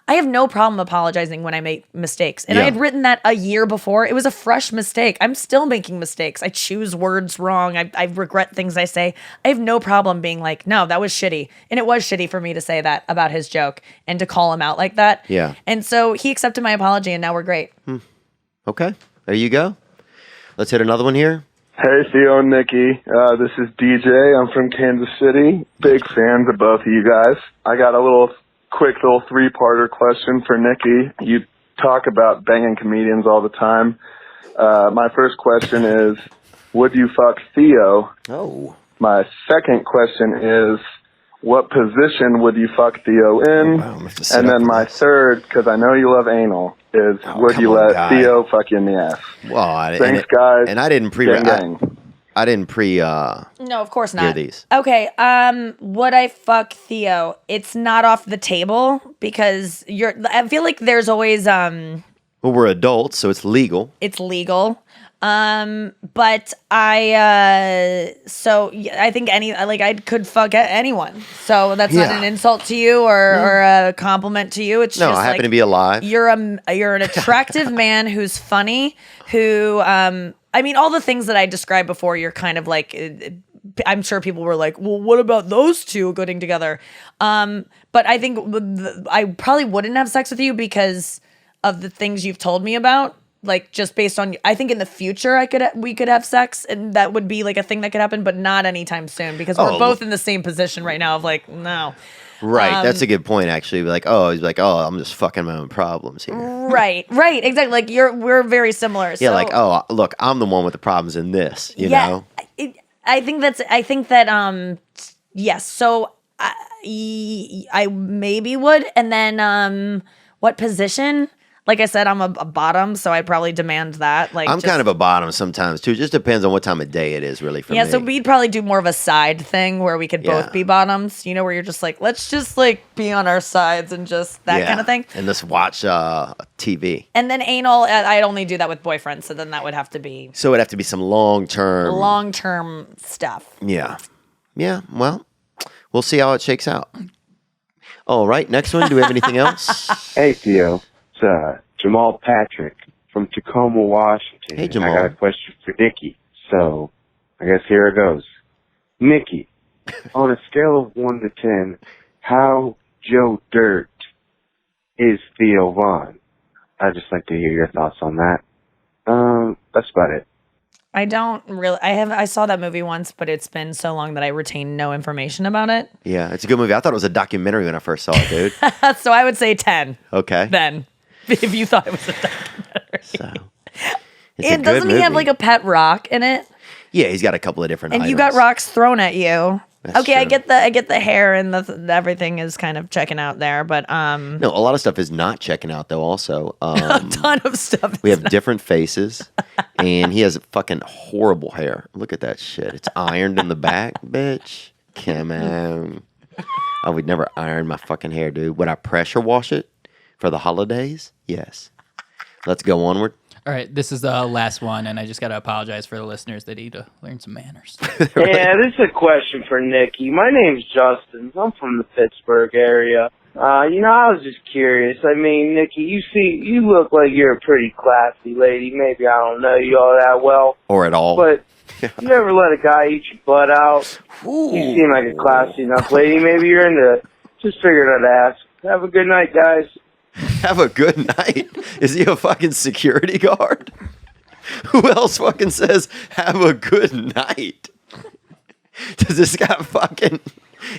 have no problem apologizing when I make mistakes. And I had written that a year before. It was a fresh mistake. I'm still making mistakes. I choose words wrong. I regret things I say. I have no problem being like, no, that was shitty. And it was shitty for me to say that about his joke and to call him out like that. Yeah. And so he accepted my apology and now we're great. Okay. There you go. Let's hit another one here. Hey, Theo and Nikki. This is DJ. I'm from Kansas City. Big fans of both of you guys. I got a quick little three-parter question for Nikki. You talk about banging comedians all the time. My first question is, would you fuck Theo? Oh. My second question is, what position would you fuck Theo in? Wow, and then my third, because I know you love anal, is would you let Theo fuck you in the ass? Well, thanks, guys. And I didn't I didn't no, of course not. hear these. Okay, would I fuck Theo? It's not off the table because I feel like there's always Well, we're adults, so it's legal. It's legal. But I think I could fuck anyone. So that's not an insult to you or a compliment to you. It's just I happen to be alive. You're an attractive man who's funny, who, all the things that I described before, you're kind of like, I'm sure people were like, well, what about those two getting together? But I think I probably wouldn't have sex with you because of the things you've told me about. Like just based on, I think in the future we could have sex and that would be like a thing that could happen, but not anytime soon because we're both in the same position right now of like, no. Right. That's a good point actually. He's like, I'm just fucking my own problems here. Right. Exactly. Like we're very similar. Yeah. So, look, I'm the one with the problems in this, you know? Yes. So I maybe would. And then, what position? Like I said, I'm a bottom, so I probably demand that. I'm kind of a bottom sometimes too. It just depends on what time of day it is, really, for me. Yeah, so we'd probably do more of a side thing where we could both be bottoms. You know, where you're just like, let's just be on our sides and just that kind of thing. And just watch TV. And then anal, I'd only do that with boyfriends, so then that would have to be. So it'd have to be some long-term stuff. Yeah. Yeah. Well, we'll see how it shakes out. All right. Next one. Do we have anything else? Hey, Theo. Jamal Patrick from Tacoma, Washington. Hey, Jamal. I got a question for Nikki. So, I guess here it goes. Nikki, on a scale of 1 to 10, how Joe Dirt is Theo Vaughn? I'd just like to hear your thoughts on that. That's about it. I don't really. I saw that movie once, but it's been so long that I retain no information about it. Yeah, it's a good movie. I thought it was a documentary when I first saw it, dude. So I would say 10. Okay. Then, if you thought it was a documentary. So, and doesn't he have a pet rock in it? Yeah, he's got a couple of different items. You got rocks thrown at you. That's okay, true. I get the hair and everything is kind of checking out there, but no, a lot of stuff is not checking out though. Also, a ton of stuff. We have different faces, and he has fucking horrible hair. Look at that shit. It's ironed in the back, bitch. Come on. I would never iron my fucking hair, dude. Would I pressure wash it for the holidays? Yes. Let's go onward. All right, this is the last one, and I just got to apologize for the listeners that need to learn some manners. Yeah, this is a question for Nikki. My name's Justin. I'm from the Pittsburgh area. I was just curious. I mean, Nikki, you look like you're a pretty classy lady. Maybe I don't know you all that well. Or at all. But you never let a guy eat your butt out. Ooh. You seem like a classy enough lady. Maybe you're into it. Just figured I'd ask. Have a good night, guys. Have a good night. Is he a fucking security guard? Who else fucking says, have a good night? Does this guy fucking...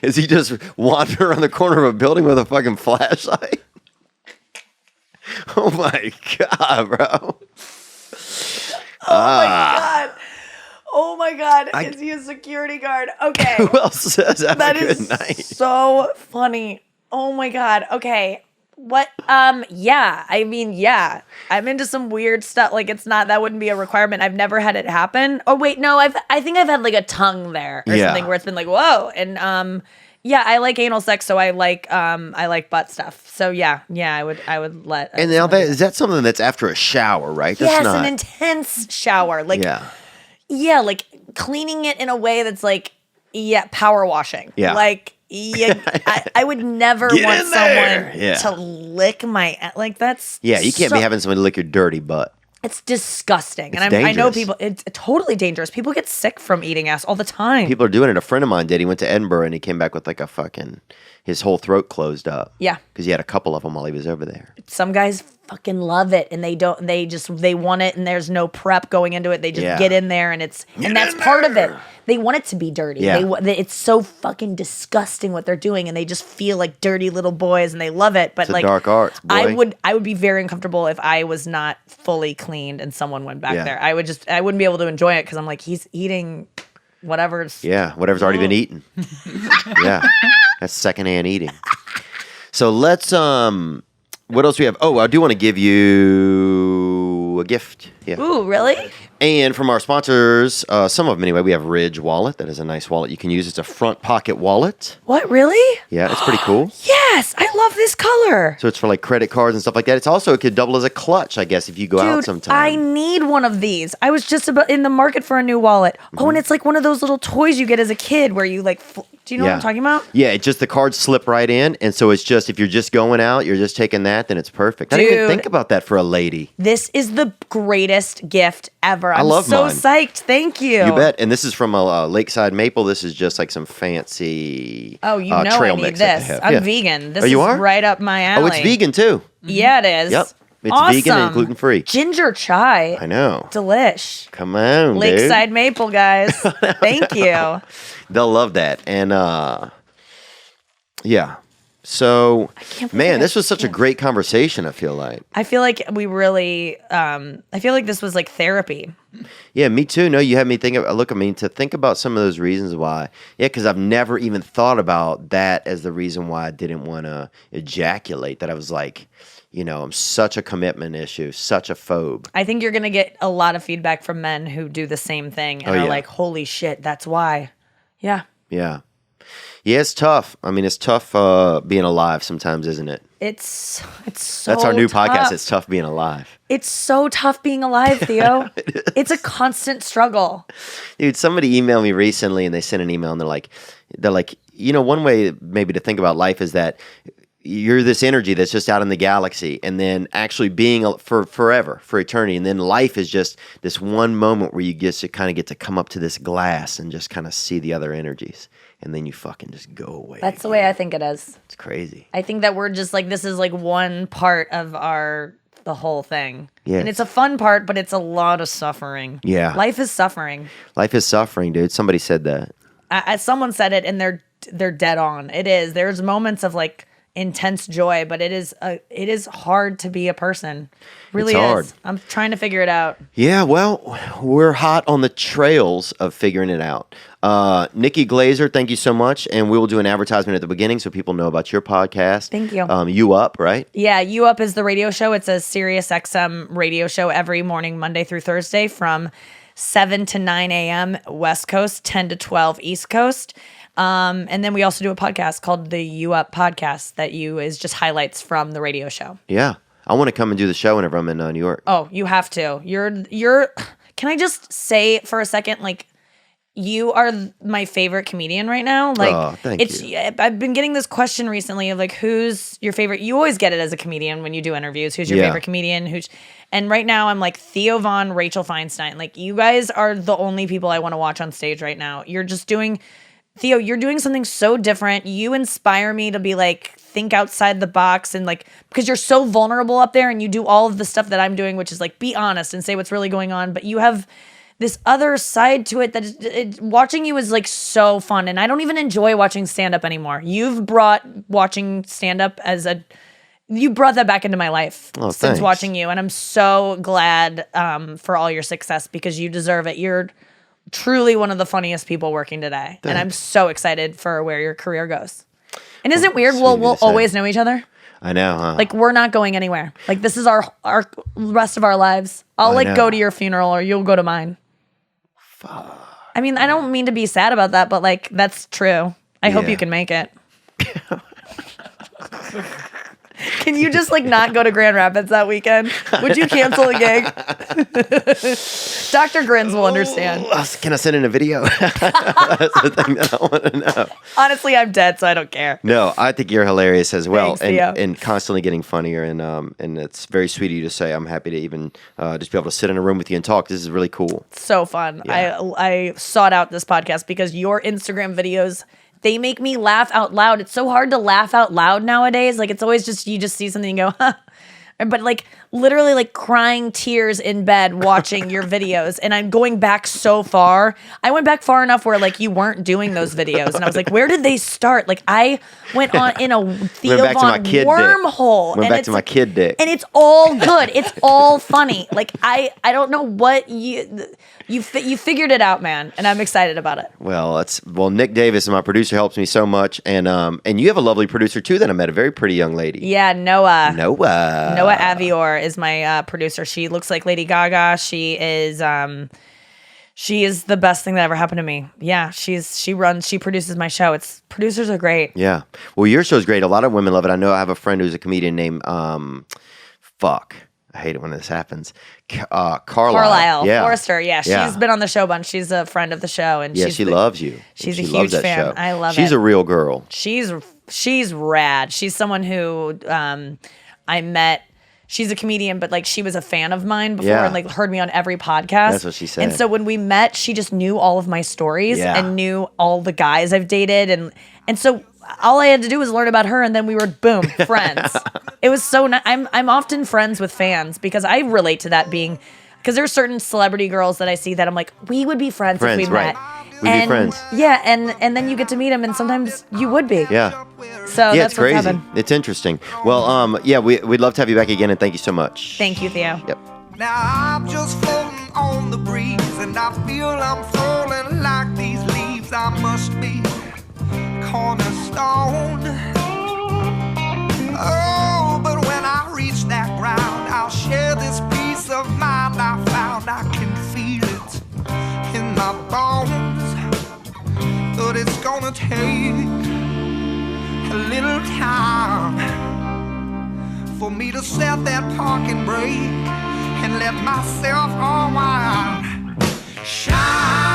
Is he just wandering around the corner of a building with a fucking flashlight? Oh my God, bro. Oh my God. Is he a security guard? Okay. Who else says have That a good is night? so funny. Oh my God. Okay. What? Yeah. I mean, yeah. I'm into some weird stuff. Like, that wouldn't be a requirement. I've never had it happen. Oh wait, no. I think I've had like a tongue there or something where it's been like, whoa. And yeah, I like anal sex, so I like butt stuff. So yeah, I would let. And now is that something that's after a shower, right? That's yes, not... an intense shower. Like yeah, like cleaning it in a way that's like power washing. Yeah, like. Yeah, I would never want someone to lick my like that's you can't be having somebody lick your dirty butt. It's disgusting, It's and dangerous. I know people. It's totally dangerous. People get sick from eating ass all the time. People are doing it. A friend of mine did. He went to Edinburgh and he came back with like his whole throat closed up. Yeah, because he had a couple of them while he was over there. Some guys fucking love it, and they want it, and there's no prep going into it. They just get in there, and that's part of it. They want it to be dirty. Yeah. It's so fucking disgusting what they're doing, and they just feel like dirty little boys, and they love it. But it's like dark arts, boy. I would be very uncomfortable if I was not fully cleaned and someone went back there. I wouldn't be able to enjoy it because I'm like, he's eating whatever's whatever's already been eaten. Yeah, that's secondhand eating. So let's what else we have? Oh, I do want to give you a gift. Yeah. Ooh, really? And from our sponsors, some of them anyway, we have Ridge Wallet. That is a nice wallet you can use. It's a front pocket wallet. What, really? Yeah, it's pretty cool. Yes, I love this color. So it's for like credit cards and stuff like that. It could double as a clutch, I guess, if you go out sometime. I need one of these. I was just about in the market for a new wallet. Oh, and it's like one of those little toys you get as a kid where you like, do you know what I'm talking about? Yeah, it's just the cards slip right in. And so it's just, if you're just going out, you're just taking that, then it's perfect. I didn't even think about that for a lady. This is the greatest gift ever. I love so mine. Psyched. Thank you. You bet. And this is from a Lakeside Maple. This is just like some fancy trail I need mix this. that I'm vegan. This you is are? right up my alley. Oh, it's vegan too. Yeah, it is. Yep. It's awesome. vegan and gluten free. Ginger chai. I know. Delish. Come on, Lakeside dude. Maple, guys. Thank you. They'll love that. And yeah. So, man, this was such a great conversation, I feel like. I feel like we really, I feel like this was like therapy. Yeah, me too. No, you had me think to think about some of those reasons why. Yeah, because I've never even thought about that as the reason why I didn't want to ejaculate. That I was like, I'm such a commitment issue, such a phobe. I think you're going to get a lot of feedback from men who do the same thing and are like, holy shit, that's why. Yeah. Yeah. Yeah, it's tough. I mean, it's tough being alive sometimes, isn't it? It's so That's our new tough. podcast. It's tough being alive. It's so tough being alive, Theo. It's a constant struggle. Dude, somebody emailed me recently and they sent an email and they're like, one way maybe to think about life is that you're this energy that's just out in the galaxy, and then actually being for forever, for eternity, and then life is just this one moment where you get to come up to this glass and just kind of see the other energies, and then you fucking just go away. That's the way I think it is. It's crazy. I think that we're just like, this is like one part of the whole thing. Yeah. And it's a fun part, but it's a lot of suffering. Yeah. Life is suffering. Life is suffering, dude. Somebody said that. Someone said it, and they're dead on. It is. There's moments of like intense joy, but it is hard to be a person. Really, it's hard. Is. I'm trying to figure it out. Yeah, well, we're hot on the trails of figuring it out. Nikki Glaser, thank you so much, and we will do an advertisement at the beginning so people know about your podcast. Thank you. You Up, right? Yeah, You Up is the radio show. It's a Sirius XM radio show every morning, Monday through Thursday, from 7 to 9 a.m. West Coast, 10 to 12 East Coast. And then we also do a podcast called the You Up Podcast that is just highlights from the radio show. Yeah. I want to come and do the show whenever I'm in New York. Oh, you have to. You're. Can I just say for a second, like, you are my favorite comedian right now. Like, thank you. I've been getting this question recently of like, who's your favorite? You always get it as a comedian when you do interviews. Who's your favorite comedian? And right now I'm like Theo Von, Rachel Feinstein. Like, you guys are the only people I want to watch on stage right now. You're doing something so different. You inspire me to be like, think outside the box, and like, because you're so vulnerable up there and you do all of the stuff that I'm doing, which is like, be honest and say what's really going on. But you have this other side to it that watching you is like so fun. And I don't even enjoy watching stand-up anymore. You've brought watching stand-up you brought that back into my life since watching you. And I'm so glad for all your success, because you deserve it. You're truly one of the funniest people working today. Thanks. And I'm so excited for where your career goes. And isn't it weird? We'll always know each other. I know, huh? Like, we're not going anywhere. Like, this is our rest of our lives. I'll like go to your funeral, or you'll go to mine. Fuck. I mean, I don't mean to be sad about that, but like, that's true. I hope you can make it. Can you just like not go to Grand Rapids that weekend? Would you cancel a gig? Dr. Grins will understand. Can I send in a video? That's the thing that I want to know. Honestly, I'm dead, so I don't care. No, I think you're hilarious as well. Thanks, Theo. And constantly getting funnier. And it's very sweet of you to say. I'm happy to even just be able to sit in a room with you and talk. This is really cool. So fun. Yeah. I sought out this podcast because your Instagram videos, they make me laugh out loud. It's so hard to laugh out loud nowadays. Like, it's always just, you just see something and go, huh. But like, literally like crying tears in bed watching your videos. And I'm going back so far. I went back far enough where like you weren't doing those videos. And I was like, where did they start? Like, I went on in a Theo Von wormhole. Went back to my kid dick. And it's all good. It's all funny. Like, I don't know what you figured it out, man. And I'm excited about it. Well, Nick Davis, my producer, helps me so much. And you have a lovely producer too that I met, a very pretty young lady. Yeah, Noah Avior is my producer. She looks like Lady Gaga. She is the best thing that ever happened to me. Yeah, she produces my show. Producers are great. Yeah. Well, your show's great. A lot of women love it. I know I have a friend who's a comedian named I hate it when this happens. Carlisle Yeah. Forrester. Yeah, she's been on the show a bunch. She's a friend of the show, and she loves you. She's she a huge loves that fan. show. I love it. She's a real girl. She's rad. She's someone who I met. She's a comedian, but like, she was a fan of mine before and like heard me on every podcast. That's what she said. And so when we met, she just knew all of my stories and knew all the guys I've dated, and so all I had to do was learn about her, and then we were boom friends. It was so nice. I'm often friends with fans because I relate to that because there's certain celebrity girls that I see that I'm like, we would be friends if we met. We'd be friends. Yeah, and then you get to meet them, and sometimes you would be. Yeah. So that's it's crazy. what's happened. It's interesting. Well, we'd love to have you back again, and thank you so much. Thank you, Theo. Yep. Now I'm just floating on the breeze, and I feel I'm falling like these leaves. I must be cornerstone. Oh, but when I reach that ground, I'll share this peace of mind I found. I can feel it in my bones, but it's gonna take a little time for me to set that parking brake and let myself unwind. Shine.